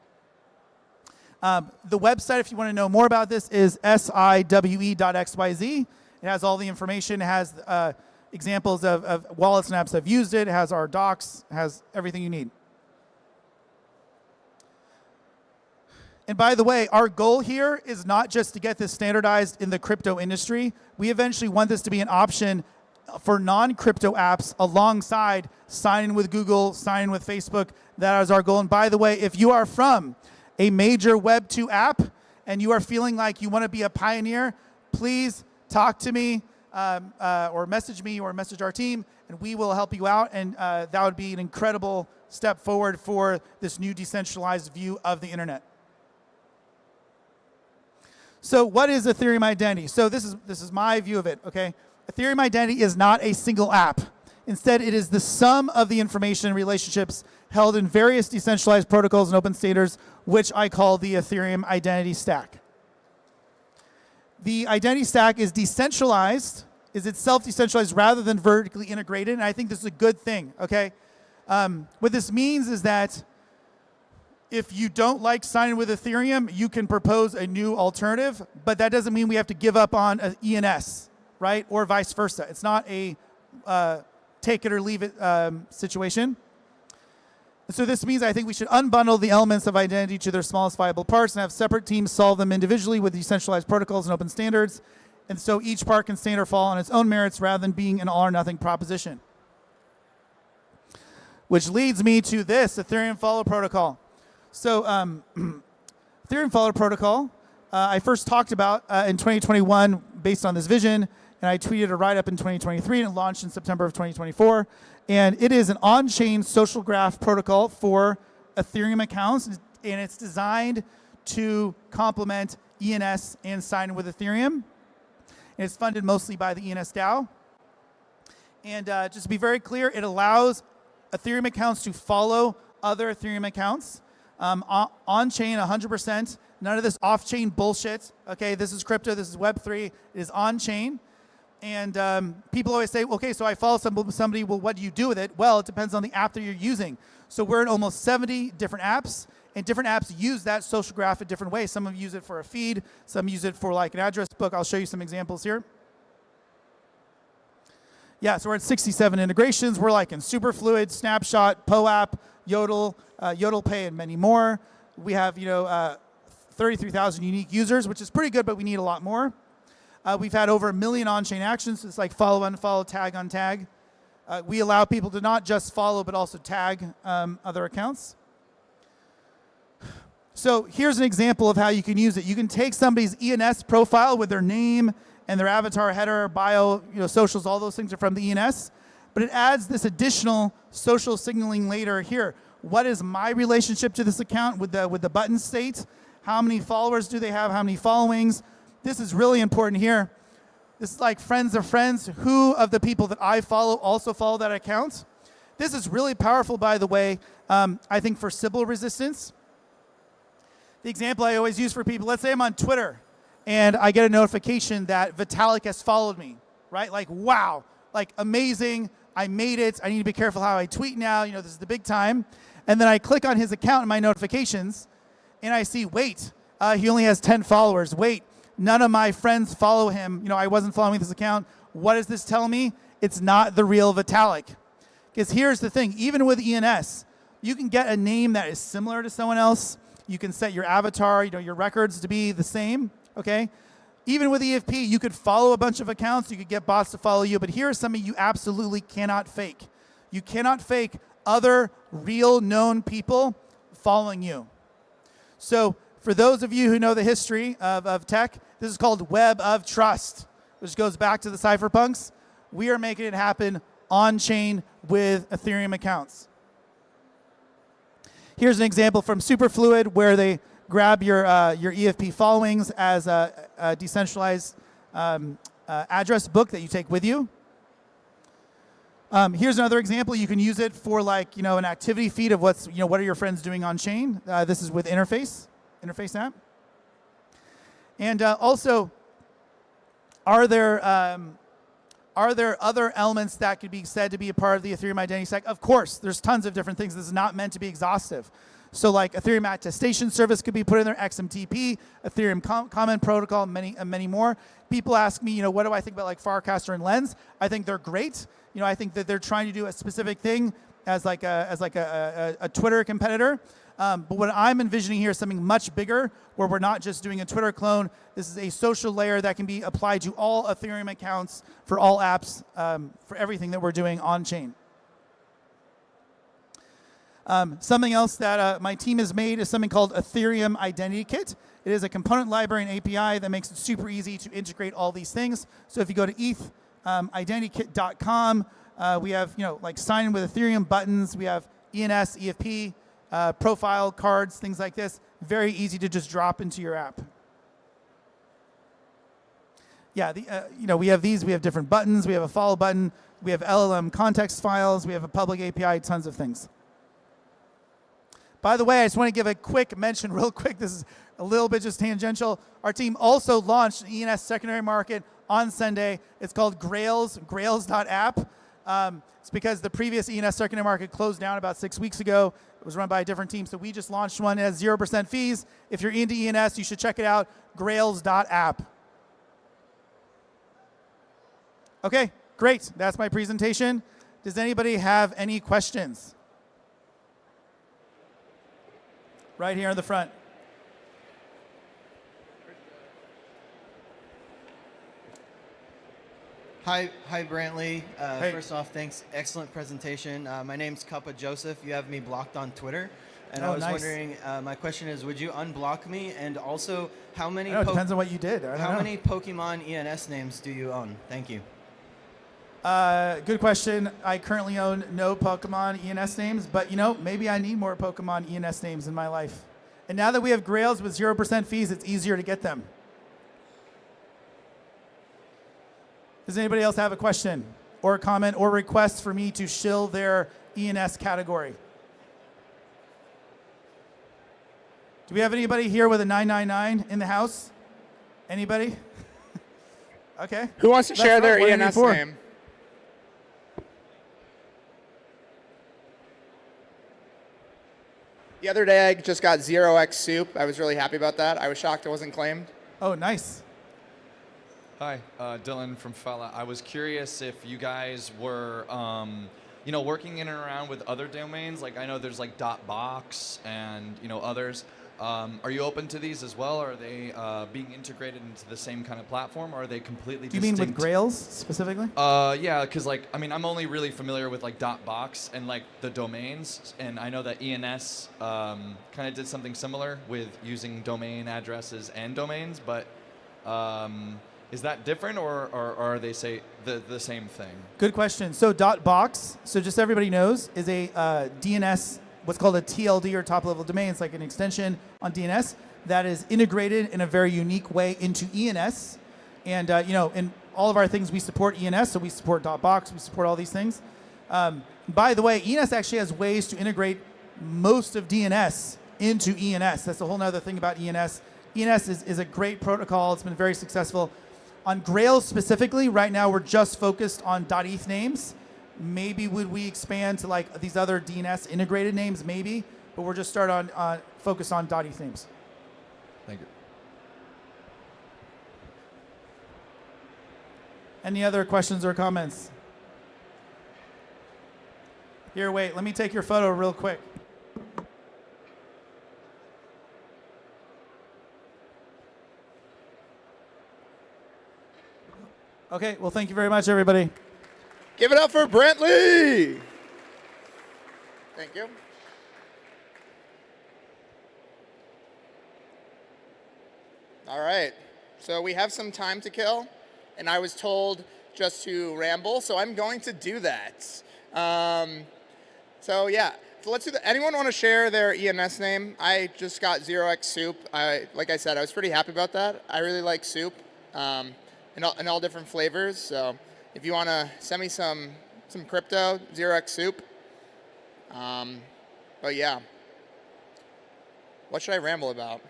The website, if you want to know more about this, is siwe.xyz. It has all the information. It has examples of wallets and apps that have used it. It has our docs. It has everything you need. And by the way, our goal here is not just to get this standardized in the crypto industry. We eventually want this to be an option for non-crypto apps alongside sign in with Google, sign in with Facebook. That is our goal. And by the way, if you are from a major Web 2 app and you are feeling like you want to be a pioneer, please talk to me or message me or message our team, and we will help you out. And that would be an incredible step forward for this new decentralized view of the internet. So what is Ethereum identity? So this is my view of it, okay? Ethereum identity is not a single app. Instead, it is the sum of the information and relationships held in various decentralized protocols and open standards, which I call the Ethereum identity stack. The identity stack is decentralized, is itself decentralized rather than vertically integrated, and I think this is a good thing, okay? What this means is that if you don't like signing with Ethereum, you can propose a new alternative, but that doesn't mean we have to give up on ENS, right? Or vice versa. It's not a take it or leave it situation. So this means I think we should unbundle the elements of identity to their smallest viable parts and have separate teams solve them individually with decentralized protocols and open standards. And so each part can stand or fall on its own merits rather than being an all or nothing proposition. Which leads me to this, Ethereum Follow Protocol. So Ethereum Follow Protocol, I first talked about in 2021 based on this vision, and I tweeted a write-up in 2023 and it launched in September of 2024. And it is an on-chain social graph protocol for Ethereum accounts, and it's designed to complement ENS and sign with Ethereum. And it's funded mostly by the ENS DAO. And just to be very clear, it allows Ethereum accounts to follow other Ethereum accounts on-chain 100%. None of this off-chain bullshit. Okay, this is crypto, this is Web3, it is on-chain. And people always say, okay, so I follow somebody, well, what do you do with it? Well, it depends on the app that you're using. So we're in almost 70 different apps, and different apps use that social graph in different ways. Some of them use it for a feed, some use it for like an address book. I'll show you some examples here. Yeah, so we're at 67 integrations. We're like in Superfluid, Snapshot, PoApp, Yodel, Yodel Pay, and many more. We have 33,000 unique users, which is pretty good, but we need a lot more. We've had over 1 million on-chain actions. It's like follow, unfollow, tag, untag. We allow people to not just follow, but also tag other accounts. So here's an example of how you can use it. You can take somebody's ENS profile with their name and their avatar, header, bio, socials, all those things are from the ENS. But it adds this additional social signaling later here. What is my relationship to this account with the button state? How many followers do they have? How many followings? This is really important here. This is like friends of friends. Who of the people that I follow also follow that account? This is really powerful, by the way, I think for Sybil resistance. The example I always use for people, let's say I'm on Twitter and I get a notification that Vitalik has followed me, right? Like, wow, like amazing, I made it. I need to be careful how I tweet now. This is the big time. And then I click on his account in my notifications and I see, wait, he only has 10 followers. Wait, none of my friends follow him. I wasn't following this account. What does this tell me? It's not the real Vitalik. Because here's the thing, even with ENS, you can get a name that is similar to someone else. You can set your avatar, your records to be the same, okay? Even with EFP, you could follow a bunch of accounts. You could get bots to follow you. But here is something you absolutely cannot fake. You cannot fake other real known people following you. So for those of you who know the history of tech, this is called Web of Trust, which goes back to the cypherpunks. We are making it happen on-chain with Ethereum accounts. Here's an example from Superfluid where they grab your EFP followings as a decentralized address book that you take with you. Here's another example. You can use it for an activity feed of what are your friends doing on chain. This is with Interface app. And also, are there other elements that could be said to be a part of the Ethereum identity stack? Of course, there's tons of different things. This is not meant to be exhaustive. So like Ethereum attestation service could be put in there, XMTP, Ethereum comment protocol, many more. People ask me, what do I think about like Farcaster and Lens? I think they're great. I think that they're trying to do a specific thing. as like a Twitter competitor. But what I'm envisioning here is something much bigger, where we're not just doing a Twitter clone. This is a social layer that can be applied to all Ethereum accounts for all apps, for everything that we're doing on chain. Something else that my team has made is something called Ethereum Identity Kit. It is a component library and API that makes it super easy to integrate all these things. So if you go to eth.identitykit.com, we have like sign in with Ethereum buttons. We have ENS, EFP, profile cards, things like this. Very easy to just drop into your app. Yeah, we have these. We have different buttons. We have a follow button. We have LLM context files. We have a public API. Tons of things. By the way, I just want to give a quick mention real quick. This is a little bit just tangential. Our team also launched an ENS secondary market on Sunday. It's called grails.app. It's because the previous ENS secondary market closed down about 6 weeks ago. It was run by a different team, so we just launched one. It has 0% fees. If you're into ENS, you should check it out, grails.app. Okay, great. That's my presentation. Does anybody have any questions? Right here in the front. Hi, Brantley. Hey. First off, thanks. Excellent presentation. My name's Kappa Joseph. You have me blocked on Twitter. And I was wondering, my question is, would you unblock me? And also, how many... It depends on what you did. How many Pokemon ENS names do you own? Thank you. Good question. I currently own no Pokemon ENS names, but maybe I need more Pokemon ENS names in my life. And now that we have Grails with 0% fees, it's easier to get them. Does anybody else have a question or a comment or request for me to shill their ENS category? Do we have anybody here with a 999 in the house? Anybody? Okay. Who wants to share their ENS name? The other day, I just got 0x soup. I was really happy about that. I was shocked it wasn't claimed. Oh, nice. Hi, Dylan from Fella. I was curious if you guys were, working in and around with other domains. Like I know there's like .box and others. Are you open to these as well? Are they being integrated into the same kind of platform, or are they completely distinct? Do you mean with Grails specifically? Yeah, because I'm only really familiar with like .box and like the domains, and I know that ENS kind of did something similar with using domain addresses and domains, but is that different, or are they the same thing? Good question. So .box, so just so everybody knows, is a DNS, what's called a TLD or top-level domain. It's like an extension on DNS that is integrated in a very unique way into ENS. And in all of our things, we support ENS, so we support .box, we support all these things. By the way, ENS actually has ways to integrate most of DNS into ENS. That's a whole other thing about ENS. ENS is a great protocol. It's been very successful. On Grails specifically, right now we're just focused on .eth names. Maybe would we expand to like these other DNS integrated names? Maybe, but we're just focused on .eth names. Thank you. Any other questions or comments? Here, wait. Let me take your photo real quick. Okay. Well, thank you very much, everybody. Give it up for Brantley. Thank you. All right. So we have some time to kill, and I was told just to ramble, so I'm going to do that. So yeah. So let's do that. Anyone want to share their ENS name? I just got 0x soup. Like I said, I was pretty happy about that. I really like soup. In all different flavors. So if you want to send me some crypto, 0x soup. But yeah. What should I ramble about?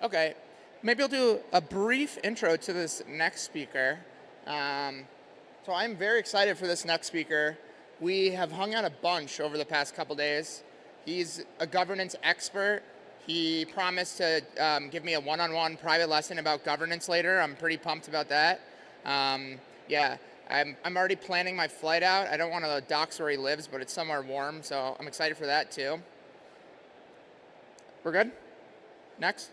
Okay. Maybe I'll do a brief intro to this next speaker. So I'm very excited for this next speaker. We have hung out a bunch over the past couple days. He's a governance expert. He promised to give me a one-on-one private lesson about governance later. I'm pretty pumped about that. Yeah, I'm already planning my flight out. I don't want to dox where he lives, but it's somewhere warm, so I'm excited for that too. We're good? Next.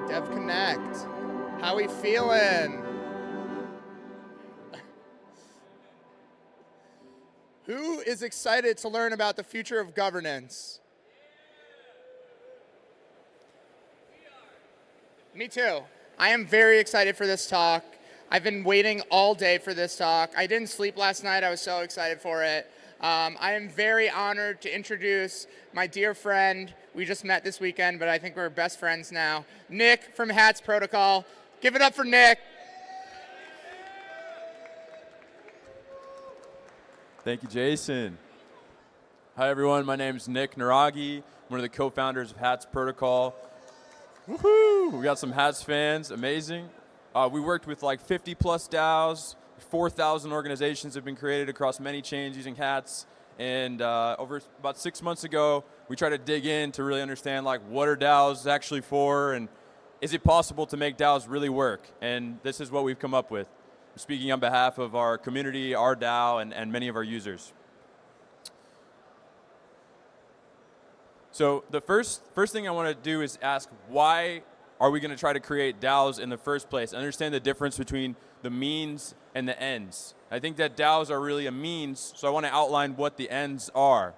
Devconnect. How we feeling? Who is excited to learn about the future of governance? Me too. I am very excited for this talk. I've been waiting all day for this talk. I didn't sleep last night. I was so excited for it. I am very honored to introduce my dear friend. We just met this weekend, but I think we're best friends now. Nick from HATS Protocol. Give it up for Nick. Thank you, Jason. Hi, everyone. My name is Nick Naragi. I'm one of the co-founders of HATS Protocol. Woohoo! We got some HATS fans. Amazing. We worked with like 50 plus DAOs. 4,000 organizations have been created across many chains using HATS. And over about 6 months ago, we tried to dig in to really understand like what are DAOs actually for, and is it possible to make DAOs really work? And this is what we've come up with. I'm speaking on behalf of our community, our DAO, and many of our users. So the first thing I want to do is ask, why are we going to try to create DAOs in the first place? Understand the difference between the means and the ends. I think that DAOs are really a means, so I want to outline what the ends are.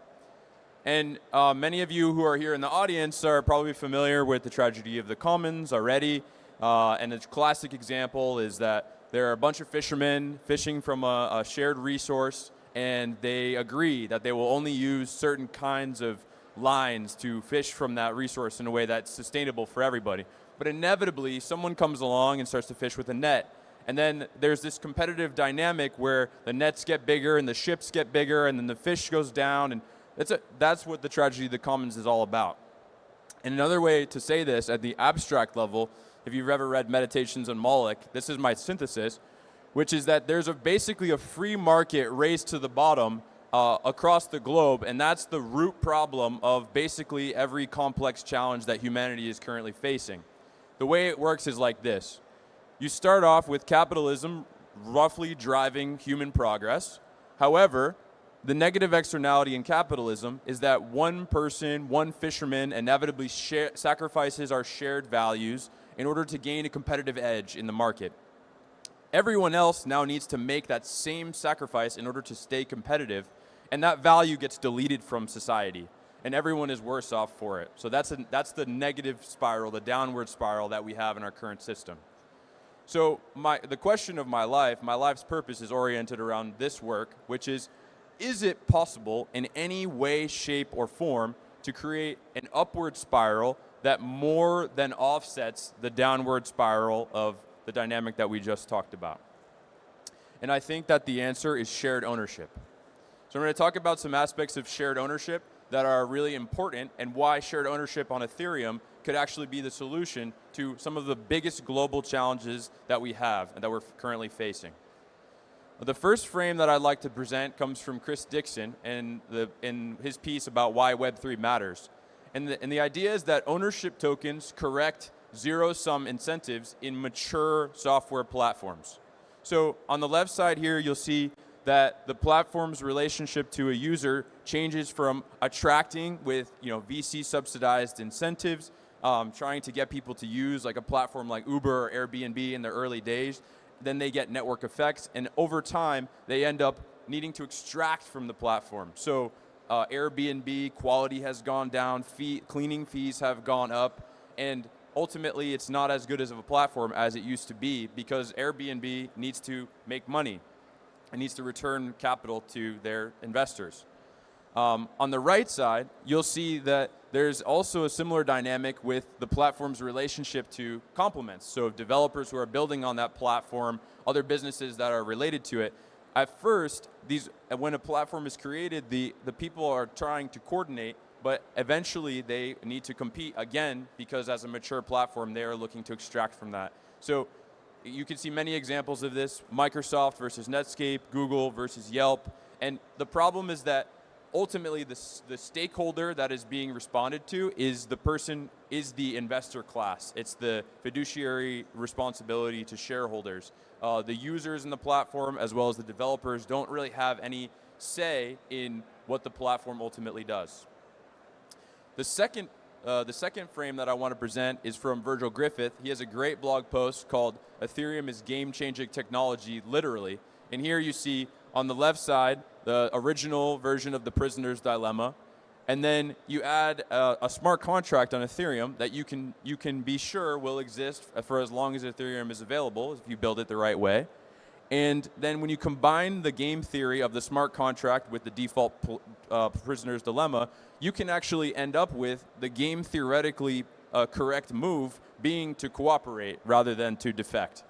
And many of you who are here in the audience are probably familiar with the tragedy of the commons already. And a classic example is that there are a bunch of fishermen fishing from a shared resource, and they agree that they will only use certain kinds of lines to fish from that resource in a way that's sustainable for everybody. But inevitably, someone comes along and starts to fish with a net. And then there's this competitive dynamic where the nets get bigger and the ships get bigger and then the fish goes down. And that's what the tragedy of the commons is all about. And another way to say this at the abstract level, if you've ever read Meditations on Moloch, this is my synthesis, which is that there's basically a free market race to the bottom across the globe, and that's the root problem of basically every complex challenge that humanity is currently facing. The way it works is like this. You start off with capitalism roughly driving human progress. However, the negative externality in capitalism is that one person, one fisherman, inevitably sacrifices our shared values in order to gain a competitive edge in the market. Everyone else now needs to make that same sacrifice in order to stay competitive, and that value gets deleted from society, and everyone is worse off for it. So that's the negative spiral, the downward spiral that we have in our current system. So the question of my life's purpose is oriented around this work, which is it possible in any way, shape, or form to create an upward spiral that more than offsets the downward spiral of the dynamic that we just talked about? And I think that the answer is shared ownership. So I'm going to talk about some aspects of shared ownership that are really important and why shared ownership on Ethereum could actually be the solution to some of the biggest global challenges that we have and that we're currently facing. The first frame that I'd like to present comes from Chris Dixon in his piece about why Web3 matters. And the idea is that ownership tokens correct zero-sum incentives in mature software platforms. So on the left side here, you'll see that the platform's relationship to a user changes from attracting with VC-subsidized incentives, trying to get people to use like a platform like Uber or Airbnb in their early days. Then they get network effects, and over time, they end up needing to extract from the platform. So Airbnb quality has gone down, cleaning fees have gone up, and ultimately it's not as good as of a platform as it used to be because Airbnb needs to make money. It needs to return capital to their investors. On the right side, you'll see that there's also a similar dynamic with the platform's relationship to complements. So developers who are building on that platform, other businesses that are related to it. At first, when a platform is created, the people are trying to coordinate, but eventually they need to compete again because as a mature platform, they are looking to extract from that. So you can see many examples of this: Microsoft versus Netscape, Google versus Yelp. And the problem is that ultimately the stakeholder that is being responded to is the investor class. It's the fiduciary responsibility to shareholders. The users in the platform as well as the developers don't really have any say in what the platform ultimately does. The second frame that I want to present is from Virgil Griffith. He has a great blog post called Ethereum is Game-Changing Technology, literally. And here you see on the left side the original version of the prisoner's dilemma. And then you add a smart contract on Ethereum that you can be sure will exist for as long as Ethereum is available if you build it the right way. And then when you combine the game theory of the smart contract with the default prisoner's dilemma, you can actually end up with the game theoretically correct move being to cooperate rather than to defect.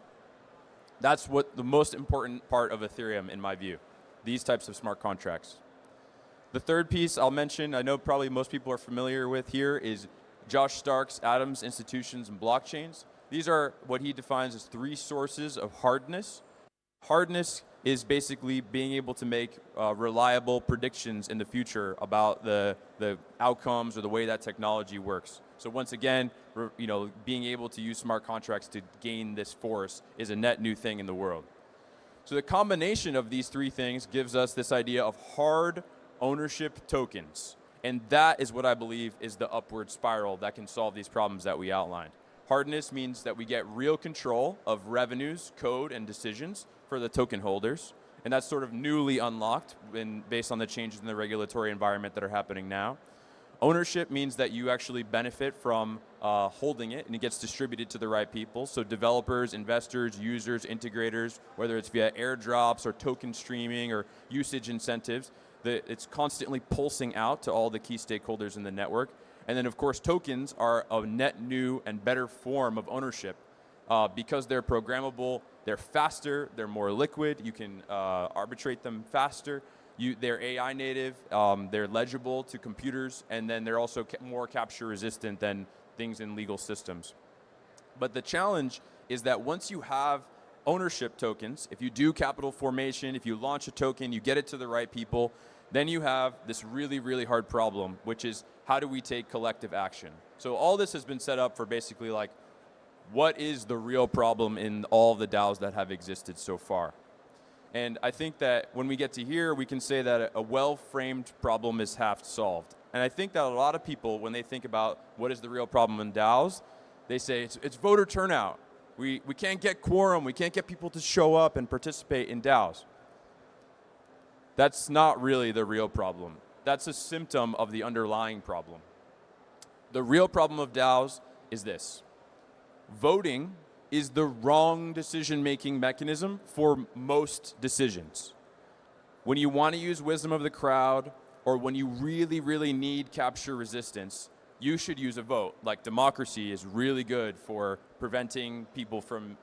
That's what the most important part of Ethereum in my view, these types of smart contracts. The third piece I'll mention, I know probably most people are familiar with here, is Josh Stark's Atoms, Institutions, and Blockchains. These are what he defines as three sources of hardness. Hardness is basically being able to make reliable predictions in the future about the outcomes or the way that technology works. So once again, being able to use smart contracts to gain this force is a net new thing in the world. So the combination of these three things gives us this idea of hard ownership tokens. And that is what I believe is the upward spiral that can solve these problems that we outlined. Hardness means that we get real control of revenues, code, and decisions for the token holders. And that's sort of newly unlocked based on the changes in the regulatory environment that are happening now. Ownership means that you actually benefit from holding it, and it gets distributed to the right people. So developers, investors, users, integrators, whether it's via airdrops or token streaming or usage incentives, it's constantly pulsing out to all the key stakeholders in the network. And then, of course, tokens are a net new and better form of ownership because they're programmable, they're faster, they're more liquid, you can arbitrate them faster. They're AI native, they're legible to computers, and then they're also more capture resistant than things in legal systems. But the challenge is that once you have ownership tokens, if you do capital formation, if you launch a token, you get it to the right people, then you have this really, really hard problem, which is how do we take collective action? So all this has been set up for basically like, what is the real problem in all the DAOs that have existed so far? And I think that when we get to here, we can say that a well-framed problem is half solved. And I think that a lot of people, when they think about what is the real problem in DAOs, they say it's voter turnout. We can't get quorum. We can't get people to show up and participate in DAOs. That's not really the real problem. That's a symptom of the underlying problem. The real problem of DAOs is this. Voting is the wrong decision-making mechanism for most decisions. When you want to use wisdom of the crowd, or when you really, really need capture resistance, you should use a vote. Like democracy is really good for preventing people from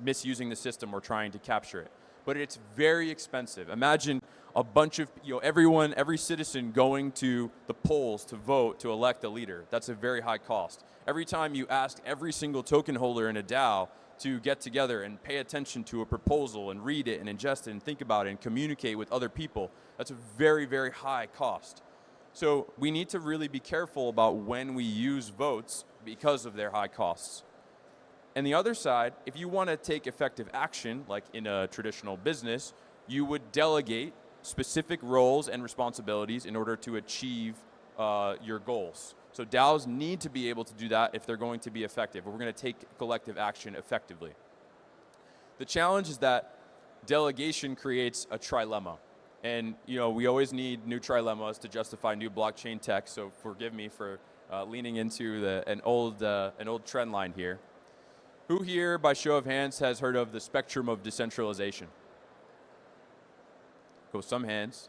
misusing the system or trying to capture it. But it's very expensive. Imagine a bunch of, every citizen going to the polls to vote to elect a leader. That's a very high cost. Every time you ask every single token holder in a DAO to get together and pay attention to a proposal and read it and ingest it and think about it and communicate with other people, that's a very, very high cost. So we need to really be careful about when we use votes because of their high costs. And the other side, if you want to take effective action, like in a traditional business, you would delegate specific roles and responsibilities in order to achieve your goals. So DAOs need to be able to do that if they're going to be effective, if we're going to take collective action effectively. The challenge is that delegation creates a trilemma. And we always need new trilemmas to justify new blockchain tech, so forgive me for leaning into an old trend line here. Who here, by show of hands, has heard of the spectrum of decentralization? Go some hands.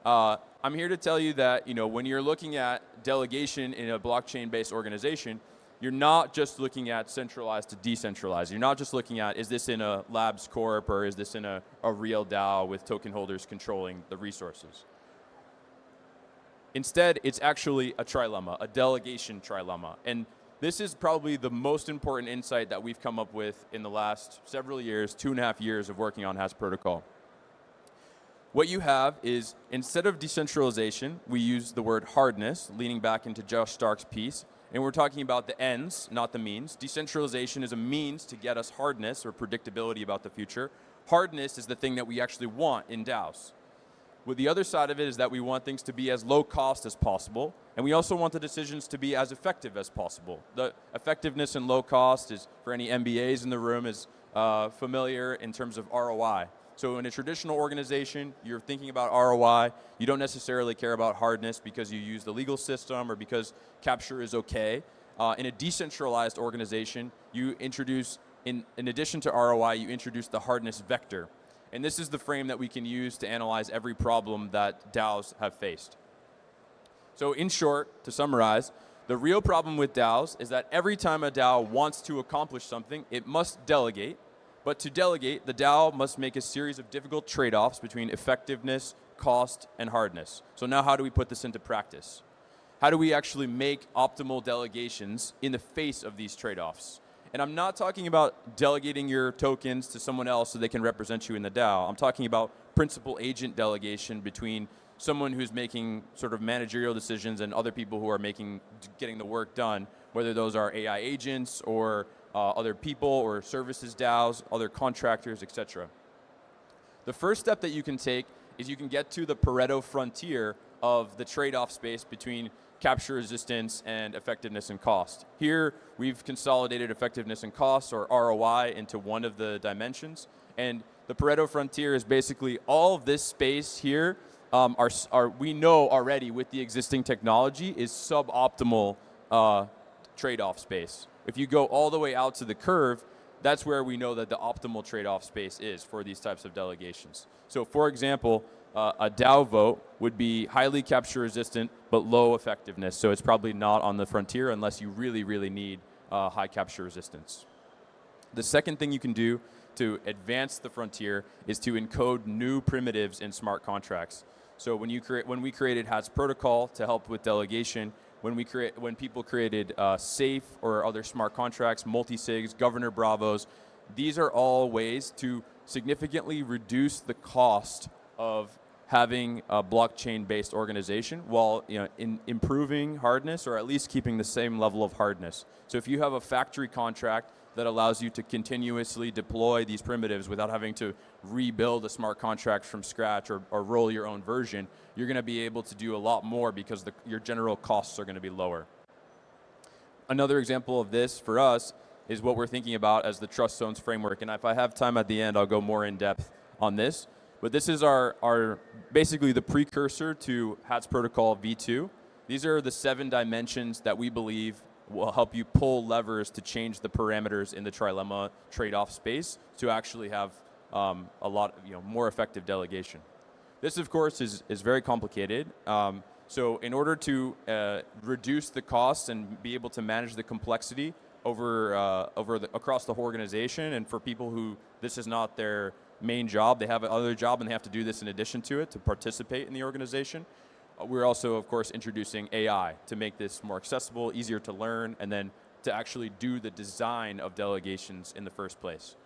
I'm here to tell you that when you're looking at delegation in a blockchain-based organization, you're not just looking at centralized to decentralized. You're not just looking at, is this in a Labs Corp or is this in a real DAO with token holders controlling the resources? Instead, it's actually a trilemma, a delegation trilemma. And this is probably the most important insight that we've come up with in the last several years, 2.5 years of working on HAS protocol. What you have is, instead of decentralization, we use the word hardness, leaning back into Josh Stark's piece, and we're talking about the ends, not the means. Decentralization is a means to get us hardness or predictability about the future. Hardness is the thing that we actually want in DAOs. Well, the other side of it is that we want things to be as low cost as possible, and we also want the decisions to be as effective as possible. The effectiveness and low cost is, for any MBAs in the room, is familiar in terms of ROI. So in a traditional organization, you're thinking about ROI. You don't necessarily care about hardness because you use the legal system or because capture is okay. In a decentralized organization, you introduce, in addition to ROI, you introduce the hardness vector. And this is the frame that we can use to analyze every problem that DAOs have faced. So in short, to summarize, the real problem with DAOs is that every time a DAO wants to accomplish something, it must delegate. But to delegate, the DAO must make a series of difficult trade-offs between effectiveness, cost, and hardness. So now how do we put this into practice? How do we actually make optimal delegations in the face of these trade-offs? And I'm not talking about delegating your tokens to someone else so they can represent you in the DAO. I'm talking about principal agent delegation between someone who's making sort of managerial decisions and other people who are getting the work done, whether those are AI agents or other people or services DAOs, other contractors, etc. The first step that you can take is you can get to the Pareto frontier of the trade-off space between capture resistance and effectiveness and cost. Here, we've consolidated effectiveness and cost, or ROI, into one of the dimensions. And The Pareto frontier is basically all of this space here we know already with the existing technology is suboptimal trade-off space. If you go all the way out to the curve, that's where we know that the optimal trade-off space is for these types of delegations. So for example, a DAO vote would be highly capture resistant but low effectiveness. So it's probably not on the frontier unless you really, really need high capture resistance. The second thing you can do to advance the frontier is to encode new primitives in smart contracts. So when we created HATS protocol to help with delegation, when people created SAFE or other smart contracts, multi-sigs, governor bravos, these are all ways to significantly reduce the cost of having a blockchain-based organization while improving hardness or at least keeping the same level of hardness. So if you have a factory contract that allows you to continuously deploy these primitives without having to rebuild a smart contract from scratch or roll your own version, you're going to be able to do a lot more because your general costs are going to be lower. Another example of this for us is what we're thinking about as the trust zones framework. And if I have time at the end, I'll go more in depth on this. But this is our basically the precursor to HATS protocol v2. These are the 7 dimensions that we believe will help you pull levers to change the parameters in the trilemma trade-off space to actually have a lot more effective delegation. This, of course, is very complicated. So in order to reduce the costs and be able to manage the complexity across the whole organization, and for people who this is not their main job, they have another job and they have to do this in addition to it to participate in the organization. We're also, of course, introducing AI to make this more accessible, easier to learn, and then to actually do the design of delegations in the first place.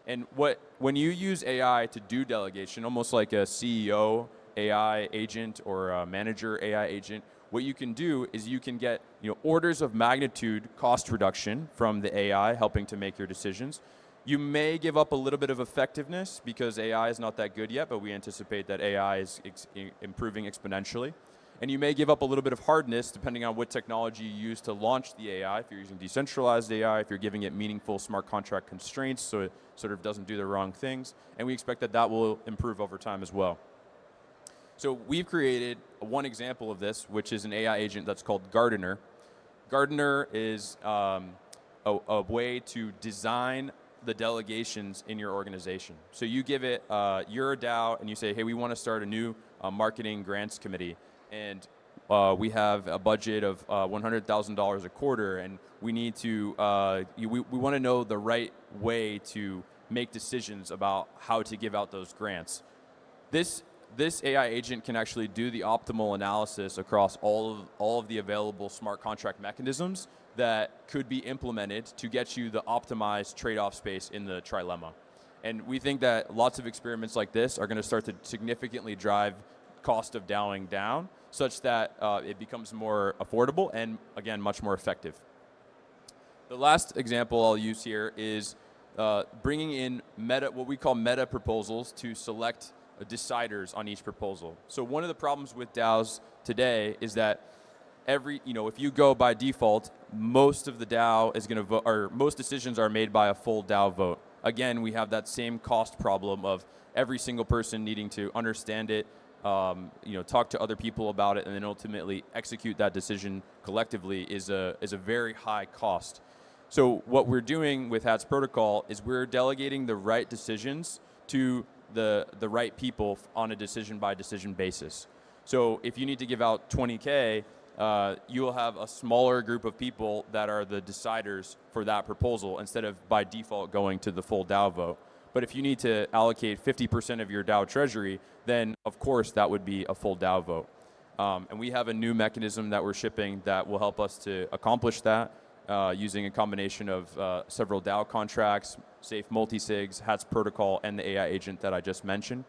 And when you use AI to do delegation, almost like a CEO AI agent or a manager AI agent, what you can do is you can get orders of magnitude cost reduction from the AI helping to make your decisions. You may give up a little bit of effectiveness because AI is not that good yet, but we anticipate that AI is improving exponentially. And you may give up a little bit of hardness depending on what technology you use to launch the AI. If you're using decentralized AI, if you're giving it meaningful smart contract constraints so it sort of doesn't do the wrong things. And we expect that that will improve over time as well. So we've created one example of this, which is an AI agent that's called Gardener. Gardener is a way to design the delegations in your organization. So you give it, you're a DAO, and you say, hey, we want to start a new marketing grants committee. And we have a budget of $100,000 a quarter, and we need to, we want to know the right way to make decisions about how to give out those grants. This AI agent can actually do the optimal analysis across all of the available smart contract mechanisms that could be implemented to get you the optimized trade-off space in the trilemma. And we think that lots of experiments like this are going to start to significantly drive cost of DAOing down such that it becomes more affordable and, again, much more effective. The last example I'll use here is bringing in what we call meta proposals to select deciders on each proposal. So one of the problems with DAOs today is that if you go by default, most of the DAO is going to vote, or most decisions are made by a full DAO vote. Again, we have that same cost problem of every single person needing to understand it, talk to other people about it, and then ultimately execute that decision collectively is a very high cost. So what we're doing with HATS protocol is we're delegating the right decisions to the right people on a decision-by-decision basis. So if you need to give out 20K, you will have a smaller group of people that are the deciders for that proposal instead of by default going to the full DAO vote. But if you need to allocate 50% of your DAO treasury, then of course that would be a full DAO vote. And we have a new mechanism that we're shipping that will help us to accomplish that using a combination of several DAO contracts, safe multi-sigs, HATS protocol, and the AI agent that I just mentioned.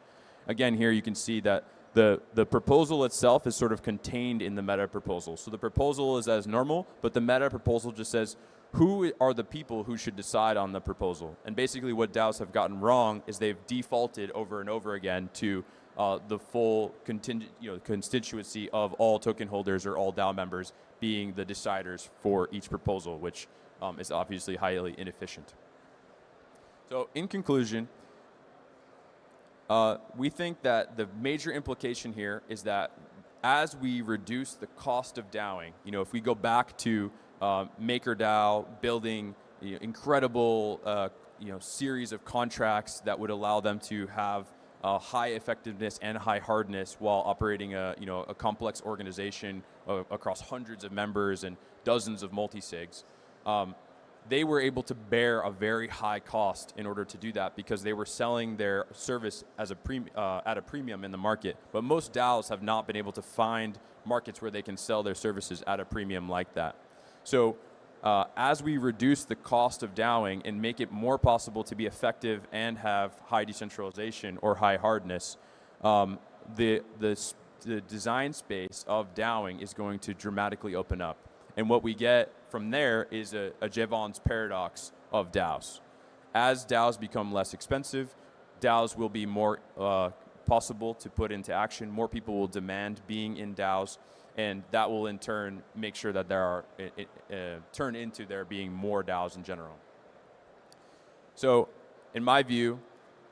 Again, here you can see that the proposal itself is sort of contained in the meta proposal. So the proposal is as normal, but the meta proposal just says, who are the people who should decide on the proposal? And basically what DAOs have gotten wrong is they've defaulted over and over again to the full constituency of all token holders or all DAO members being the deciders for each proposal, which is obviously highly inefficient. So in conclusion, We think that the major implication here is that as we reduce the cost of DAOing, if we go back to MakerDAO building incredible series of contracts that would allow them to have high effectiveness and high hardness while operating a complex organization across hundreds of members and dozens of multi-sigs. They were able to bear a very high cost in order to do that because they were selling their service as at a premium in the market. But most DAOs have not been able to find markets where they can sell their services at a premium like that. So as we reduce the cost of DAOing and make it more possible to be effective and have high decentralization or high hardness, the design space of DAOing is going to dramatically open up. And what we get from there is a Jevons paradox of DAOs. As DAOs become less expensive, DAOs will be more possible to put into action. More people will demand being in DAOs, and that will in turn make sure that turn into there being more DAOs in general. So, in my view,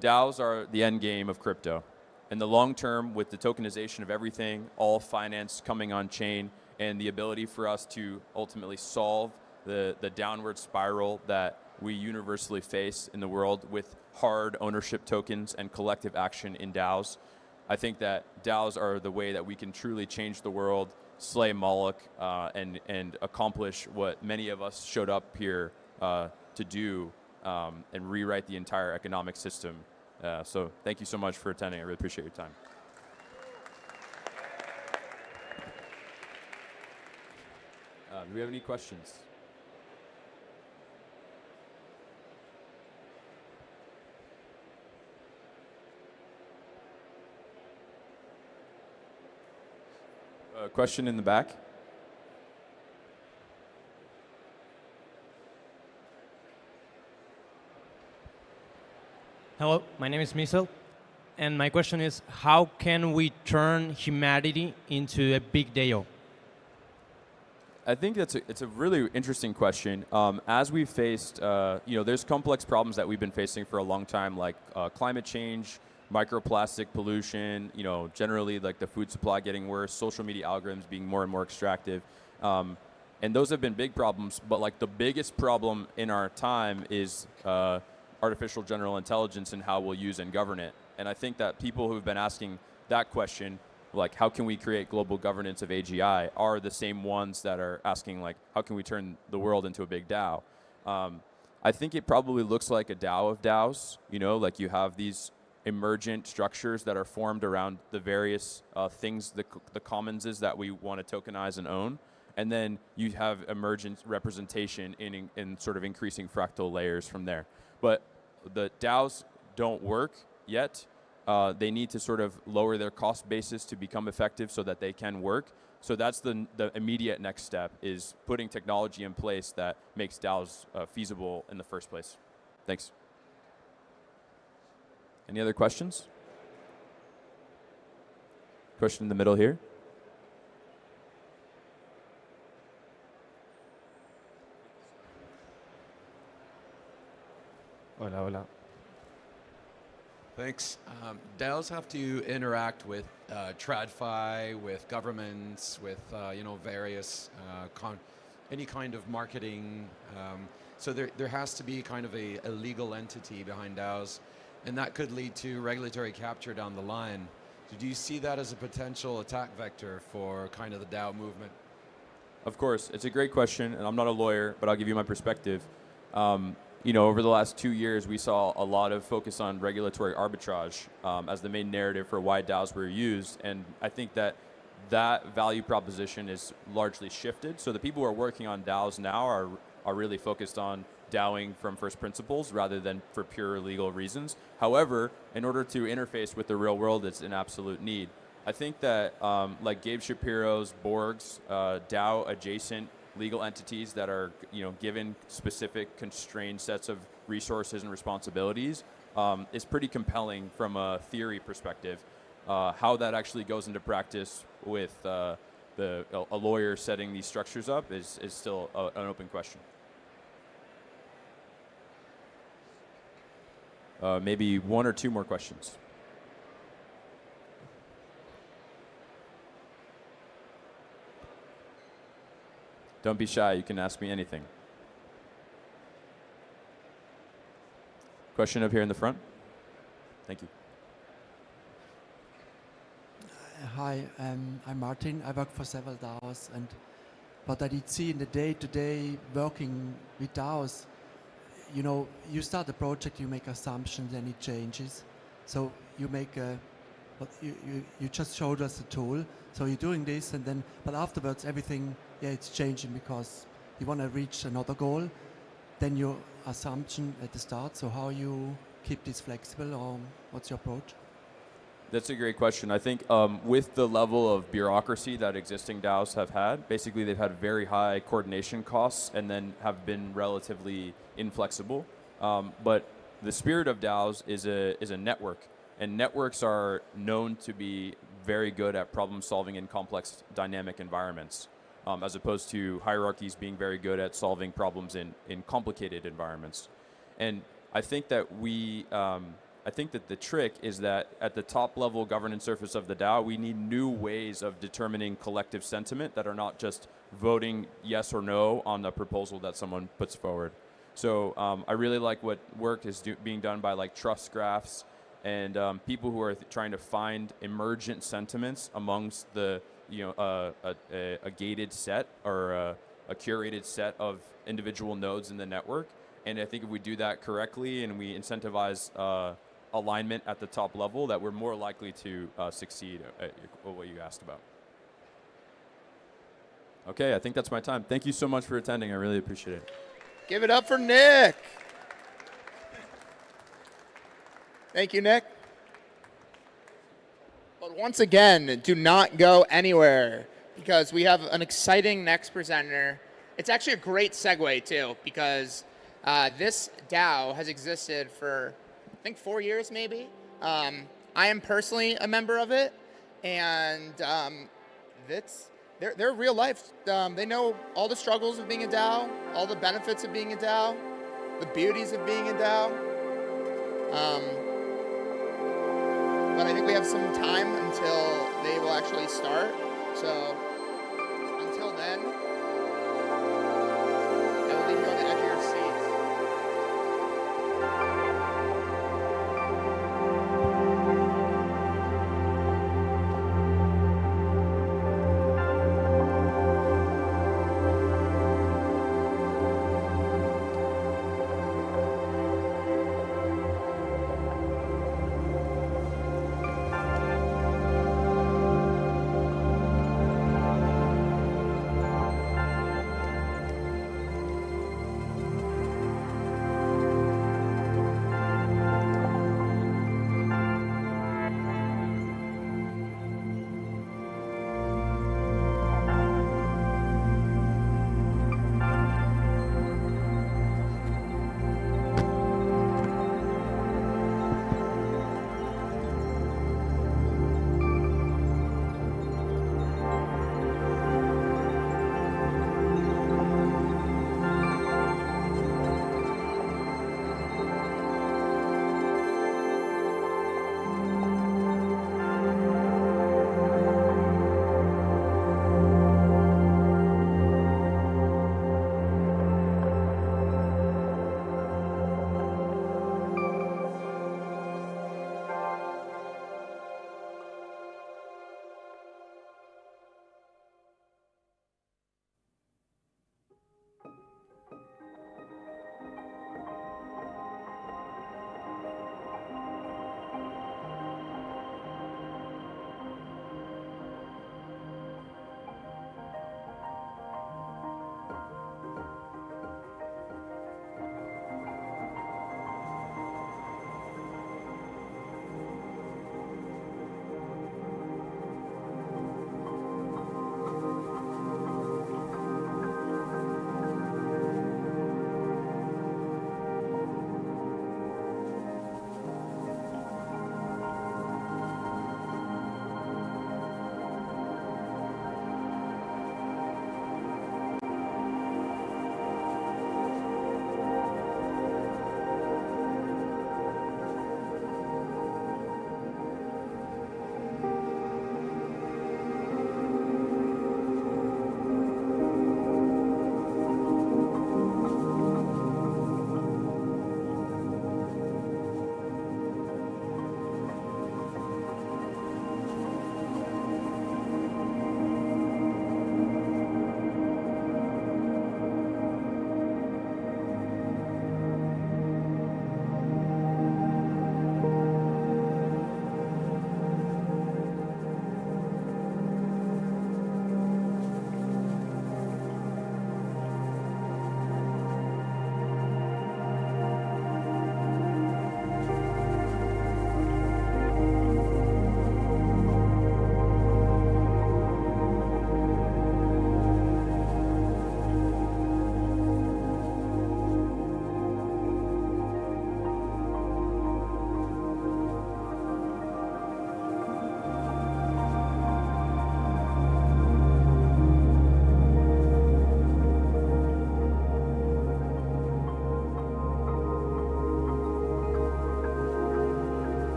DAOs are the end game of crypto. In the long term, with the tokenization of everything, all finance coming on chain, and the ability for us to ultimately solve the downward spiral that we universally face in the world with hard ownership tokens and collective action in DAOs, I think that DAOs are the way that we can truly change the world, slay Moloch, and accomplish what many of us showed up here to do and rewrite the entire economic system. So thank you so much for attending. I really appreciate your time. Do we have any questions? A question in the back? Hello, my name is Misel, and my question is, how can we turn humanity into a big DAO? I think it's a really interesting question. As we've faced, there's complex problems that we've been facing for a long time, like climate change, microplastic pollution, generally like the food supply getting worse, social media algorithms being more and more extractive. And those have been big problems, but like the biggest problem in our time is artificial general intelligence and how we'll use and govern it. And I think that people who've been asking that question, like how can we create global governance of AGI, are the same ones that are asking like how can we turn the world into a big DAO. I think it probably looks like a DAO of DAOs, like you have these emergent structures that are formed around the various things, the commons that we want to tokenize and own. And then you have emergent representation in sort of increasing fractal layers from there. But the DAOs don't work yet. They need to sort of lower their cost basis to become effective so that they can work. So that's the immediate next step, is putting technology in place that makes DAOs feasible in the first place. Thanks. Any other questions? Question in the middle here. Hola, hola. Thanks. DAOs have to interact with TradFi, with governments, with various any kind of marketing. So there has to be kind of a legal entity behind DAOs, and that could lead to regulatory capture down the line. So do you see that as a potential attack vector for kind of the DAO movement? Of course, it's a great question, and I'm not a lawyer, but I'll give you my perspective. Over the last 2 years, we saw a lot of focus on regulatory arbitrage as the main narrative for why DAOs were used. And I think that value proposition is largely shifted. So the people who are working on DAOs now are really focused on DAOing from first principles rather than for pure legal reasons. However, in order to interface with the real world, it's an absolute need. I think that like Gabe Shapiro's Borg's DAO adjacent legal entities that are given specific constrained sets of resources and responsibilities is pretty compelling from a theory perspective. How that actually goes into practice with a lawyer setting these structures up is still an open question. Maybe one or two more questions. Don't be shy. You can ask me anything. Question up here in the front. Thank you. Hi, I'm Martin. I work for several DAOs, and what I did see in the day-to-day working with DAOs, you know, you start a project, you make assumptions, and it changes. So you make a, you just showed us the tool. So you're doing this, and then, but afterwards everything, yeah, it's changing because you want to reach another goal. Then your assumption at the start. So how you keep this flexible, or what's your approach? That's a great question. I think with the level of bureaucracy that existing DAOs have had, basically they've had very high coordination costs and then have been relatively inflexible. But the spirit of DAOs is a network, and networks are known to be very good at problem solving in complex dynamic environments, as opposed to hierarchies being very good at solving problems in complicated environments. And I think that I think that the trick is that at the top level governance surface of the DAO, we need new ways of determining collective sentiment that are not just voting yes or no on the proposal that someone puts forward. So I really like what work is being done by like trust graphs and people who are trying to find emergent sentiments amongst the, you know, a gated set or a curated set of individual nodes in the network. And I think if we do that correctly and we incentivize alignment at the top level, that we're more likely to succeed at what you asked about. Okay, I think that's my time. Thank you so much for attending. I really appreciate it. Give it up for Nick. Thank you, Nick. But once again, do not go anywhere because we have an exciting next presenter. It's actually a great segue too because this DAO has existed for I think 4 years maybe. I am personally a member of it, and they're real life. They know all the struggles of being a DAO, all the benefits of being a DAO, the beauties of being a DAO. But I think we have some time until they will actually start. So until then, I will leave you on the edge of your seats.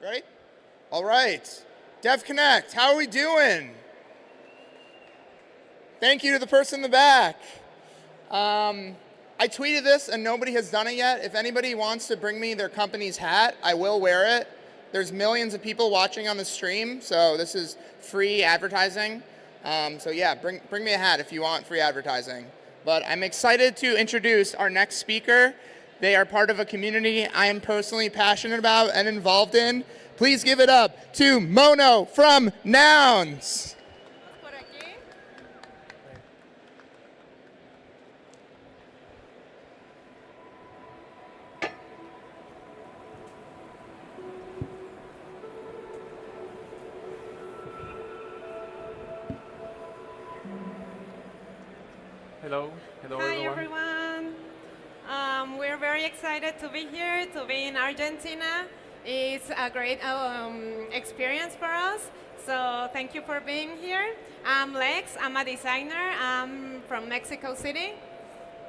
Ready? All right. Devconnect, how are we doing? Thank you to the person in the back. I tweeted this and nobody has done it yet. If anybody wants to bring me their company's hat, I will wear it. There's millions of people watching on the stream, so this is free advertising. So yeah, bring me a hat if you want free advertising. But I'm excited to introduce our next speaker. They are part of a community I am personally passionate about and involved in. Please give it up to Mono from Nouns. Hello. Hi, everyone. We're very excited to be here, to be in Argentina. It's a great experience for us. So thank you for being here. I'm Lex. I'm a designer. I'm from Mexico City.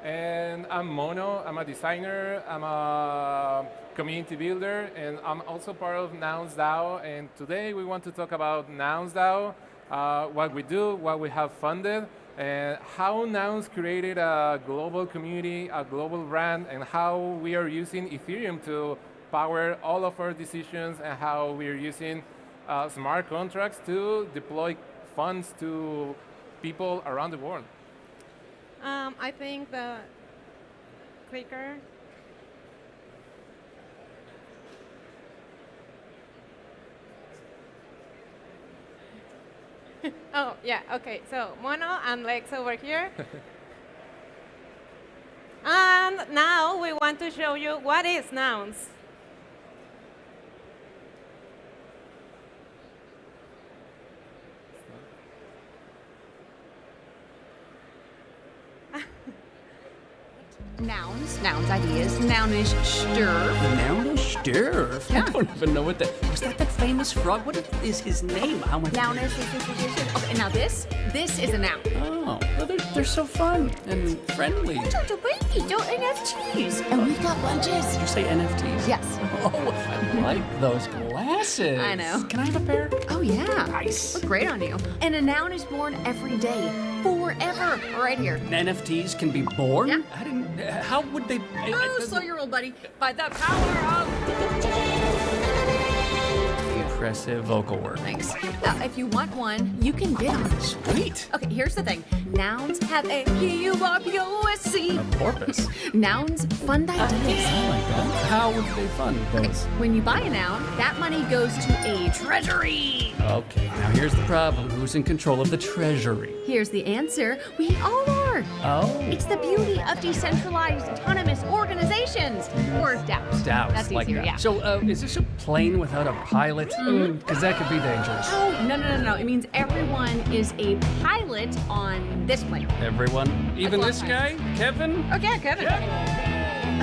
And I'm Mono. I'm a designer. I'm a community builder, and I'm also part of Nouns DAO. And today we want to talk about Nouns DAO, what we do, what we have funded, and how Nouns created a global community, a global brand, and how we are using Ethereum to power all of our decisions, and how we are using smart contracts to deploy funds to people around the world. I think the clicker. Oh, yeah, okay. So Mono and Lex over here. And now we want to show you what is Nouns. Nouns, ideas, nounish stirf. Nounish stirf? Yeah. I don't even know what that... Was that famous frog? What is his name? How much? Nounish is his position. Okay, now this is a noun. Oh, well, they're so fun and friendly. They're NFTs. And we've got lunches. Did you say NFTs? Yes. Oh, I like those glasses. I know. Can I have a pair? Oh, yeah. Nice. Look great on you. And a noun is born every day, forever, right here. NFTs can be born? Yeah. I didn't... How would they... Oh, slow your roll, buddy. By the power of... Impressive vocal work. Thanks. Now, if you want one, you can bid on it. Sweet. Okay, here's the thing. Nouns have a P-U-R-P-O-S-C. A porpoise. Nouns fund ideas. Oh my God. How would they fund those? When you buy a noun, that money goes to a treasury. Okay, now here's the problem. Who's in control of the treasury? Here's the answer. We all are. Oh. It's the beauty of decentralized autonomous organizations. Or DAOs. DAOs. That's like easier, that. yeah. So is this a plane without a pilot? Because that could be dangerous. Oh, no. It means everyone is a pilot on this plane. Everyone? Even this guy? Kevin? Oh, yeah, Kevin.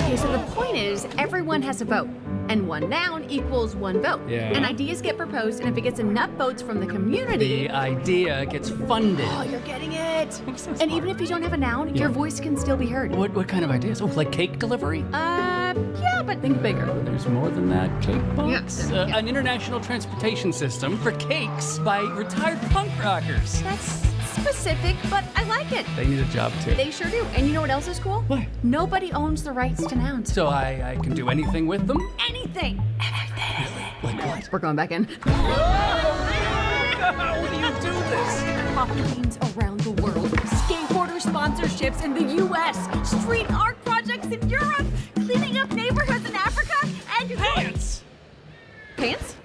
Okay, so the point is everyone has a vote. And one noun equals one vote. Yeah. And ideas get proposed, and if it gets enough votes from the community... The idea gets funded. Oh, you're getting it. And even if you don't have a noun, your voice can still be heard. What kind of ideas? Oh, like cake delivery? Yeah, but think bigger. There's more than that. Cake box? Yeah. An international transportation system for cakes by retired punk rockers. That's specific, but I like it. They need a job too. They sure do. And you know what else is cool? What? Nobody owns the rights to nouns. So I can do anything with them? Anything. Everything. Like what? We're going back in. How do you do this? Coffee beans around the world. Skateboarder sponsorships in the U.S. Street art projects in Europe. Cleaning up neighborhoods in Africa. And Pants! Pants?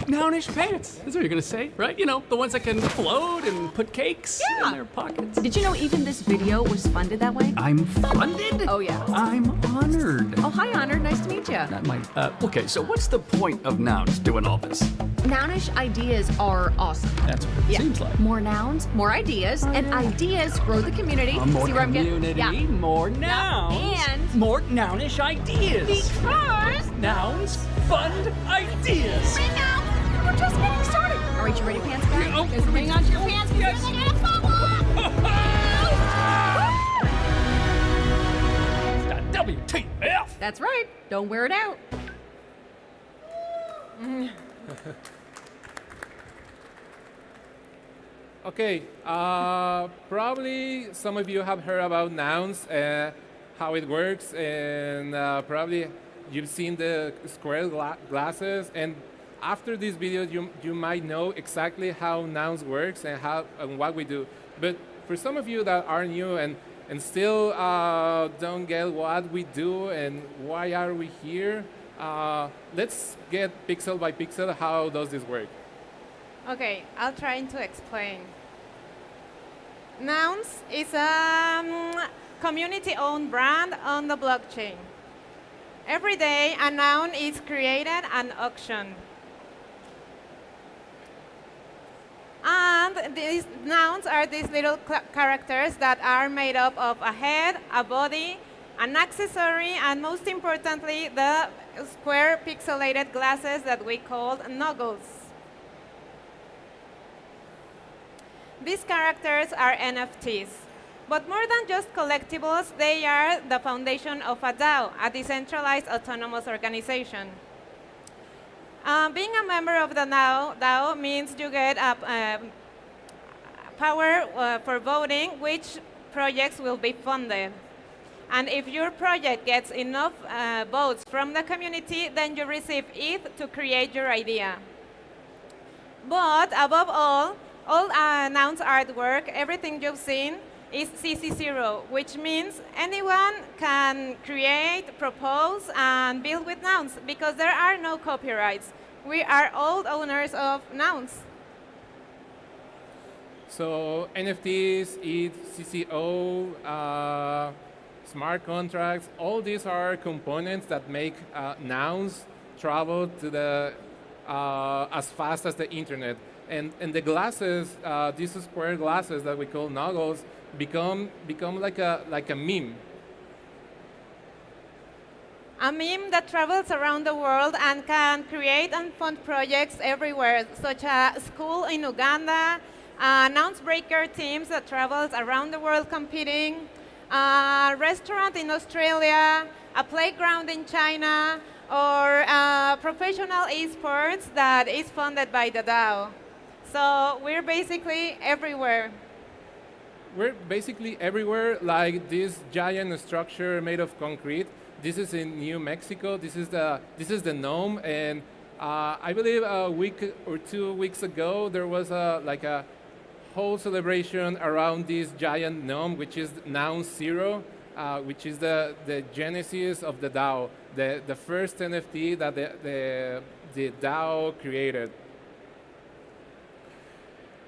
Nounish pants. That's what you're going to say, right? You know, the ones that can float and put cakes in their pockets. Did you know even this video was funded that way? I'm funded? Oh, yeah. I'm honored. Oh, hi, Honored. Nice to meet you. That might... okay, so what's the point of Nouns doing all this? Nounish ideas are awesome. That's what it seems like. More nouns, more ideas, and ideas grow the community. More See where I'm getting? community, more nouns, And more nounish ideas. because Nouns fund ideas. right now, we're just getting started. All right, you ready, pants guy? Oh. Just hang on to your pants because you're gonna fall off. WTF? That's right. Don't wear it out. Okay, probably some of you have heard about nouns, how it works, and probably you've seen the square glasses. And after this video, you might know exactly how nouns works and how and what we do. But for some of you that are new and still don't get what we do and why are we here, let's get pixel by pixel how does this work. Okay, I'll try to explain. Nouns is a community-owned brand on the blockchain. Every day, a noun is created and auctioned. And these nouns are these little characters that are made up of a head, a body, an accessory, and most importantly, the square pixelated glasses that we call noggles. These characters are NFTs. But more than just collectibles, they are the foundation of a DAO, a decentralized autonomous organization. Being a member of the DAO means you get power for voting which projects will be funded. And if your project gets enough votes from the community, then you receive ETH to create your idea. But above all nouns artwork, everything you've seen, is CC0, which means anyone can create, propose, and build with nouns because there are no copyrights. We are all owners of nouns. So NFTs, ETH, CCO, smart contracts, all these are components that make nouns travel to the as fast as the internet. And the glasses, these square glasses that we call noggles, become like a meme. A meme that travels around the world and can create and fund projects everywhere, such as a school in Uganda, nouns breaker teams that travels around the world competing, a restaurant in Australia, a playground in China, or professional esports that is funded by the DAO. So we're basically everywhere. We're basically everywhere, like this giant structure made of concrete. This is in New Mexico. This is the Gnome, and I believe a week or 2 weeks ago there was like a whole celebration around this giant Gnome, which is Noun Zero, which is the genesis of the DAO, the first NFT that the DAO created.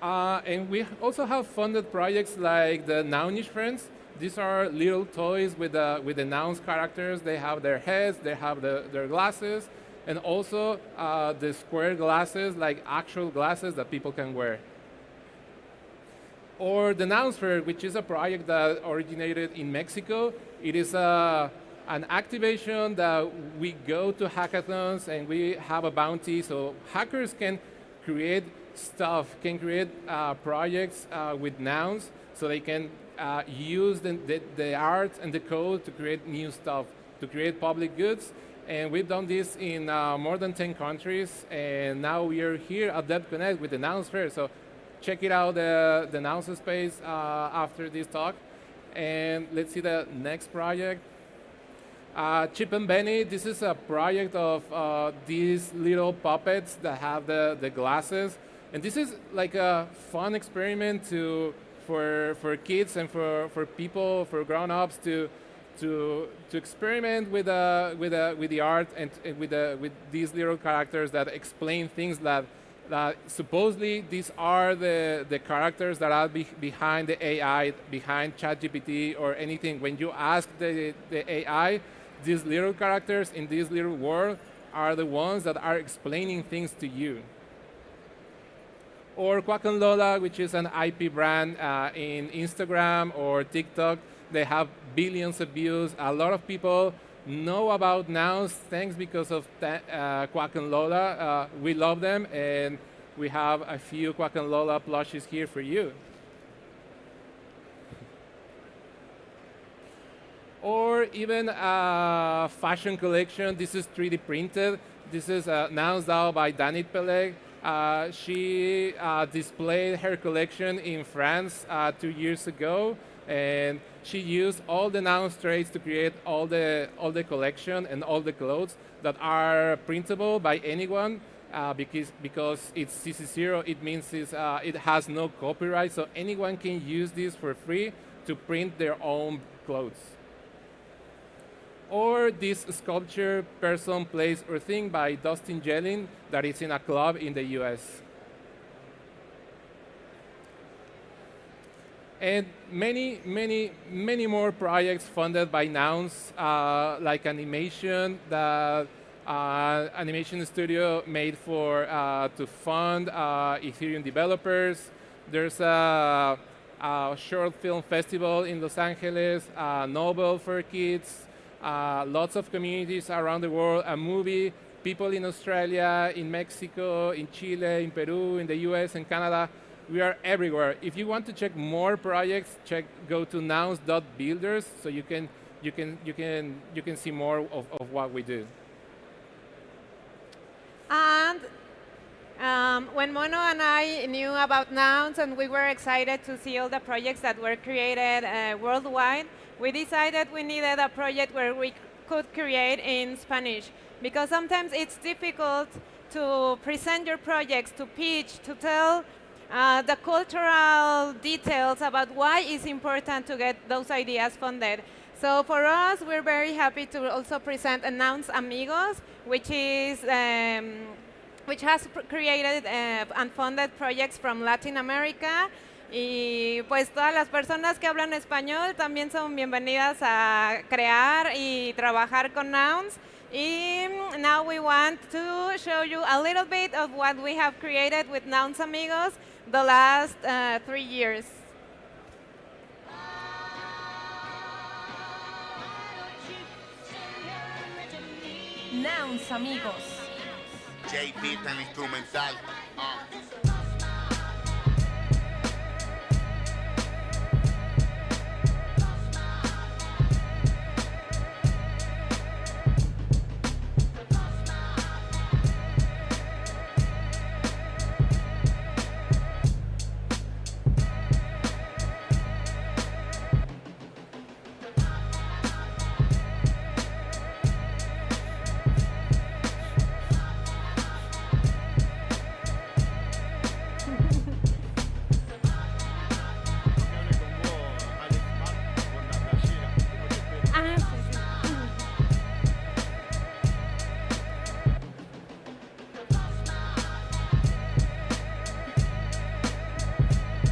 And we also have funded projects like the Nounish Friends. These are little toys with the nouns characters. They have their heads, they have their glasses, and also the square glasses, like actual glasses that people can wear. Or the Nouns Fair, which is a project that originated in Mexico. It is an activation that we go to hackathons and we have a bounty, so hackers can create stuff, can create projects with nouns, so they can use the art and the code to create new stuff, to create public goods. And we've done this in more than 10 countries, and now we are here at Devconnect with the Nouns Fair. So check it out, the Nouns space after this talk. And let's see the next project. Chip and Benny, this is a project of these little puppets that have the glasses. And this is like a fun experiment for kids and for people, for grown-ups to experiment with the art and with these little characters that explain things that supposedly these are the characters that are behind the AI, behind ChatGPT or anything. When you ask the AI, these little characters in this little world are the ones that are explaining things to you. Or Quack and Lola, which is an IP brand in Instagram or TikTok. They have billions of views. A lot of people know about nouns thanks because of Quack and Lola. We love them, and we have a few Quack and Lola plushies here for you. Or even a fashion collection. This is 3D printed. this is Nouns DAO by Danit Peleg. She displayed her collection in France 2 years ago, and she used all the nouns traits to create all the collection and all the clothes that are printable by anyone. Because it's CC0, it means it has no copyright, so anyone can use this for free to print their own clothes. Or this sculpture, Person, Place, or Thing by Dustin Jelin that is in a club in the US. And many more projects funded by Nouns, like animation, that animation studio made for to fund Ethereum developers. There's a short film festival in Los Angeles, Nobel for kids, lots of communities around the world, a movie, people in Australia, in Mexico, in Chile, in Peru, in the US and Canada. We are everywhere. If you want to check more projects, go to nouns.builders so you can see more of what we do. And when Mono and I knew about Nouns and we were excited to see all the projects that were created worldwide, we decided we needed a project where we could create in Spanish, because sometimes it's difficult to present your projects, to pitch, to tell the cultural details about why it's important to get those ideas funded. So for us, we're very happy to also present Nouns Amigos, which has created and funded projects from Latin America. Y pues todas las personas que hablan español también son bienvenidas a crear y trabajar con Nouns. Y now we want to show you a little bit of what we have created with Nouns Amigos the last 3 years. Nouns Amigos. JP en instrumental.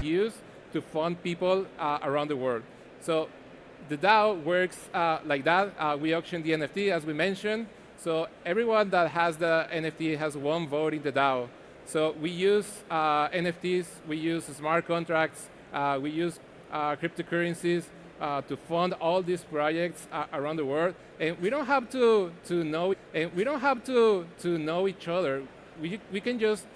Use to fund people around the world. So the DAO works like that. We auction the NFT, as we mentioned. So everyone that has the NFT has one vote in the DAO. So we use NFTs, we use smart contracts, we use cryptocurrencies to fund all these projects around the world. And we don't have to know. And we don't have to know each other. We can just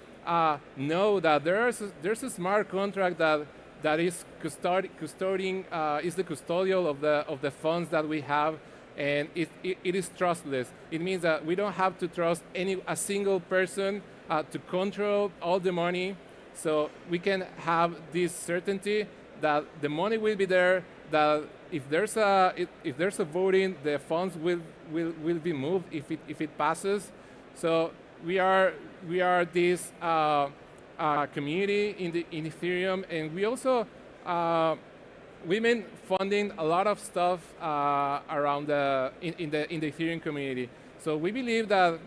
know that there's a smart contract that is custodying is the custodial of the funds that we have, and it is trustless. It means that we don't have to trust a single person to control all the money, so we can have this certainty that the money will be there. That if there's a voting, the funds will be moved if it passes. So we are this community in Ethereum, and we also we've been funding a lot of stuff around in the Ethereum community. So we believe that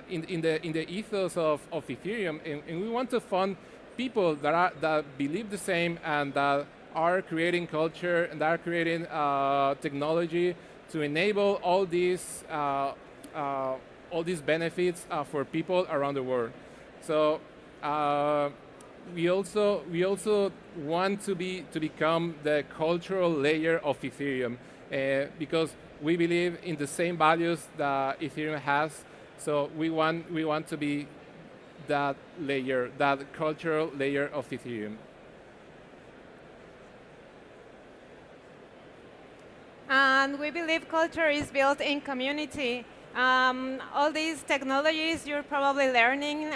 in the ethos of Ethereum, and we want to fund people that believe the same and that are creating culture and that are creating technology to enable all these benefits for people around the world. So we also want to become the cultural layer of Ethereum because we believe in the same values that Ethereum has. So we want to be that layer, that cultural layer of Ethereum. And we believe culture is built in community. All these technologies you're probably learning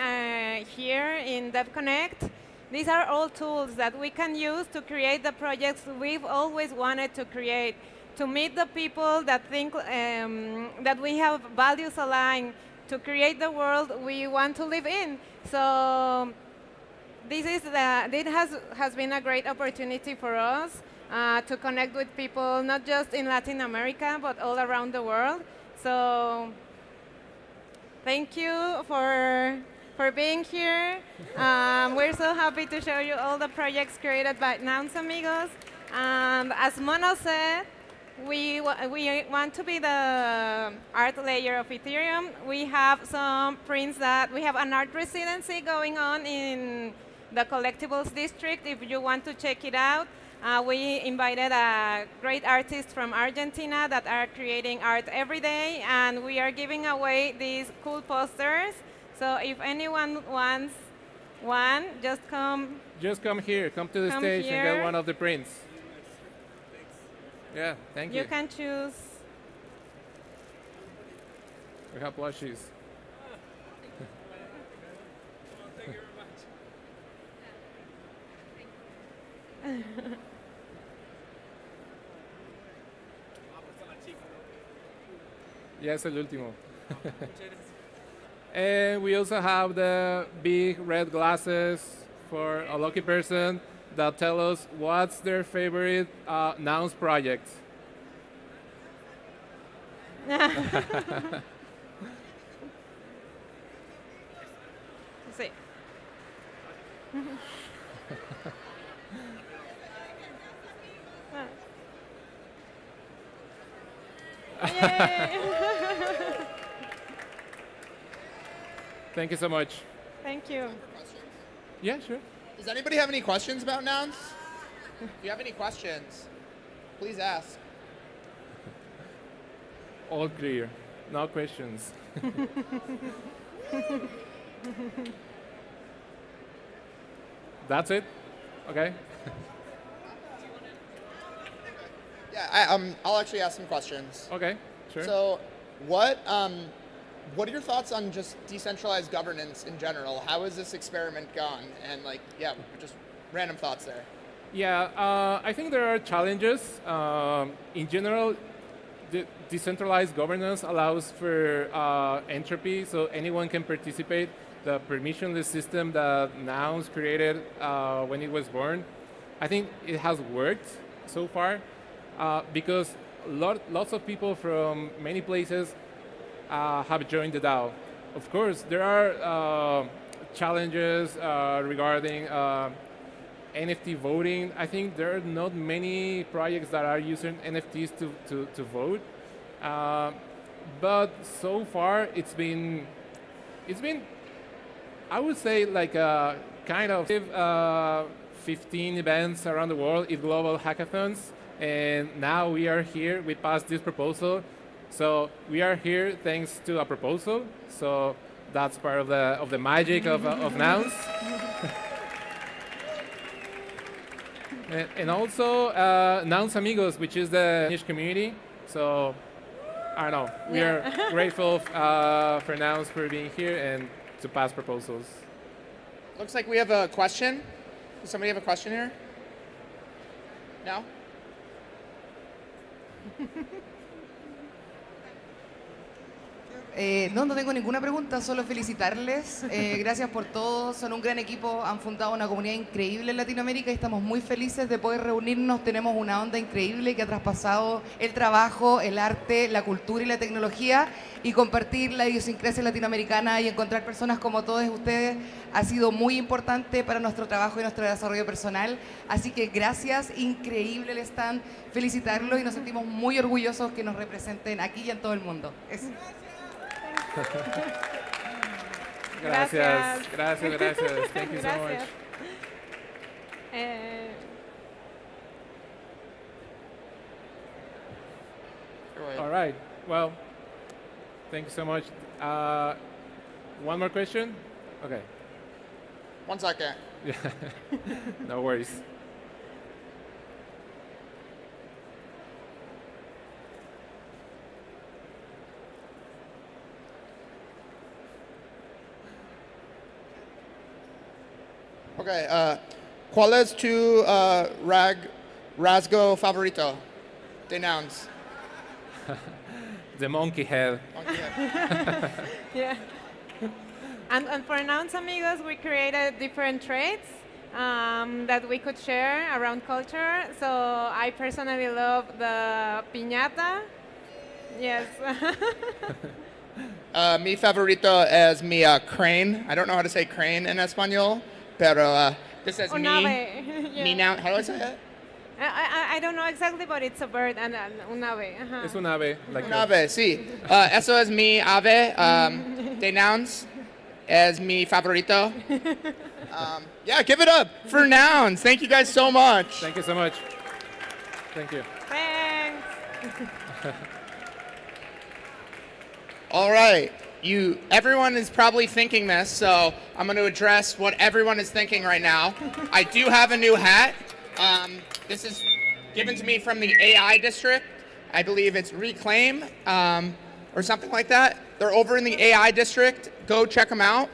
here in Devconnect, these are all tools that we can use to create the projects we've always wanted to create, to meet the people that think that we have values aligned, to create the world we want to live in. So this has been a great opportunity for us to connect with people, not just in Latin America, but all around the world. So thank you for being here. We're so happy to show you all the projects created by Nouns Amigos. And as Mono said, we want to be the art layer of Ethereum. We have some prints that we have an art residency going on in the collectibles district. If you want to check it out, we invited great artists from Argentina that are creating art every day, and we are giving away these cool posters. So if anyone wants one, just come. Just come here, come to the stage and get one of the prints. Yeah, thank you. You can choose. We have plushies. Ya es el último. And we also have the big red glasses for a lucky person that tell us what's their favorite Nouns project. Sí. Thank you so much. Thank you. Yeah, sure. Does anybody have any questions about nouns? If you have any questions, please ask. All clear. No questions. That's it? Okay. Yeah, I'll actually ask some questions. Okay, sure. So, what are your thoughts on just decentralized governance in general? How has this experiment gone? And just random thoughts there. Yeah, I think there are challenges. In general, decentralized governance allows for entropy, so anyone can participate. The permissionless system that Nouns created when it was born, I think it has worked so far because lots of people from many places have joined the DAO. Of course, there are challenges regarding NFT voting. I think there are not many projects that are using NFTs to vote, but so far it's been I would say like a kind of 15 events around the world in global hackathons, and now we are here. We passed this proposal, so we are here thanks to a proposal. So that's part of the magic of Nouns. And also Nouns Amigos, which is the Spanish community. So I don't know. We are grateful for Nouns for being here and to pass proposals. Looks like we have a question. Does somebody have a question here? No? No tengo ninguna pregunta, solo felicitarles. Gracias por todo, son un gran equipo, han fundado una comunidad increíble en Latinoamérica y estamos muy felices de poder reunirnos. Tenemos una onda increíble que ha traspasado el trabajo, el arte, la cultura y la tecnología, y compartir la idiosincrasia latinoamericana y encontrar personas como todos ustedes ha sido muy importante para nuestro trabajo y nuestro desarrollo personal. Así que gracias, increíble el stand, felicitarlos y nos sentimos muy orgullosos que nos representen aquí y en todo el mundo. Gracias. Thank you so much. All right. Well, thank you so much. One more question? Okay. 1 second. Yeah. No worries. Okay. ¿Cuál es tu rasgo favorito de nouns? The monkey head. Yeah. And for nouns, amigos, we created different traits that we could share around culture. So I personally love the piñata. Yes. Mi favorito es mi crane. I don't know how to say crane in español, pero this is Un mi. ave. Mi noun. How do I say it? I don't know exactly, but it's a bird and un ave. Ajá. Es un ave. Like Un ave, sí. Eso es mi ave de nouns. Es mi favorito. Yeah, give it up for nouns. Thank you guys so much. Thank you so much. Thank you. Thanks. All right. Everyone is probably thinking this, so I'm going to address what everyone is thinking right now. I do have a new hat. This is given to me from the AI district. I believe it's Reclaim or something like that. They're over in the AI district. Go check them out.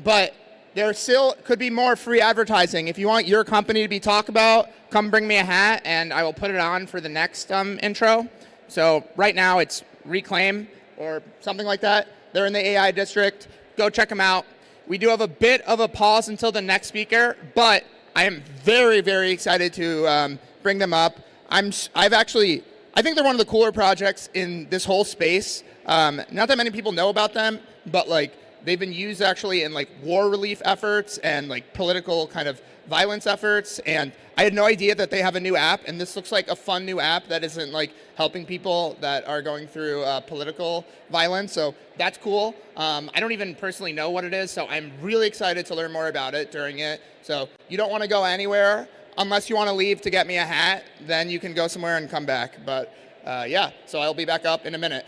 But there still could be more free advertising. If you want your company to be talked about, come bring me a hat and I will put it on for the next intro. So right now it's Reclaim or something like that. They're in the AI district. Go check them out. We do have a bit of a pause until the next speaker, but I am very, very excited to bring them up. I think they're one of the cooler projects in this whole space. Not that many people know about them, but like they've been used actually in like war relief efforts and like political kind of violence efforts. And I had no idea that they have a new app, and this looks like a fun new app that isn't like helping people that are going through political violence. So that's cool. I don't even personally know what it is, so I'm really excited to learn more about it during it. So you don't want to go anywhere unless you want to leave to get me a hat, then you can go somewhere and come back. But yeah, so I'll be back up in a minute.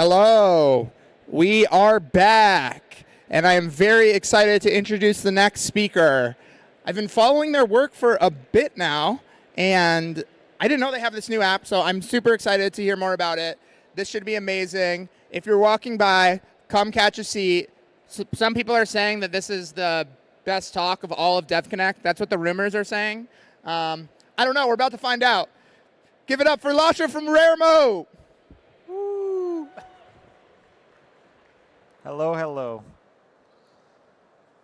Hello, we are back, and I am very excited to introduce the next speaker. I've been following their work for a bit now, and I didn't know they have this new app, so I'm super excited to hear more about it. This should be amazing. If you're walking by, come catch a seat. Some people are saying that this is the best talk of all of Devconnect. That's what the rumors are saying. I don't know. We're about to find out. Give it up for Lasha from Raremo. Hello, hello.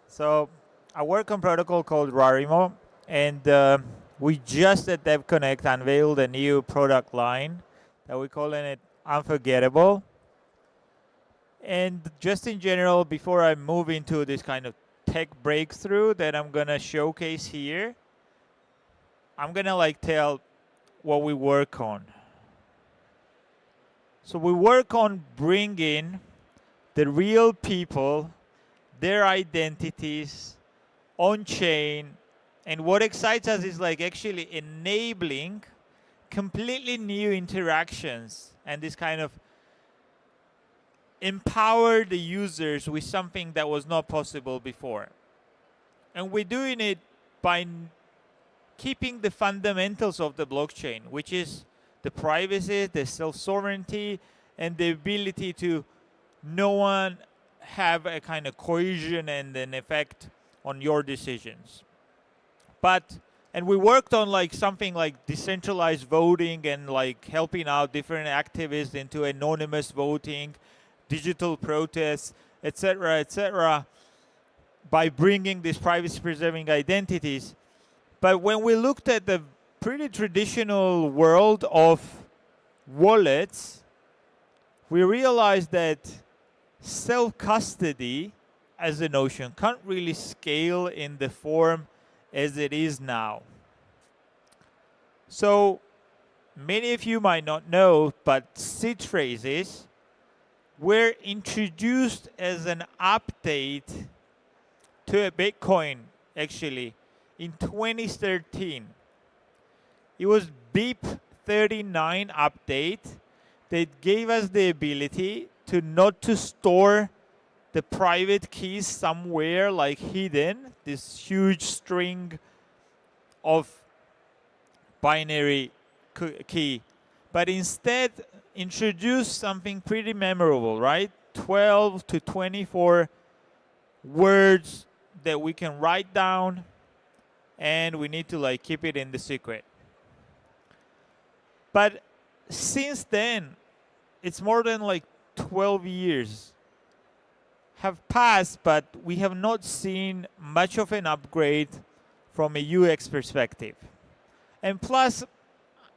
So I work on a protocol called Raremo, and we just at Devconnect unveiled a new product line that we're calling it Unforgettable. And just in general, before I move into this kind of tech breakthrough that I'm gonna showcase here, I'm gonna like tell what we work on. So we work on bringing the real people, their identities on chain, and what excites us is like actually enabling completely new interactions and this kind of empower the users with something that was not possible before. And we're doing it by keeping the fundamentals of the blockchain, which is the privacy, the self-sovereignty, and the ability to no one have a kind of cohesion and an effect on your decisions. And we worked on like something like decentralized voting and like helping out different activists into anonymous voting, digital protests, etc., by bringing these privacy-preserving identities. But when we looked at the pretty traditional world of wallets, we realized that self-custody as a notion can't really scale in the form as it is now. So many of you might not know, but seed phrases were introduced as an update to a Bitcoin, actually, in 2013. It was BIP 39 update that gave us the ability to not to store the private keys somewhere like hidden, this huge string of binary key, but instead introduce something pretty memorable, right? 12 to 24 words that we can write down, and we need to like keep it in the secret. But since then, it's more than like 12 years have passed, but we have not seen much of an upgrade from a UX perspective. And plus,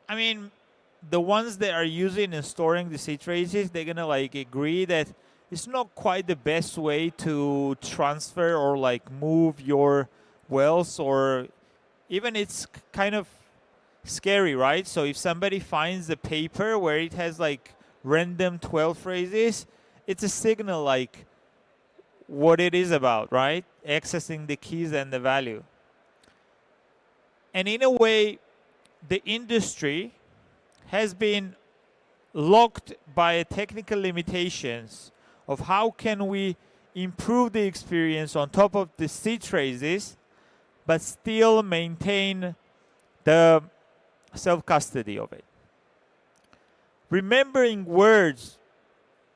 I mean, the ones that are using and storing the seed phrases, they're gonna like agree that it's not quite the best way to transfer or like move your wealth, or even it's kind of scary, right? So if somebody finds a paper where it has like random 12 phrases, it's a signal like what it is about, right? Accessing the keys and the value. And in a way, the industry has been locked by technical limitations of how can we improve the experience on top of the seed phrases, but still maintain the self-custody of it. Remembering words,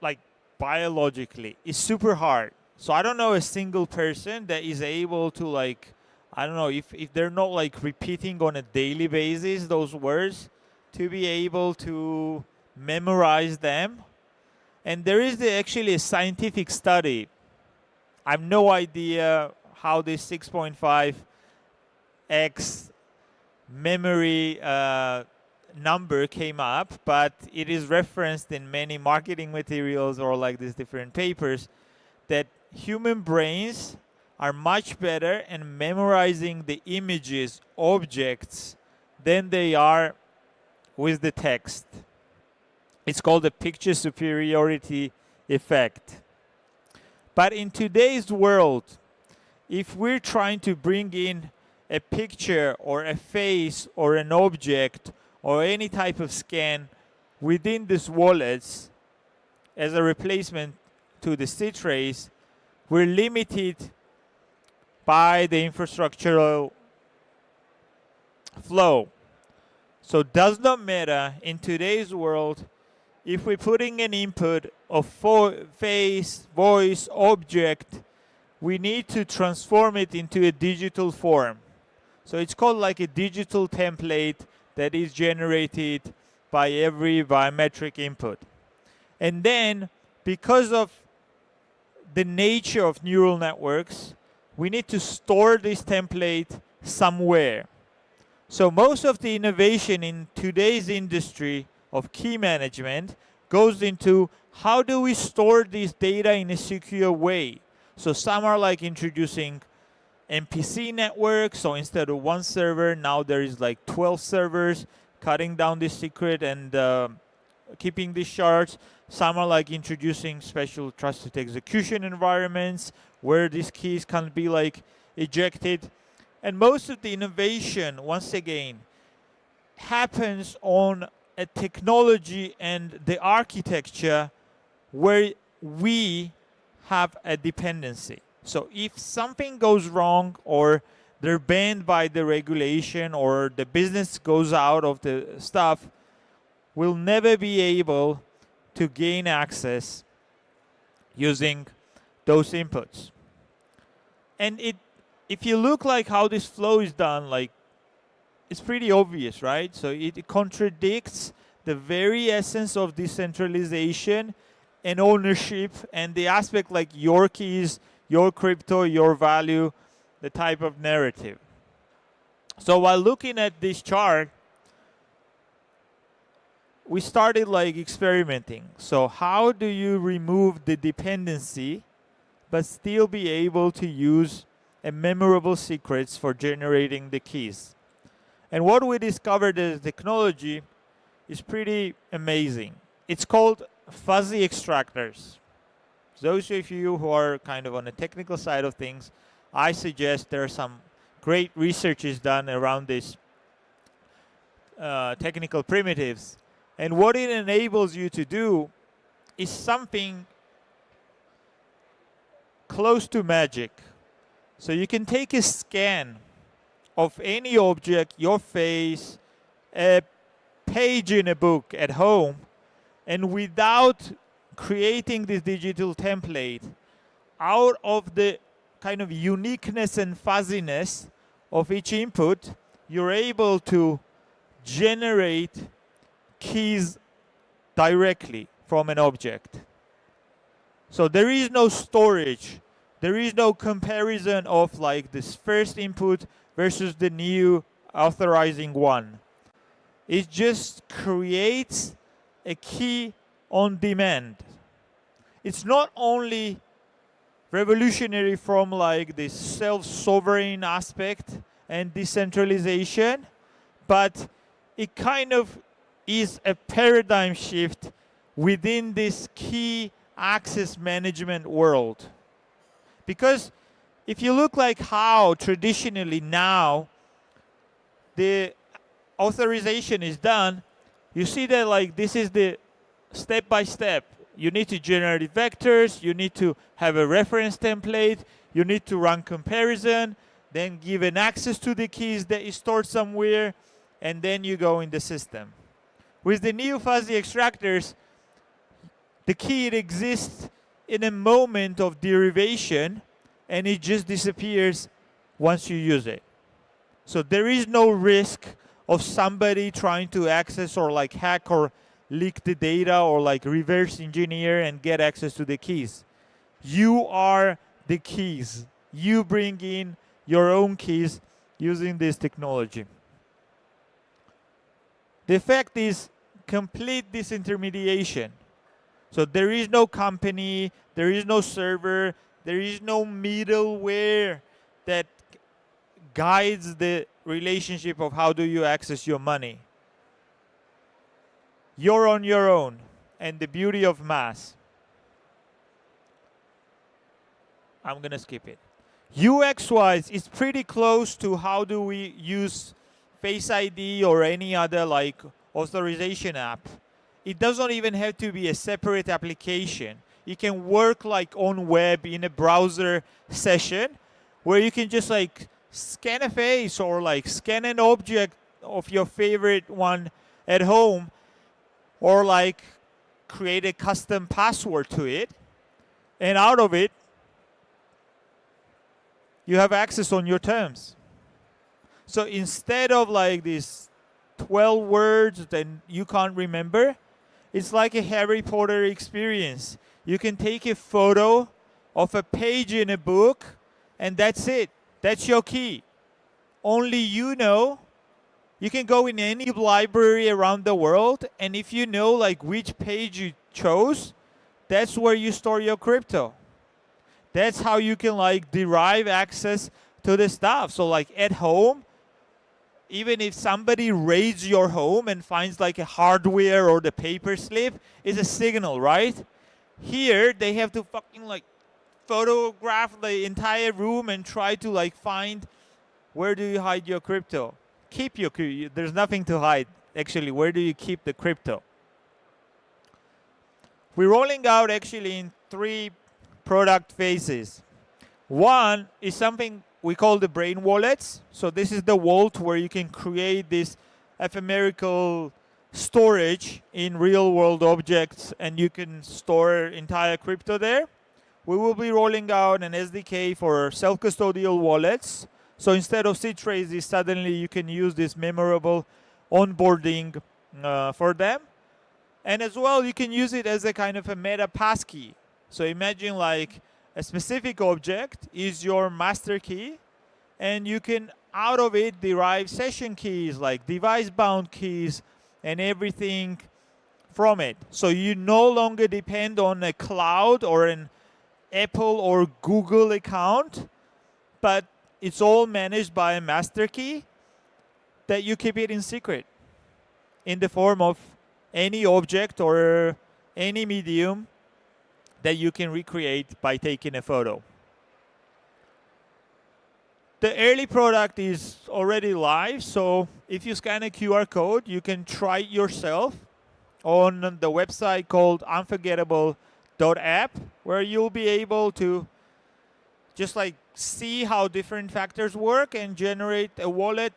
like biologically, is super hard. So I don't know a single person that is able to like, I don't know, if they're not like repeating on a daily basis those words, to be able to memorize them. And there is actually a scientific study. I have no idea how this 6.5x memory number came up, but it is referenced in many marketing materials or like these different papers that human brains are much better in memorizing the images, objects, than they are with the text. It's called the picture superiority effect. But in today's world, if we're trying to bring in a picture or a face or an object or any type of scan within these wallets, as a replacement to the seed trace, we're limited by the infrastructural flow. So it does not matter in today's world if we're putting an input of face, voice, object, we need to transform it into a digital form. So it's called like a digital template that is generated by every biometric input. And then, because of the nature of neural networks, we need to store this template somewhere. So most of the innovation in today's industry of key management goes into how do we store this data in a secure way. So some are like introducing MPC networks. So instead of one server, now there is like 12 servers, cutting down the secret and keeping these shards. Some are like introducing special trusted execution environments where these keys can be like ejected. And most of the innovation, once again, happens on a technology and the architecture where we have a dependency. So if something goes wrong or they're banned by the regulation or the business goes out of the stuff, we'll never be able to gain access using those inputs. And if you look like how this flow is done, like it's pretty obvious, right? So it contradicts the very essence of decentralization and ownership and the aspect like your keys, your crypto, your value, the type of narrative. So while looking at this chart, we started like experimenting. So how do you remove the dependency but still be able to use a memorable secrets for generating the keys? And what we discovered as technology is pretty amazing. It's called fuzzy extractors. Those of you who are kind of on the technical side of things, I suggest there are some great researches done around these technical primitives. And what it enables you to do is something close to magic. So you can take a scan of any object, your face, a page in a book at home, and without creating this digital template, out of the kind of uniqueness and fuzziness of each input, you're able to generate keys directly from an object. So there is no storage. There is no comparison of like this first input versus the new authorizing one. It just creates a key on demand. It's not only revolutionary from like this self-sovereign aspect and decentralization, but it kind of is a paradigm shift within this key access management world. Because if you look like how traditionally now the authorization is done, you see that like this is the step by step. You need to generate vectors, you need to have a reference template, you need to run comparison, then give an access to the keys that is stored somewhere, and then you go in the system. With the new fuzzy extractors, the key exists in a moment of derivation, and it just disappears once you use it. So there is no risk of somebody trying to access or like hack or leak the data or like reverse engineer and get access to the keys. You are the keys. You bring in your own keys using this technology. The effect is complete disintermediation. So there is no company, there is no server, there is no middleware that guides the relationship of how do you access your money. You're on your own, and the beauty of mass. I'm going to skip it. UX-wise, it's pretty close to how do we use Face ID or any other like authorization app. it doesn't even have to be a separate application. It can work like on web in a browser session where you can just like scan a face or like scan an object of your favorite one at home, or like create a custom password to it, and out of it you have access on your terms. So instead of like these 12 words that you can't remember, it's like a Harry Potter experience. You can take a photo of a page in a book, and that's it. That's your key. Only you know. You can go in any library around the world, and if you know like which page you chose, that's where you store your crypto. That's how you can like derive access to the stuff. So like at home, even if somebody raids your home and finds like a hardware or the paper slip, it's a signal, right? Here, they have to fucking like photograph the entire room and try to like find where do you hide your crypto. Keep your crypto. There's nothing to hide. Actually, where do you keep the crypto? We're rolling out actually in 3 product phases. One is something we call the brain wallets. So this is the vault where you can create this ephemeral storage in real world objects, and you can store entire crypto there. We will be rolling out an SDK for self-custodial wallets. So instead of seed phrases, suddenly you can use this memorable onboarding for them. And as well, you can use it as a kind of a meta passkey. So imagine like a specific object is your master key, and you can out of it derive session keys like device-bound keys and everything from it. So you no longer depend on a cloud or an Apple or Google account, but it's all managed by a master key that you keep it in secret in the form of any object or any medium that you can recreate by taking a photo. The early product is already live, so if you scan a QR code, you can try it yourself on the website called unforgettable.app, where you'll be able to just like see how different factors work and generate a wallet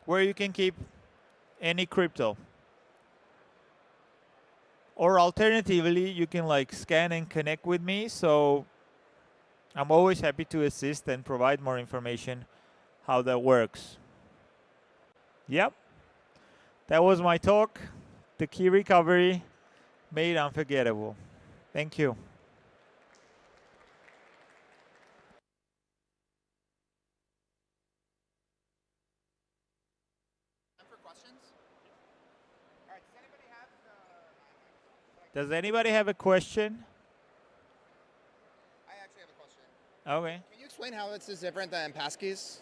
where you can keep any crypto. Or alternatively, you can like scan and connect with me. So I'm always happy to assist and provide more information how that works. Yep. That was my talk. The key recovery made unforgettable. Thank you. Does anybody have a question? I actually have a question. Okay. Can you explain how this is different than passkeys?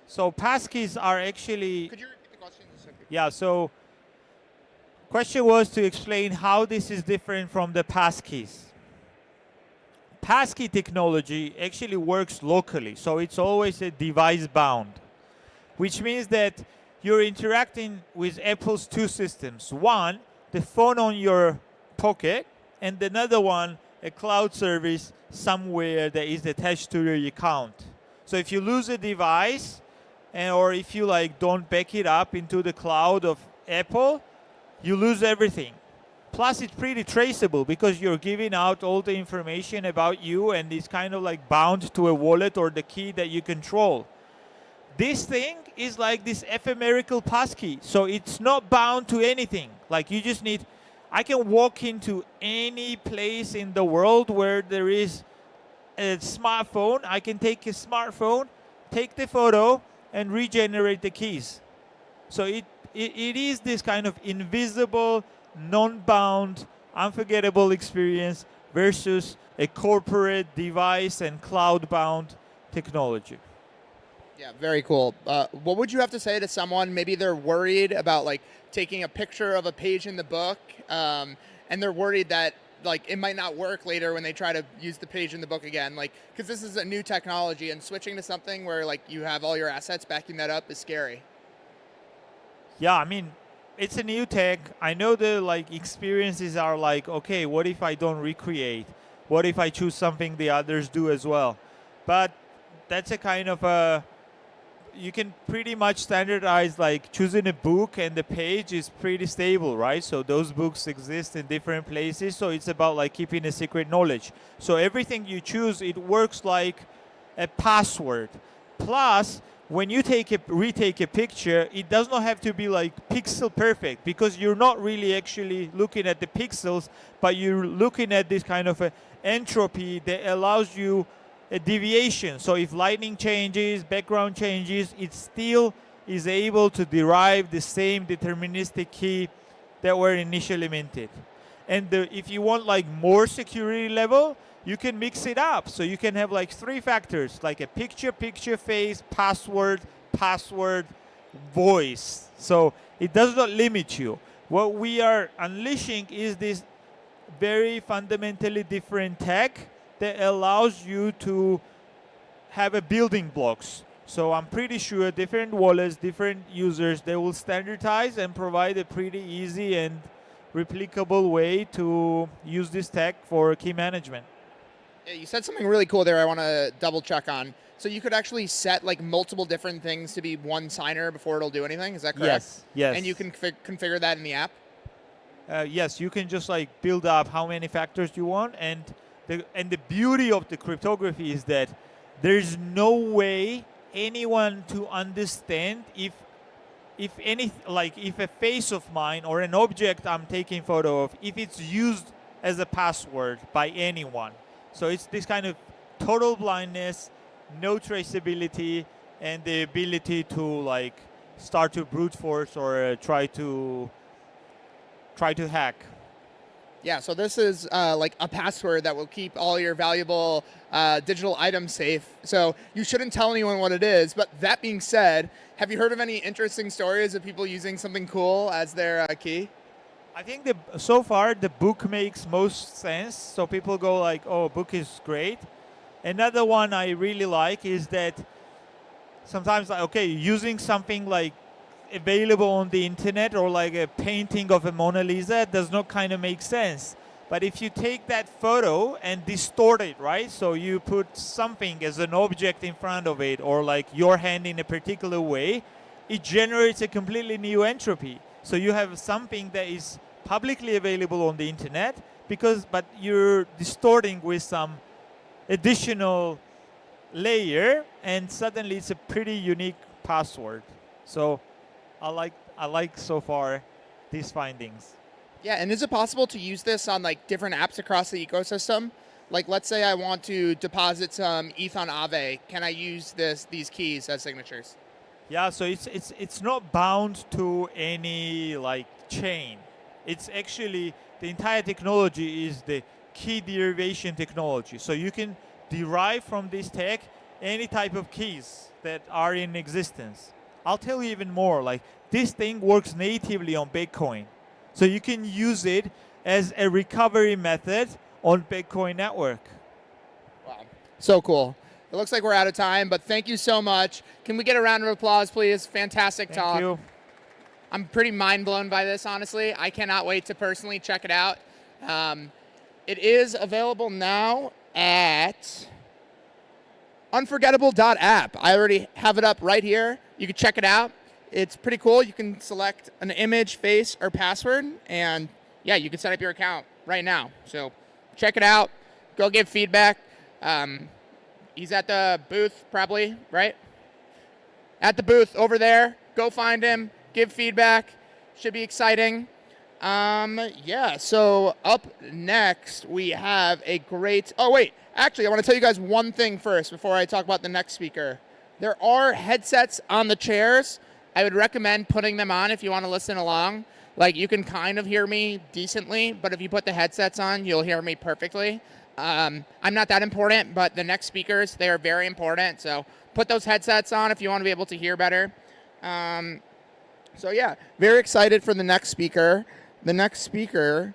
So passkeys are actually... Could you repeat the question? Yeah, so question was to explain how this is different from the passkeys. Passkey technology actually works locally, so it's always a device bound, which means that you're interacting with Apple's 2 systems. One, the phone on your pocket, and another one, a cloud service somewhere that is attached to your account. So if you lose a device, or if you like don't back it up into the cloud of Apple, you lose everything. Plus it's pretty traceable because you're giving out all the information about you, and it's kind of like bound to a wallet or the key that you control. This thing is like this ephemeral passkey, so it's not bound to anything. Like you just need, I can walk into any place in the world where there is a smartphone. I can take a smartphone, take the photo, and regenerate the keys. So it is this kind of invisible, non-bound, unforgettable experience versus a corporate device and cloud-bound technology. Yeah, very cool. What would you have to say to someone, maybe they're worried about like taking a picture of a page in the book, and they're worried that like it might not work later when they try to use the page in the book again, like because this is a new technology, and switching to something where like you have all your assets backing that up is scary. Yeah, I mean, it's a new tech. I know the experiences are like, okay, what if I don't recreate? What if I choose something the others do as well? But that's a kind of a, you can pretty much standardize, like choosing a book and the page is pretty stable, right? So those books exist in different places. So it's about like keeping a secret knowledge. So everything you choose, it works like a password. Plus, when you retake a picture, it does not have to be like pixel perfect, because you're not really actually looking at the pixels, but you're looking at this kind of a entropy that allows you a deviation. So if lighting changes, background changes, it still is able to derive the same deterministic key that were initially minted. And if you want like more security level, you can mix it up. So you can have like 3 factors, like a picture, face, password, voice. So it does not limit you. What we are unleashing is this very fundamentally different tech that allows you to have a building blocks. So I'm pretty sure different wallets, different users, they will standardize and provide a pretty easy and replicable way to use this tech for key management. Yeah, you said something really cool there I want to double check on. So you could actually set like multiple different things to be one signer before it'll do anything. Is that correct? Yes. And you can configure that in the app? Yes, you can just like build up how many factors you want, and the beauty of the cryptography is that there's no way anyone to understand if a face of mine or an object I'm taking photo of, if it's used as a password by anyone. So it's this kind of total blindness, no traceability, and the ability to like start to brute force or try to hack. Yeah, so this is like a password that will keep all your valuable digital items safe. So you shouldn't tell anyone what it is. But that being said, have you heard of any interesting stories of people using something cool as their key? I think so far the book makes most sense. So people go like, oh, book is great. Another one I really like is that sometimes, okay, using something like available on the internet or like a painting of a Mona Lisa does not kind of make sense. But if you take that photo and distort it, right? So you put something as an object in front of it, or like your hand in a particular way, it generates a completely new entropy. So you have something that is publicly available on the internet, but you're distorting with some additional layer, and suddenly it's a pretty unique password. So I like so far these findings. Yeah, and is it possible to use this on like different apps across the ecosystem? Like, let's say I want to deposit some ETH on Aave. Can I use these keys as signatures? Yeah, so it's not bound to any like chain. It's actually, the entire technology is the key derivation technology. So you can derive from this tech any type of keys that are in existence. I'll tell you even more, like this thing works natively on Bitcoin. So you can use it as a recovery method on Bitcoin network. Wow, so cool. It looks like we're out of time, but thank you so much. Can we get a round of applause, please? Fantastic talk. Thank you. I'm pretty mind blown by this, honestly. I cannot wait to personally check it out. It is available now at unforgettable.app. I already have it up right here. You can check it out. It's pretty cool. You can select an image, face, or password, and yeah, you can set up your account right now. So check it out. Go give feedback. He's at the booth, probably, right? At the booth over there. Go find him. Give feedback. Should be exciting. Yeah, so up next, we have a great... Oh, wait. Actually, I want to tell you guys one thing first before I talk about the next speaker. There are headsets on the chairs. I would recommend putting them on if you want to listen along. Like, you can kind of hear me decently, but if you put the headsets on, you'll hear me perfectly. I'm not that important, but the next speakers, they are very important. So put those headsets on if you want to be able to hear better. So yeah, very excited for the next speaker. The next speaker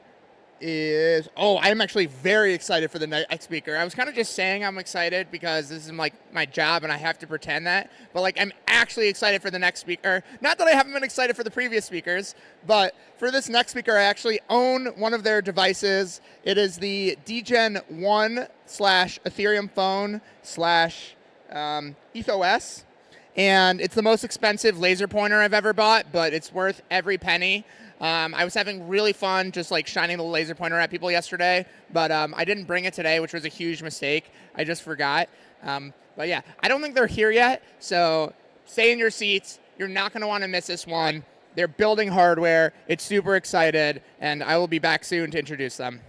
is, I'm actually very excited for the next speaker. I was kind of just saying I'm excited because this is like my job and I have to pretend that, but like I'm actually excited for the next speaker. Not that I haven't been excited for the previous speakers, but for this next speaker, I actually own one of their devices. It is the Degen 1 / Ethereum phone / ETHOS. And it's the most expensive laser pointer I've ever bought, but it's worth every penny. I was having really fun just like shining the laser pointer at people yesterday, but I didn't bring it today, which was a huge mistake. I just forgot. But yeah, I don't think they're here yet, so stay in your seats. You're not going to want to miss this one. They're building hardware. It's super excited, and I will be back soon to introduce them.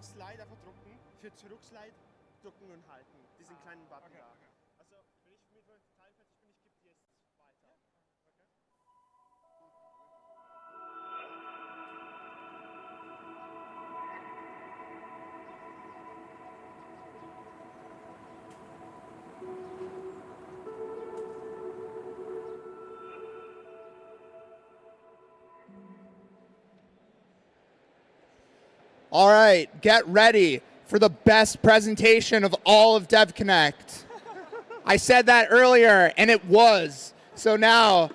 Slide einfach drucken, für Zurückslide drücken und halten, diesen kleinen Button da. Also, wenn ich mit meinem Teil fertig bin, ich gebe dir jetzt weiter. All right, get ready for the best presentation of all of Devconnect. I said that earlier, and it was. So now,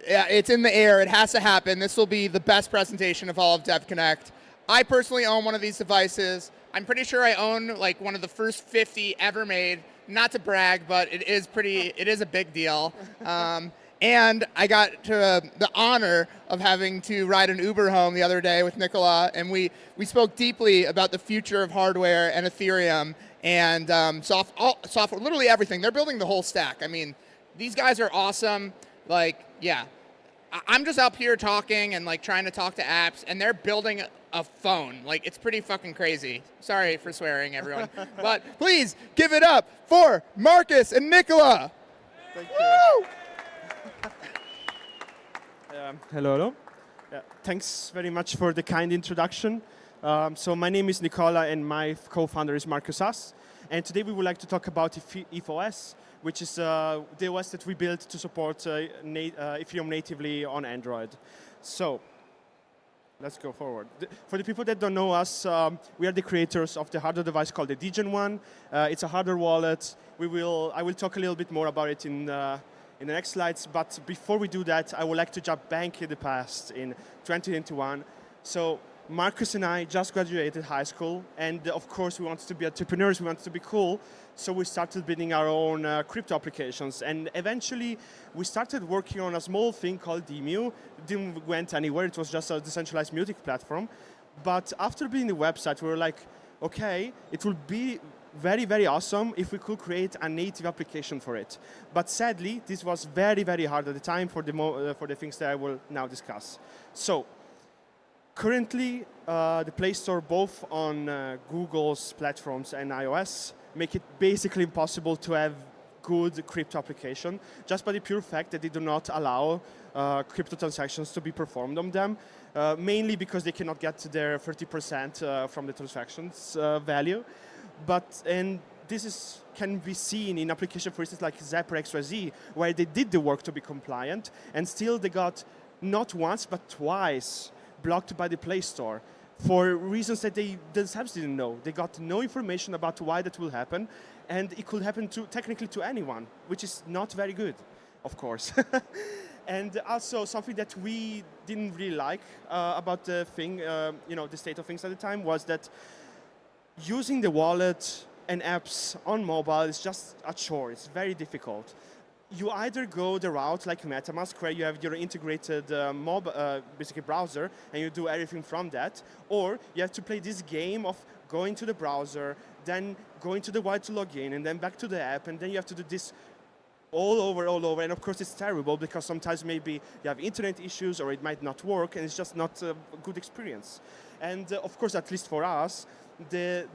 it's in the air. It has to happen. This will be the best presentation of all of Devconnect. I personally own one of these devices. I'm pretty sure I own like one of the first 50 ever made. Not to brag, but it is a big deal. And I got to the honor of having to ride an Uber home the other day with Nicola, and we spoke deeply about the future of hardware and Ethereum and software, literally everything. They're building the whole stack. I mean, these guys are awesome. Like, yeah, I'm just up here talking and like trying to talk to apps, and they're building a phone. Like, it's pretty fucking crazy. Sorry for swearing, everyone. But please give it up for Marcus and Nicola. Thank you. Woo! Hello. Thanks very much for the kind introduction. So my name is Nicola and my co-founder is Marcus Haas. And today we would like to talk about ETHOS, which is the OS that we built to support Ethereum natively on Android. So let's go forward. For the people that don't know us, we are the creators of the hardware device called the Degen 1. It's a hardware wallet. I will talk a little bit more about it in the next slides, but before we do that, I would like to jump back in the past in 2021. So Marcus and I just graduated high school, and of course we wanted to be entrepreneurs, we wanted to be cool, so we started building our own crypto applications, and eventually we started working on a small thing called Demu. It didn't went anywhere, it was just a decentralized music platform, but after building the website, we were like, okay, it would be very, very awesome if we could create a native application for it. But sadly, this was very, very hard at the time for the things that I will now discuss. So currently, the Play Store, both on Google's platforms and iOS, make it basically impossible to have good crypto application, just by the pure fact that they do not allow crypto transactions to be performed on them, mainly because they cannot get their 30% from the transactions value. And this can be seen in applications, for instance, like Zapper XYZ, where they did the work to be compliant, and still they got not once, but twice blocked by the Play Store for reasons that they themselves didn't know. They got no information about why that will happen, and it could happen technically to anyone, which is not very good, of course. And also something that we didn't really like about the thing, the state of things at the time, was that using the wallet and apps on mobile is just a chore. It's very difficult. You either go the route like MetaMask, where you have your integrated basically browser, and you do everything from that, or you have to play this game of going to the browser, then going to the wallet to log in, and then back to the app, and then you have to do this all over, and of course it's terrible because sometimes maybe you have internet issues or it might not work, and it's just not a good experience. And of course, at least for us, the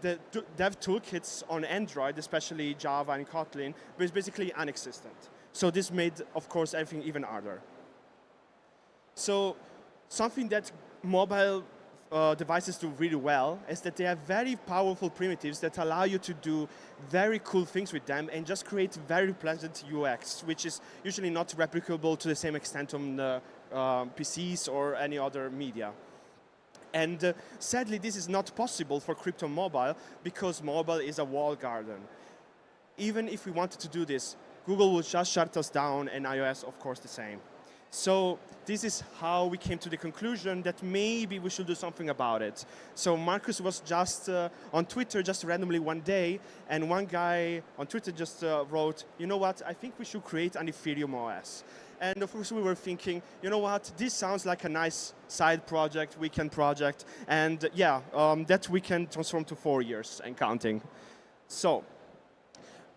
dev toolkits on Android, especially Java and Kotlin, was basically non-existent. So this made, of course, everything even harder. So something that mobile devices do really well is that they have very powerful primitives that allow you to do very cool things with them and just create very pleasant UX, which is usually not replicable to the same extent on PCs or any other media. And sadly, this is not possible for crypto mobile because mobile is a walled garden. Even if we wanted to do this, Google would just shut us down, and iOS, of course, the same. So this is how we came to the conclusion that maybe we should do something about it. So Marcus was just on Twitter just randomly one day, and one guy on Twitter just wrote, you know what, I think we should create an Ethereum OS. And of course we were thinking, you know what, this sounds like a nice side project, weekend project, and that we can transform to 4 years and counting. So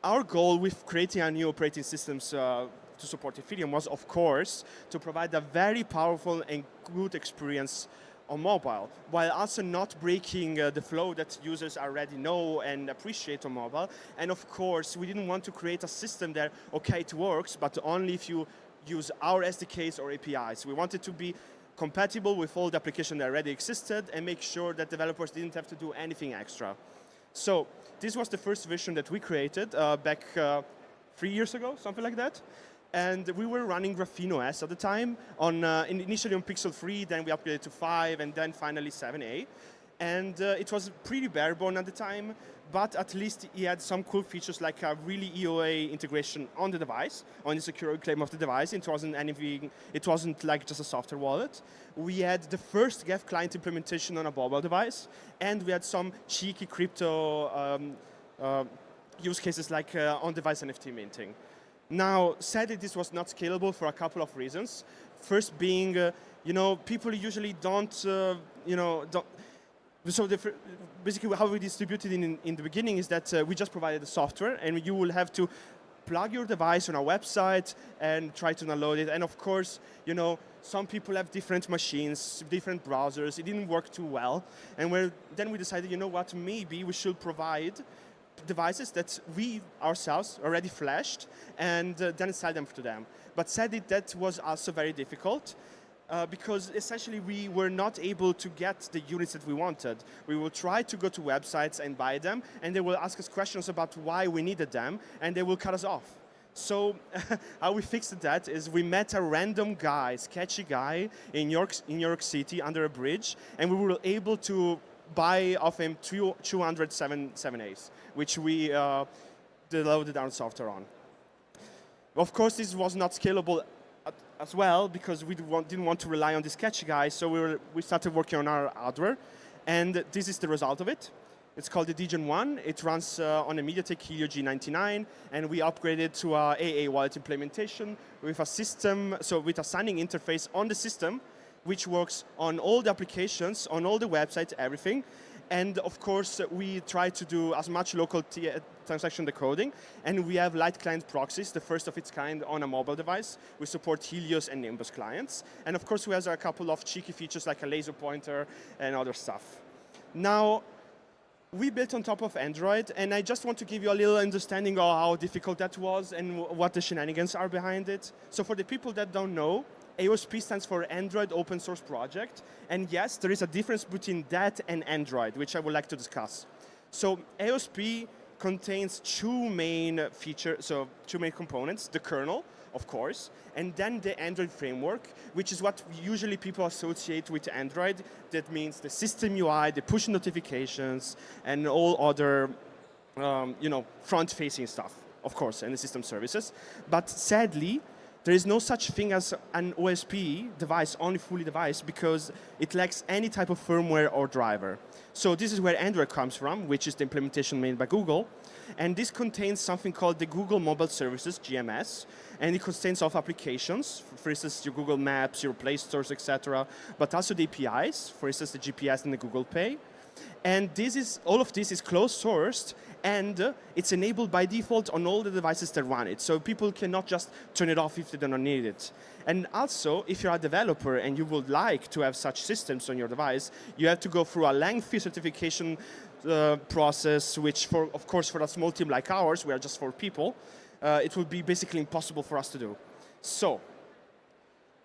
our goal with creating a new operating systems to support Ethereum was, of course, to provide a very powerful and good experience on mobile, while also not breaking the flow that users already know and appreciate on mobile. And of course, we didn't want to create a system that, okay, it works, but only if you use our SDKs or APIs. We wanted to be compatible with all the applications that already existed and make sure that developers didn't have to do anything extra. So this was the first version that we created back 3 years ago, something like that. And we were running Graphene OS at the time, initially on Pixel 3, then we upgraded to 5, and then finally 7a. And it was pretty bare bone at the time, but at least it had some cool features like a really EOA integration on the device, on the secure claim of the device. It wasn't anything, it wasn't like just a software wallet. We had the first GEF client implementation on a mobile device, and we had some cheeky crypto use cases like on-device NFT minting. Now, sadly, this was not scalable for a couple of reasons. First being, people usually don't. So basically how we distributed in the beginning is that we just provided the software, and you will have to plug your device on our website and try to download it. And of course, some people have different machines, different browsers. It didn't work too well. And then we decided, you know what, maybe we should provide devices that we ourselves already flashed and then sell them to them. But sadly, that was also very difficult because essentially we were not able to get the units that we wanted. We will try to go to websites and buy them, and they will ask us questions about why we needed them, and they will cut us off. So how we fixed that is we met a random guy, sketchy guy in New York City under a bridge, and we were able to buy off him 207.7As, which we loaded our software on. Of course, this was not scalable as well because we didn't want to rely on this sketchy guy, so we started working on our hardware, and this is the result of it. It's called the Degen 1. It runs on a MediaTek Helio G99, and we upgraded to a AA wallet implementation with a system, so with a signing interface on the system, which works on all the applications, on all the websites, everything. And of course, we try to do as much local transaction decoding, and we have light client proxies, the first of its kind on a mobile device. We support Helios and Nimbus clients. And of course, we have a couple of cheeky features like a laser pointer and other stuff. Now, we built on top of Android, and I just want to give you a little understanding of how difficult that was and what the shenanigans are behind it. So for the people that don't know, AOSP stands for Android Open Source Project, and yes, there is a difference between that and Android, which I would like to discuss. So AOSP contains two main features, so two main components, the kernel, of course, and then the Android framework, which is what usually people associate with Android. That means the system UI, the push notifications, and all other front-facing stuff, of course, and the system services. But sadly, there is no such thing as an OSP device, only fully device, because it lacks any type of firmware or driver. So this is where Android comes from, which is the implementation made by Google. And this contains something called the Google Mobile Services, GMS, and it contains of applications, for instance, your Google Maps, your Play Stores, etc., but also the APIs, for instance, the GPS and the Google Pay. And all of this is closed sourced, and it's enabled by default on all the devices that run it. So people cannot just turn it off if they don't need it. And also, if you're a developer and you would like to have such systems on your device, you have to go through a lengthy certification process, which, of course, for a small team like ours, we are just 4 people, it would be basically impossible for us to do. So,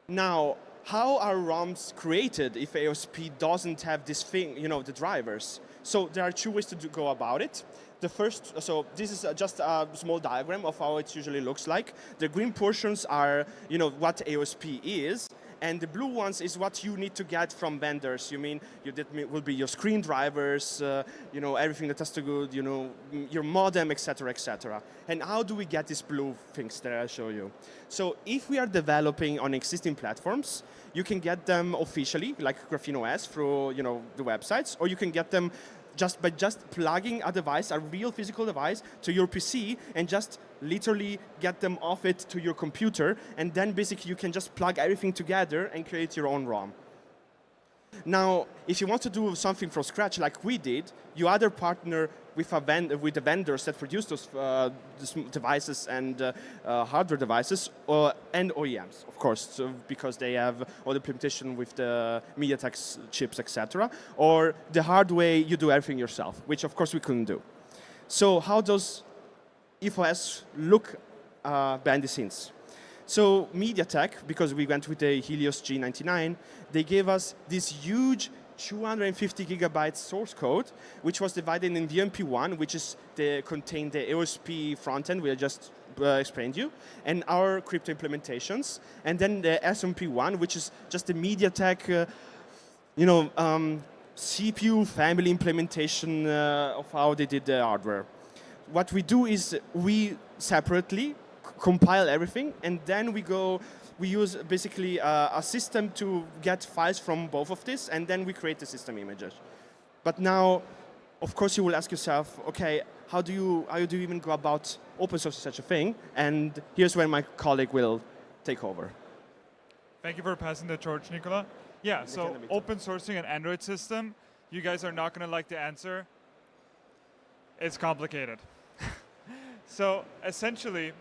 now, how are ROMs created if AOSP doesn't have this thing, the drivers? So there are 2 ways to go about it. The first, so this is just a small diagram of how it usually looks like. The green portions are, what AOSP is, and the blue ones is what you need to get from vendors. That will be your screen drivers, everything that has to go, your modem, etc., etc. And how do we get these blue things that I'll show you? So if we are developing on existing platforms, you can get them officially, like Graphene OS, through the websites, or you can get them just by plugging a device, a real physical device, to your PC and just literally get them off it to your computer, and then basically you can just plug everything together and create your own ROM. Now, if you want to do something from scratch like we did, you either partner with the vendors that produce those devices and hardware devices, and OEMs, of course, because they have all the implementation with the MediaTek chips, etc. Or the hard way, you do everything yourself, which of course we couldn't do. So how does EFOS look behind the scenes? So MediaTek, because we went with the Helios G99, they gave us this huge 250 gigabytes source code, which was divided in VMP1, which contained the AOSP front-end we just explained to you, and our crypto implementations, and then the SMP1, which is just the MediaTek, CPU family implementation of how they did the hardware. What we do is we separately compile everything, and then we use basically a system to get files from both of this, and then we create the system images. But now, of course, you will ask yourself, okay, how do you even go about open sourcing such a thing? And here's where my colleague will take over. Thank you for passing the torch, Nicola. Yeah, so open sourcing an Android system, you guys are not going to like the answer. It's complicated. So essentially,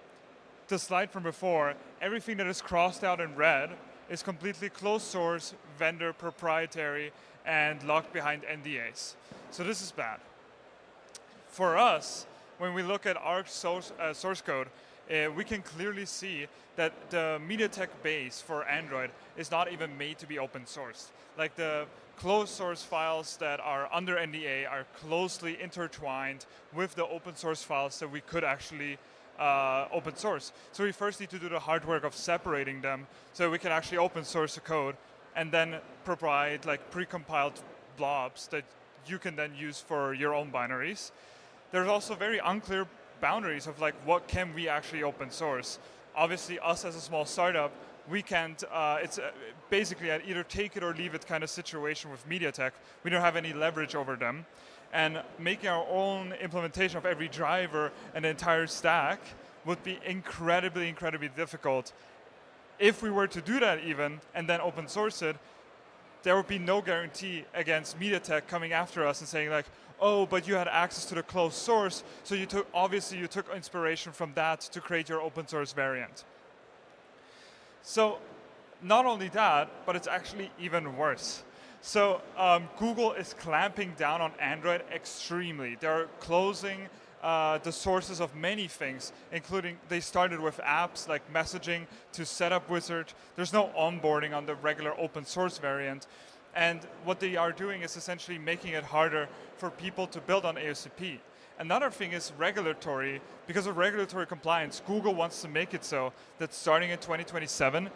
the slide from before, everything that is crossed out in red is completely closed source, vendor proprietary, and locked behind NDAs. So this is bad. For us, when we look at ARG source code, we can clearly see that the MediaTek base for Android is not even made to be open sourced. Like the closed source files that are under NDA are closely intertwined with the open source files that we could actually open source. So we first need to do the hard work of separating them so we can actually open source the code and then provide like precompiled blobs that you can then use for your own binaries. There's also very unclear boundaries of like what can we actually open source. Obviously, us as a small startup, we can't, it's basically an either take it or leave it kind of situation with MediaTek. We don't have any leverage over them. And making our own implementation of every driver and the entire stack would be incredibly, incredibly difficult. If we were to do that even, and then open source it, there would be no guarantee against MediaTek coming after us and saying like, oh, but you had access to the closed source, so obviously you took inspiration from that to create your open source variant. So not only that, but it's actually even worse. So Google is clamping down on Android extremely. They're closing the sources of many things, including they started with apps like messaging to setup wizard. There's no onboarding on the regular open source variant. And what they are doing is essentially making it harder for people to build on AOSP. Another thing is regulatory. Because of regulatory compliance, Google wants to make it so that starting in 2027,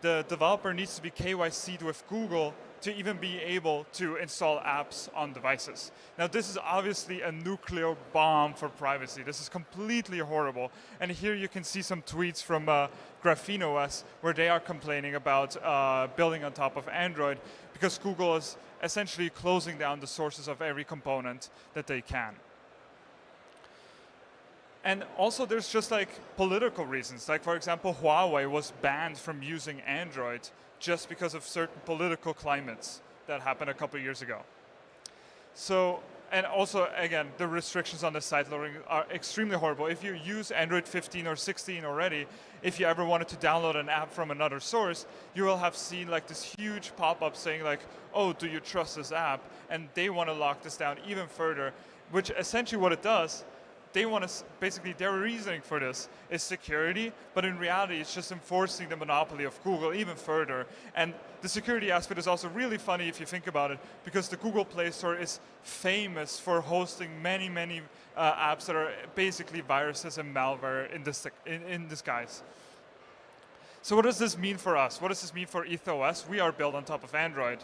the developer needs to be KYC'd with Google to even be able to install apps on devices. Now this is obviously a nuclear bomb for privacy. This is completely horrible. And here you can see some tweets from Graphene OS where they are complaining about building on top of Android because Google is essentially closing down the sources of every component that they can. And also there's just like political reasons. Like for example, Huawei was banned from using Android just because of certain political climates that happened a couple of years ago. So, and also again, the restrictions on the site loading are extremely horrible. If you use Android 15 or 16 already, if you ever wanted to download an app from another source, you will have seen like this huge pop-up saying like, oh, do you trust this app? And they want to lock this down even further, which essentially what it does, they want to, basically their reasoning for this is security, but in reality it's just enforcing the monopoly of Google even further. And the security aspect is also really funny if you think about it, because the Google Play Store is famous for hosting many, many apps that are basically viruses and malware in disguise. So what does this mean for us? What does this mean for EthOS? We are built on top of Android.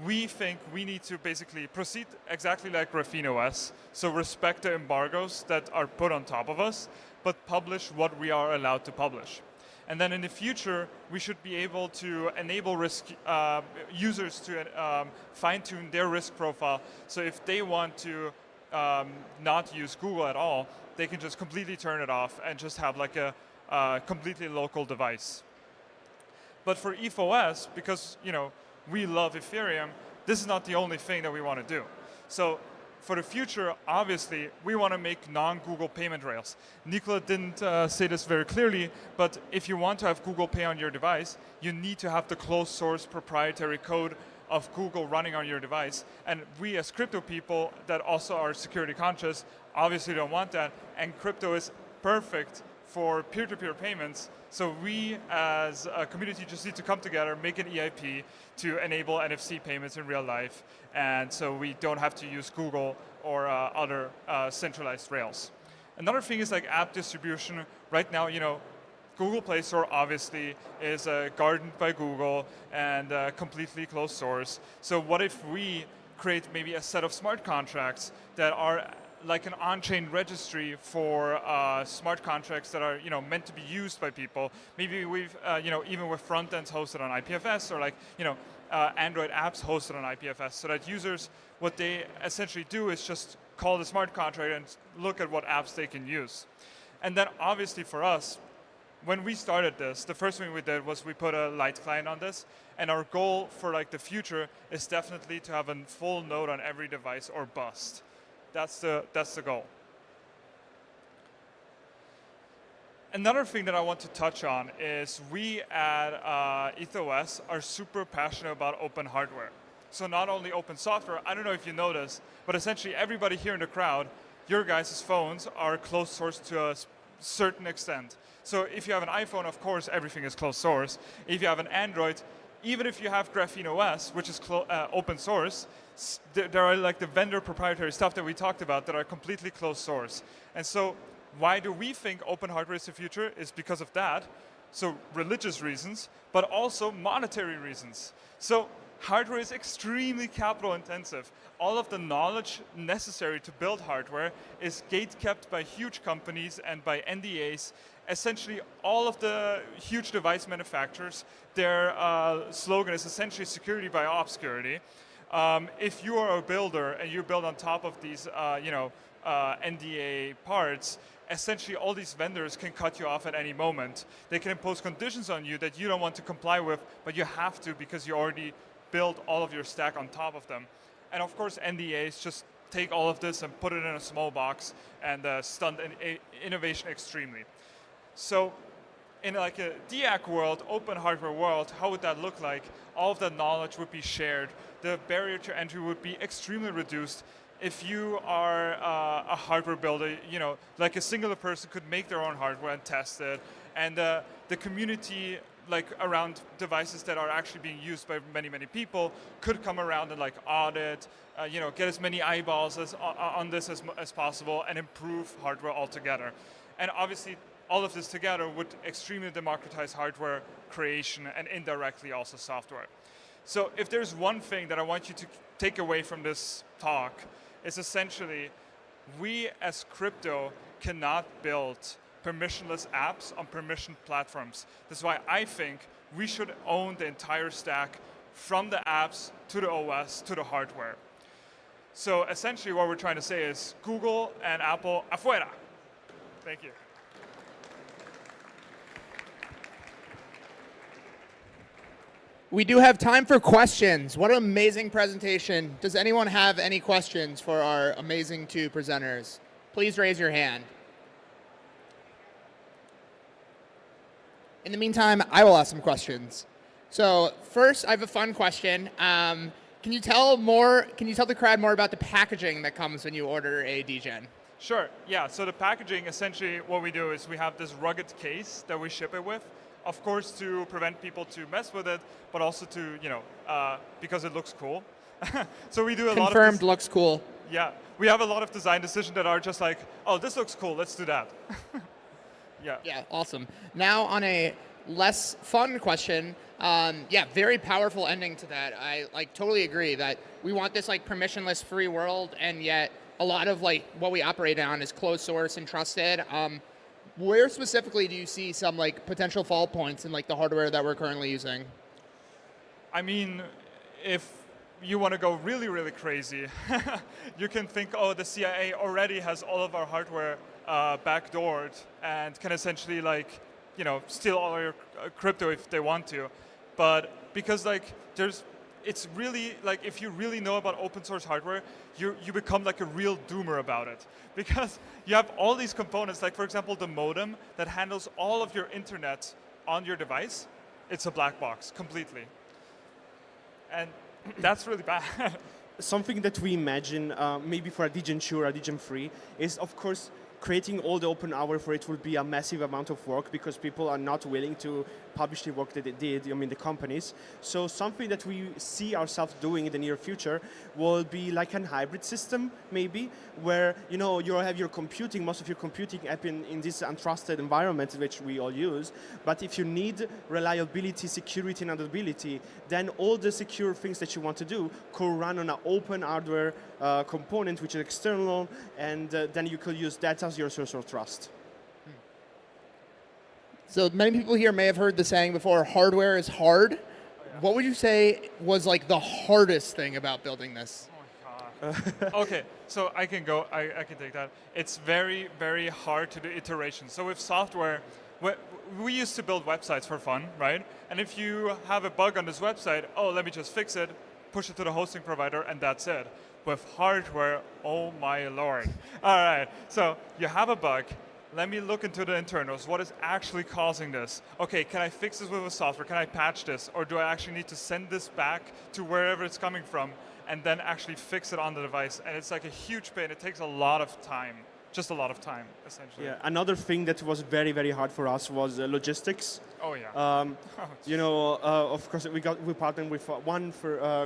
We think we need to basically proceed exactly like Graphene OS, so respect the embargoes that are put on top of us, but publish what we are allowed to publish. And then in the future, we should be able to enable users to fine-tune their risk profile. So if they want to not use Google at all, they can just completely turn it off and just have like a completely local device. But for EthOS, because we love Ethereum, this is not the only thing that we want to do. So for the future, obviously, we want to make non-Google payment rails. Nicola didn't say this very clearly, but if you want to have Google Pay on your device, you need to have the closed source proprietary code of Google running on your device. And we as crypto people that also are security conscious, obviously don't want that. And crypto is perfect for peer-to-peer payments. So we as a community just need to come together, make an EIP to enable NFC payments in real life. And so we don't have to use Google or other centralized rails. Another thing is like app distribution. Right now, Google Play Store obviously is guarded by Google and completely closed source. So what if we create maybe a set of smart contracts that are like an on-chain registry for smart contracts that are meant to be used by people. Maybe we've even with front ends hosted on IPFS or like Android apps hosted on IPFS, so that users, what they essentially do is just call the smart contract and look at what apps they can use. And then obviously for us, when we started this, the first thing we did was we put a light client on this, and our goal for like the future is definitely to have a full node on every device or bust. That's the goal. Another thing that I want to touch on is we at EthOS are super passionate about open hardware. So not only open software, I don't know if you know this, but essentially everybody here in the crowd, your guys' phones are closed source to a certain extent. So if you have an iPhone, of course, everything is closed source. If you have an Android, even if you have Graphene OS, which is open source, there are like the vendor proprietary stuff that we talked about that are completely closed source. And so why do we think open hardware is the future? Is because of that. So religious reasons, but also monetary reasons. So hardware is extremely capital intensive. All of the knowledge necessary to build hardware is gate-kept by huge companies and by NDAs. Essentially, all of the huge device manufacturers, their slogan is essentially security by obscurity. If you are a builder and you build on top of these NDA parts, essentially all these vendors can cut you off at any moment. They can impose conditions on you that you don't want to comply with, but you have to because you already built all of your stack on top of them. And of course, NDAs just take all of this and put it in a small box and stunt innovation extremely. So in like a DAC world, open hardware world, how would that look like? All of that knowledge would be shared. The barrier to entry would be extremely reduced. If you are a hardware builder, like a singular person could make their own hardware and test it. And the community like around devices that are actually being used by many, many people could come around and like audit, get as many eyeballs on this as possible and improve hardware altogether. And obviously, all of this together would extremely democratize hardware creation and indirectly also software. So if there's one thing that I want you to take away from this talk, it's essentially we as crypto cannot build permissionless apps on permissioned platforms. This is why I think we should own the entire stack from the apps to the OS to the hardware. So essentially what we're trying to say is Google and Apple afuera. Thank you. We do have time for questions. What an amazing presentation. Does anyone have any questions for our amazing two presenters? Please raise your hand. In the meantime, I will ask some questions. So first, I have a fun question. Can you tell the crowd more about the packaging that comes when you order a DGen? Sure, yeah, so the packaging, essentially what we do is we have this rugged case that we ship it with, of course to prevent people to mess with it, but also to, because it looks cool. So we do a lot of... Confirmed looks cool. Yeah, we have a lot of design decisions that are just like, oh, this looks cool, let's do that. Yeah, awesome. Now on a less fun question, very powerful ending to that. I totally agree that we want this permissionless free world, and yet a lot of what we operate on is closed source and trusted. Where specifically do you see some potential fall points in the hardware that we're currently using? I mean, if you want to go really, really crazy, you can think, oh, the CIA already has all of our hardware backdoored and can essentially steal all your crypto if they want to. But because it's really if you really know about open source hardware, you become a real doomer about it, because you have all these components, for example the modem that handles all of your internet on your device. It's a black box completely, and that's really bad. Something that we imagine maybe for a DGen Sure, a DGen Free, is of course creating all the open hour for it will be a massive amount of work, because people are not willing to publish the work that they did, the companies. So something that we see ourselves doing in the near future will be like a hybrid system, maybe, where you have your computing, most of your computing happen in this untrusted environment which we all use. But if you need reliability, security, and availability, then all the secure things that you want to do could run on an open hardware component, which is external, and then you could use that as your source of trust. So many people here may have heard the saying before, hardware is hard. Oh, yeah. What would you say was the hardest thing about building this? Oh my God. Okay, so I can take that. It's very, very hard to do iterations. So with software, we used to build websites for fun, right? And if you have a bug on this website, oh, let me just fix it, push it to the hosting provider, and that's it. With hardware, oh my Lord. All right, so you have a bug. Let me look into the internals. What is actually causing this? Okay, can I fix this with a software? Can I patch this? Or do I actually need to send this back to wherever it's coming from and then actually fix it on the device? And it's a huge pain. It takes a lot of time, just a lot of time, essentially. Yeah, another thing that was very, very hard for us was logistics. Oh, yeah. Of course, we partnered with one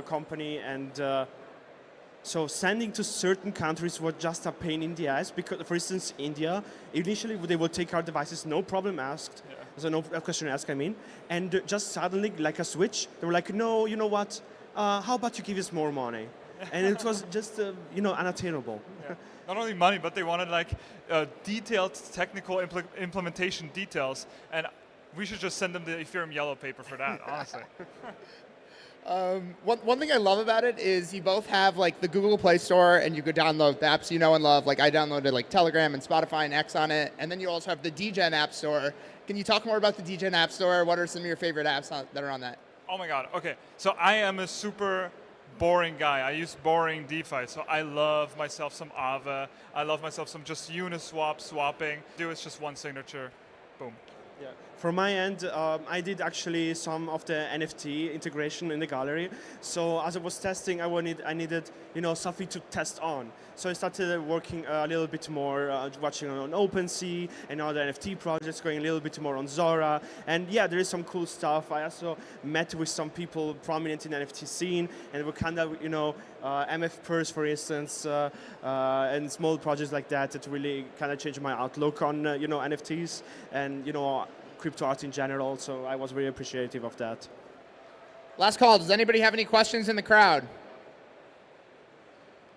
company, and so sending to certain countries was just a pain in the ass, because, for instance, India, initially they would take our devices, no problem asked, so no question asked, and just suddenly, like a switch, they were like, no, you know what, how about you give us more money? And it was just, unattainable. Yeah. Not only money, but they wanted detailed technical implementation details, and we should just send them the Ethereum yellow paper for that, honestly. One thing I love about it is you both have the Google Play Store, and you could download the apps you know and love. I downloaded Telegram and Spotify and X on it, and then you also have the DGen App Store. Can you talk more about the DGen App Store? What are some of your favorite apps that are on that? Oh my God, okay. So I am a super boring guy. I use boring DeFi, so I love myself some Aave. I love myself some just Uniswap swapping. It's just one signature, boom. Yeah. From my end, I did actually some of the NFT integration in the gallery. So as I was testing, I needed something to test on. So I started working a little bit more, watching on OpenSea and other NFT projects, going a little bit more on Zora. And yeah, there is some cool stuff. I also met with some people prominent in the NFT scene, and we're kind of, MF Purse, for instance, and small projects like that really kind of changed my outlook on, NFTs and, crypto art in general. So I was very appreciative of that. Last call. Does anybody have any questions in the crowd?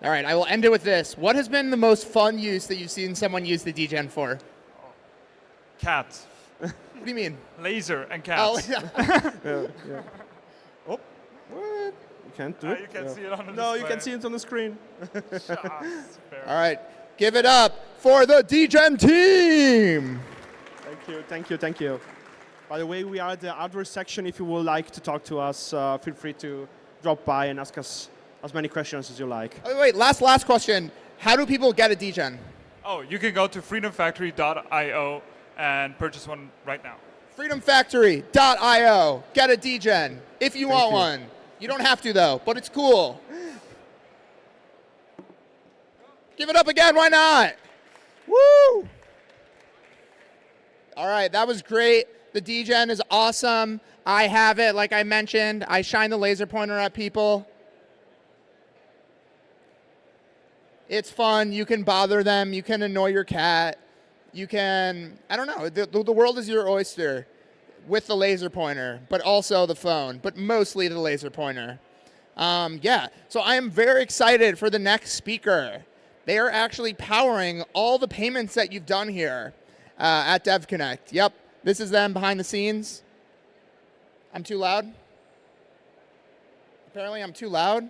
All right, I will end it with this. What has been the most fun use that you've seen someone use the DGen for? Cats. What do you mean? Laser and cats. Oh, yeah. Yeah. Oh, what? You can't do it? You can't see it on the No, display. you can see it on the screen. All right, give it up for the DGen team. Thank you. By the way, we are at the outdoor section. If you would like to talk to us, feel free to drop by and ask us as many questions as you like. Oh, wait, last question. How do people get a DGen? Oh, you can go to freedomfactory.io and purchase one right now. freedomfactory.io. Get a DGen if you want one. You don't have to, though, but it's cool. Give it up again. Why not? Woo! All right, that was great. The DGen is awesome. I have it, like I mentioned. I shine the laser pointer at people. It's fun. You can bother them. You can annoy your cat. You can, I don't know. The world is your oyster with the laser pointer, but also the phone, but mostly the laser pointer. Yeah, so I am very excited for the next speaker. They are actually powering all the payments that you've done here at Devconnect. Yep, this is them behind the scenes. I'm too loud? Apparently I'm too loud.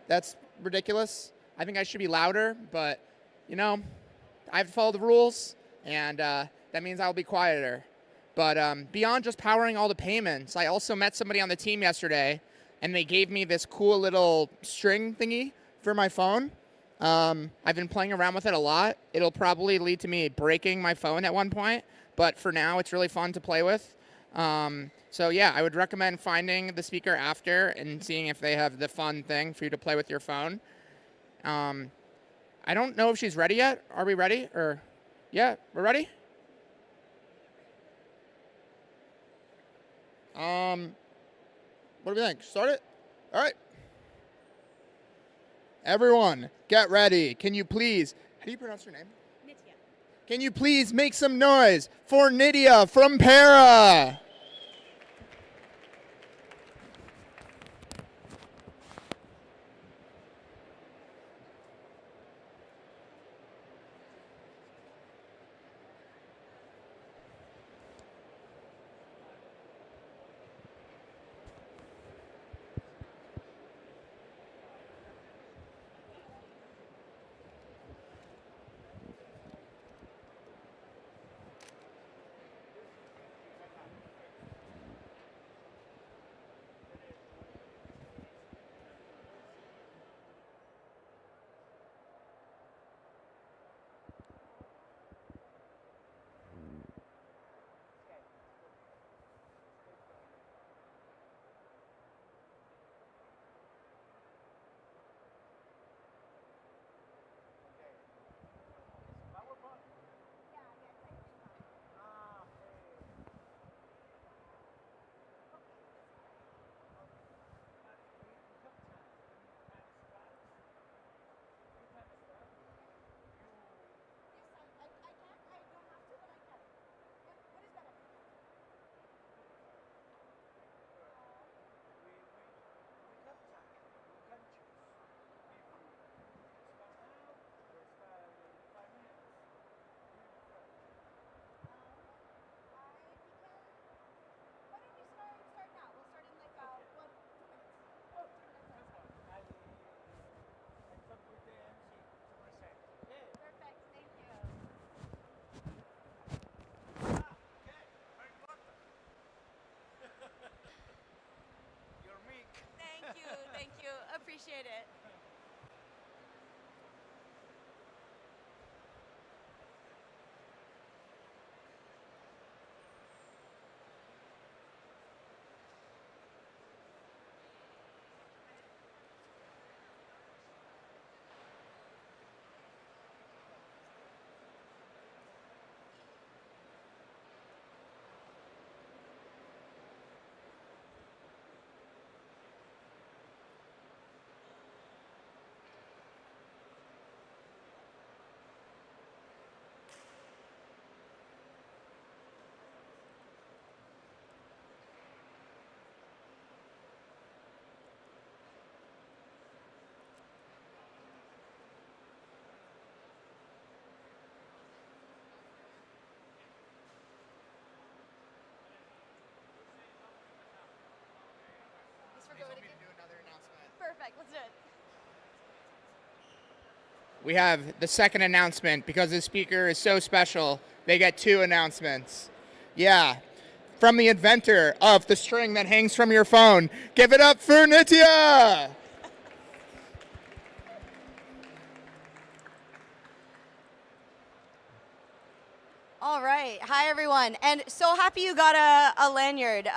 That's ridiculous. I think I should be louder, but, I have to follow the rules, and that means I'll be quieter. But beyond just powering all the payments, I also met somebody on the team yesterday, and they gave me this cool little string thingy for my phone. I've been playing around with it a lot. It'll probably lead to me breaking my phone at one point, but for now, it's really fun to play with. So yeah, I would recommend finding the speaker after and seeing if they have the fun thing for you to play with your phone. I don't know if she's ready yet. Are we ready? Or, yeah, we're ready? What do we think? Start it? All right. Everyone, get ready. Can you please, how do you pronounce your name? Nitya. Can you please make some noise for Nitya from Para? we have the second announcement. Because this speaker is so special, they get 2 announcements. Yeah, from the inventor of the string that hangs from your phone. Give it up for Nitya! All right. Hi, everyone. And so happy you got a lanyard.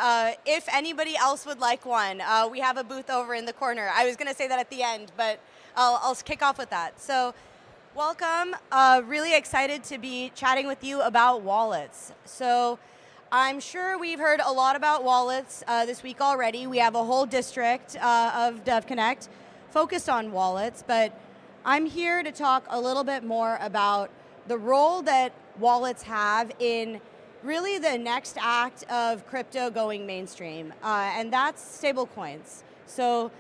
If anybody else would like one, we have a booth over in the corner. I was going to say that at the end, but I'll kick off with that. So welcome. Really excited to be chatting with you about wallets. So I'm sure we've heard a lot about wallets this week already. We have a whole district of Devconnect focused on wallets, but I'm here to talk a little bit more about the role that wallets have in really the next act of crypto going mainstream, and that's stablecoins. So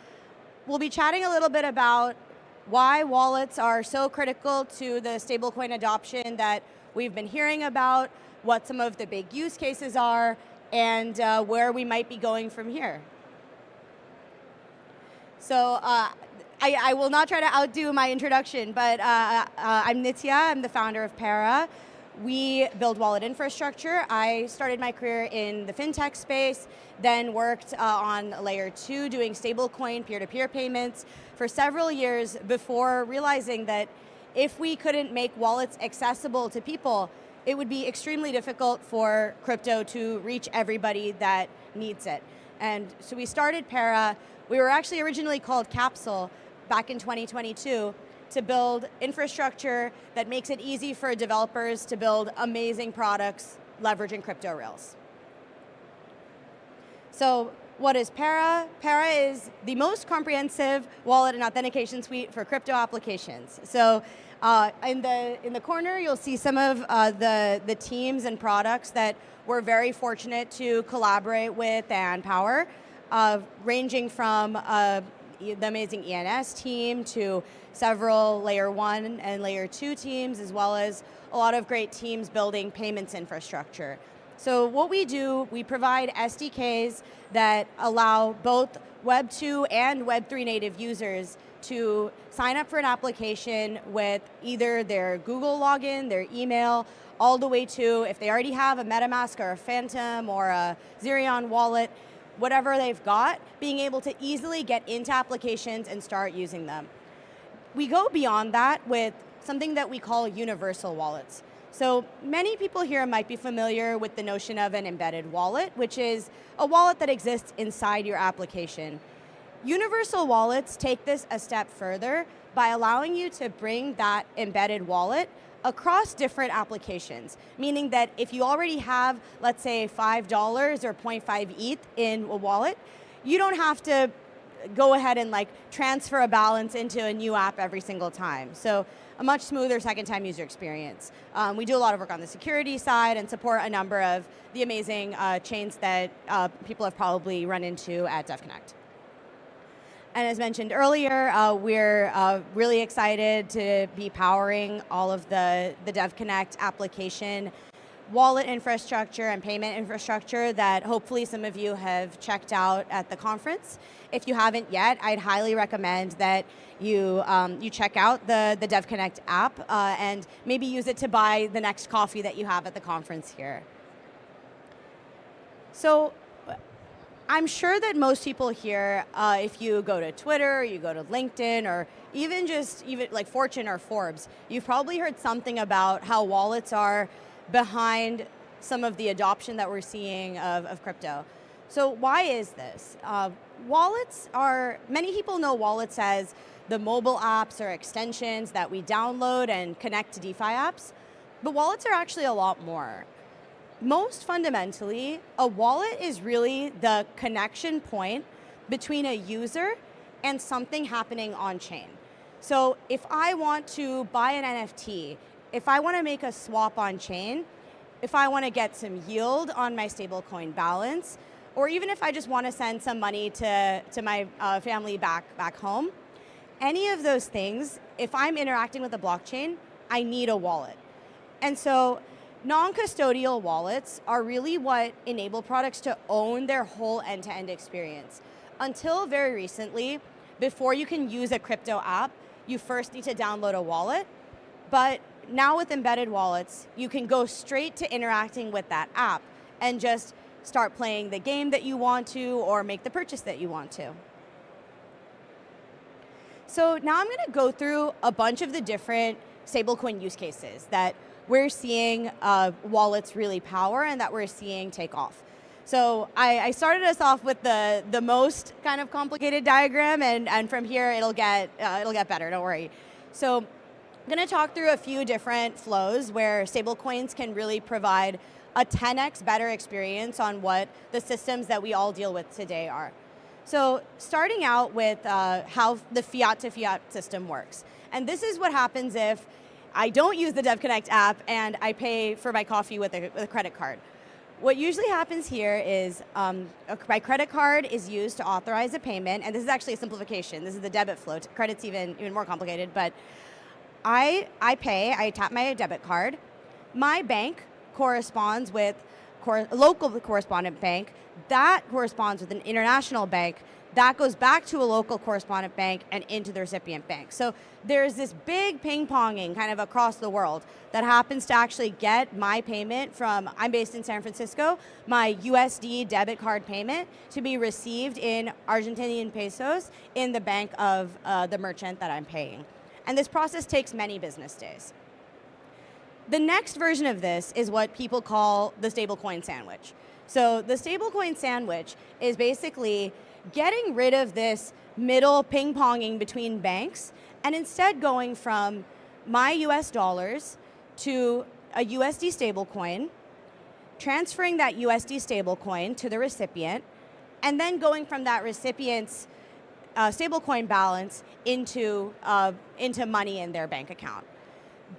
we'll be chatting a little bit about why wallets are so critical to the stablecoin adoption that we've been hearing about, what some of the big use cases are, and where we might be going from here. So I will not try to outdo my introduction, but I'm Nitya. I'm the founder of Para. We build wallet infrastructure. I started my career in the fintech space, then worked on layer 2 doing stablecoin peer-to-peer payments for several years before realizing that if we couldn't make wallets accessible to people, it would be extremely difficult for crypto to reach everybody that needs it. And so we started Para. We were actually originally called Capsule back in 2022 to build infrastructure that makes it easy for developers to build amazing products leveraging crypto rails. So what is Para? Para is the most comprehensive wallet and authentication suite for crypto applications. So in the corner, you'll see some of the teams and products that we're very fortunate to collaborate with and power, ranging from the amazing ENS team to several layer 1 and layer 2 teams, as well as a lot of great teams building payments infrastructure. So what we do, we provide SDKs that allow both Web 2 and Web 3 native users to sign up for an application with either their Google login, their email, all the way to, if they already have a MetaMask or a Phantom or a Xerion wallet, whatever they've got, being able to easily get into applications and start using them. We go beyond that with something that we call universal wallets. So many people here might be familiar with the notion of an embedded wallet, which is a wallet that exists inside your application. Universal wallets take this a step further by allowing you to bring that embedded wallet across different applications, meaning that if you already have, let's say, $5 or 0.5 ETH in a wallet, you don't have to go ahead and transfer a balance into a new app every single time. So a much smoother second-time user experience. We do a lot of work on the security side and support a number of the amazing chains that people have probably run into at Devconnect. And as mentioned earlier, we're really excited to be powering all of the Devconnect application wallet infrastructure and payment infrastructure that hopefully some of you have checked out at the conference. If you haven't yet, I'd highly recommend that you check out the Devconnect app and maybe use it to buy the next coffee that you have at the conference here. So I'm sure that most people here, if you go to Twitter, you go to LinkedIn, or even like Fortune or Forbes, you've probably heard something about how wallets are behind some of the adoption that we're seeing of crypto. So why is this? Many people know wallets as the mobile apps or extensions that we download and connect to DeFi apps, but wallets are actually a lot more. Most fundamentally, a wallet is really the connection point between a user and something happening on chain. So if I want to buy an NFT, if I want to make a swap on chain, if I want to get some yield on my stablecoin balance, or even if I just want to send some money to my family back home, any of those things, if I'm interacting with a blockchain, I need a wallet. And so non-custodial wallets are really what enable products to own their whole end-to-end experience. Until very recently, before you can use a crypto app, you first need to download a wallet. But now with embedded wallets, you can go straight to interacting with that app and just start playing the game that you want to or make the purchase that you want to. So now I'm going to go through a bunch of the different stablecoin use cases that we're seeing wallets really power and that we're seeing take off. So I started us off with the most kind of complicated diagram, and from here it'll get better, don't worry. So I'm going to talk through a few different flows where stablecoins can really provide a 10x better experience on what the systems that we all deal with today are. So starting out with how the fiat-to-fiat system works. And this is what happens if I don't use the Devconnect app and I pay for my coffee with a credit card. What usually happens here is my credit card is used to authorize a payment, and this is actually a simplification. This is the debit flow. Credit's even more complicated, but I tap my debit card. My bank corresponds with a local correspondent bank. That corresponds with an international bank. That goes back to a local correspondent bank and into the recipient bank. So there's this big ping-ponging kind of across the world that happens to actually get my payment from, I'm based in San Francisco, my USD debit card payment to be received in Argentinian pesos in the bank of the merchant that I'm paying. And this process takes many business days. The next version of this is what people call the stablecoin sandwich. So the stablecoin sandwich is basically getting rid of this middle ping-ponging between banks and instead going from my US dollars to a USD stablecoin, transferring that USD stablecoin to the recipient, and then going from that recipient's stablecoin balance into money in their bank account.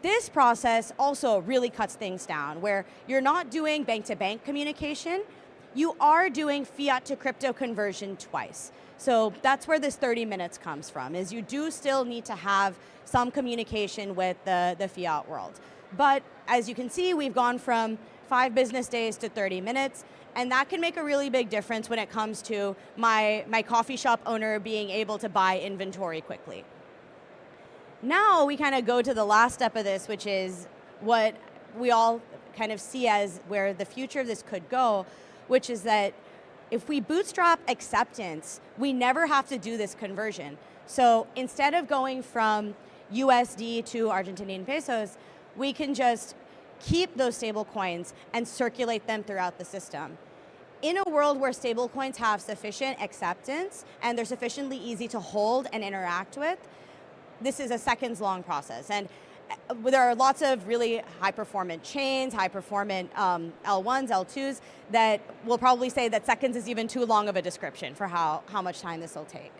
This process also really cuts things down, where you're not doing bank-to-bank communication, you are doing fiat to crypto conversion twice. So that's where this 30 minutes comes from, is you do still need to have some communication with the fiat world. But as you can see, we've gone from 5 business days to 30 minutes, and that can make a really big difference when it comes to my coffee shop owner being able to buy inventory quickly. Now we kind of go to the last step of this, which is what we all kind of see as where the future of this could go, which is that if we bootstrap acceptance, we never have to do this conversion. So instead of going from USD to Argentinian pesos, we can just keep those stable coins and circulate them throughout the system. In a world where stablecoins have sufficient acceptance and they're sufficiently easy to hold and interact with, this is a seconds-long process. And there are lots of really high-performant chains, high-performant L1s, L2s, that will probably say that seconds is even too long of a description for how much time this will take.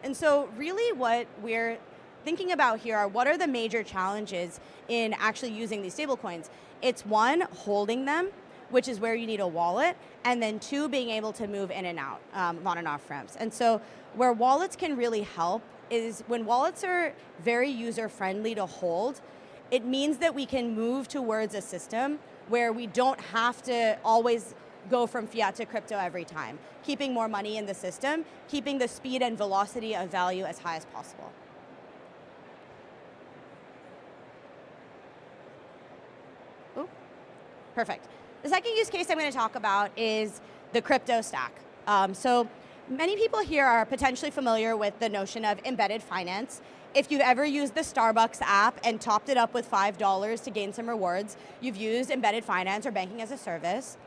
And so really what we're thinking about here are what are the major challenges in actually using these stablecoins. It's one, holding them, which is where you need a wallet, and then 2, being able to move in and out on and off ramps. And so where wallets can really help is when wallets are very user-friendly to hold, it means that we can move towards a system where we don't have to always go from fiat to crypto every time, keeping more money in the system, keeping the speed and velocity of value as high as possible. Ooh, perfect. The second use case I'm going to talk about is the crypto stack. So many people here are potentially familiar with the notion of embedded finance. If you've ever used the Starbucks app and topped it up with $5 to gain some rewards, you've used embedded finance or banking as a service.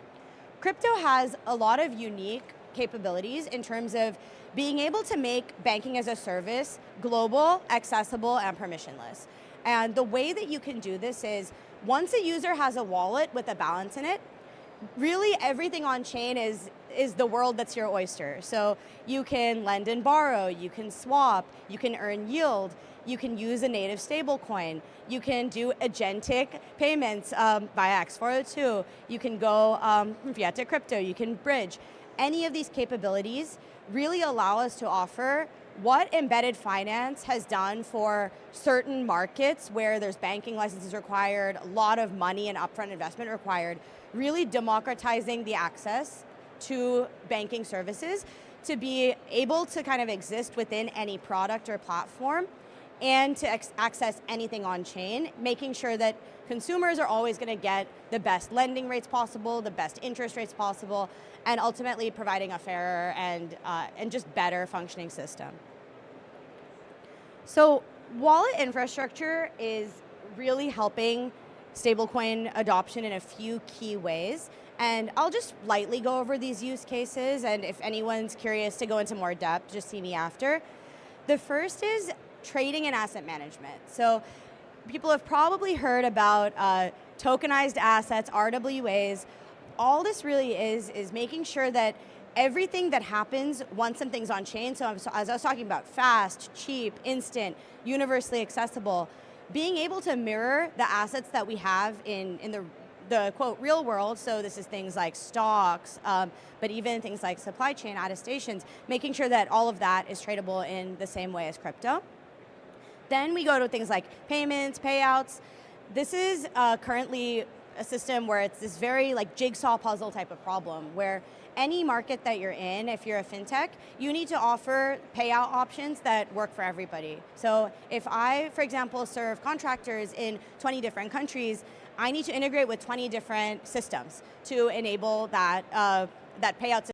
Crypto has a lot of unique capabilities in terms of being able to make banking as a service global, accessible, and permissionless. And the way that you can do this is once a user has a wallet with a balance in it, really everything on chain is the world that's your oyster. So you can lend and borrow, you can swap, you can earn yield, you can use a native stablecoin, you can do agentic payments via X402, you can go from fiat to crypto, you can bridge. Any of these capabilities really allow us to offer what embedded finance has done for certain markets where there's banking licenses required, a lot of money and upfront investment required, really democratizing the access to banking services to be able to kind of exist within any product or platform and to access anything on chain, making sure that consumers are always going to get the best lending rates possible, the best interest rates possible, and ultimately providing a fairer and just better functioning system. So wallet infrastructure is really helping stablecoin adoption in a few key ways. And I'll just lightly go over these use cases, and if anyone's curious to go into more depth, just see me after. The first is trading and asset management. So people have probably heard about tokenized assets, RWAs. All this really is making sure that everything that happens once something's on chain, so as I was talking about fast, cheap, instant, universally accessible, being able to mirror the assets that we have in the quote real world, so this is things like stocks, but even things like supply chain attestations, making sure that all of that is tradable in the same way as crypto. Then we go to things like payments, payouts. This is currently a system where it's this very like jigsaw puzzle type of problem where any market that you're in, if you're a fintech, you need to offer payout options that work for everybody. So if I, for example, serve contractors in 20 different countries, I need to integrate with 20 different systems to enable that, that payout system.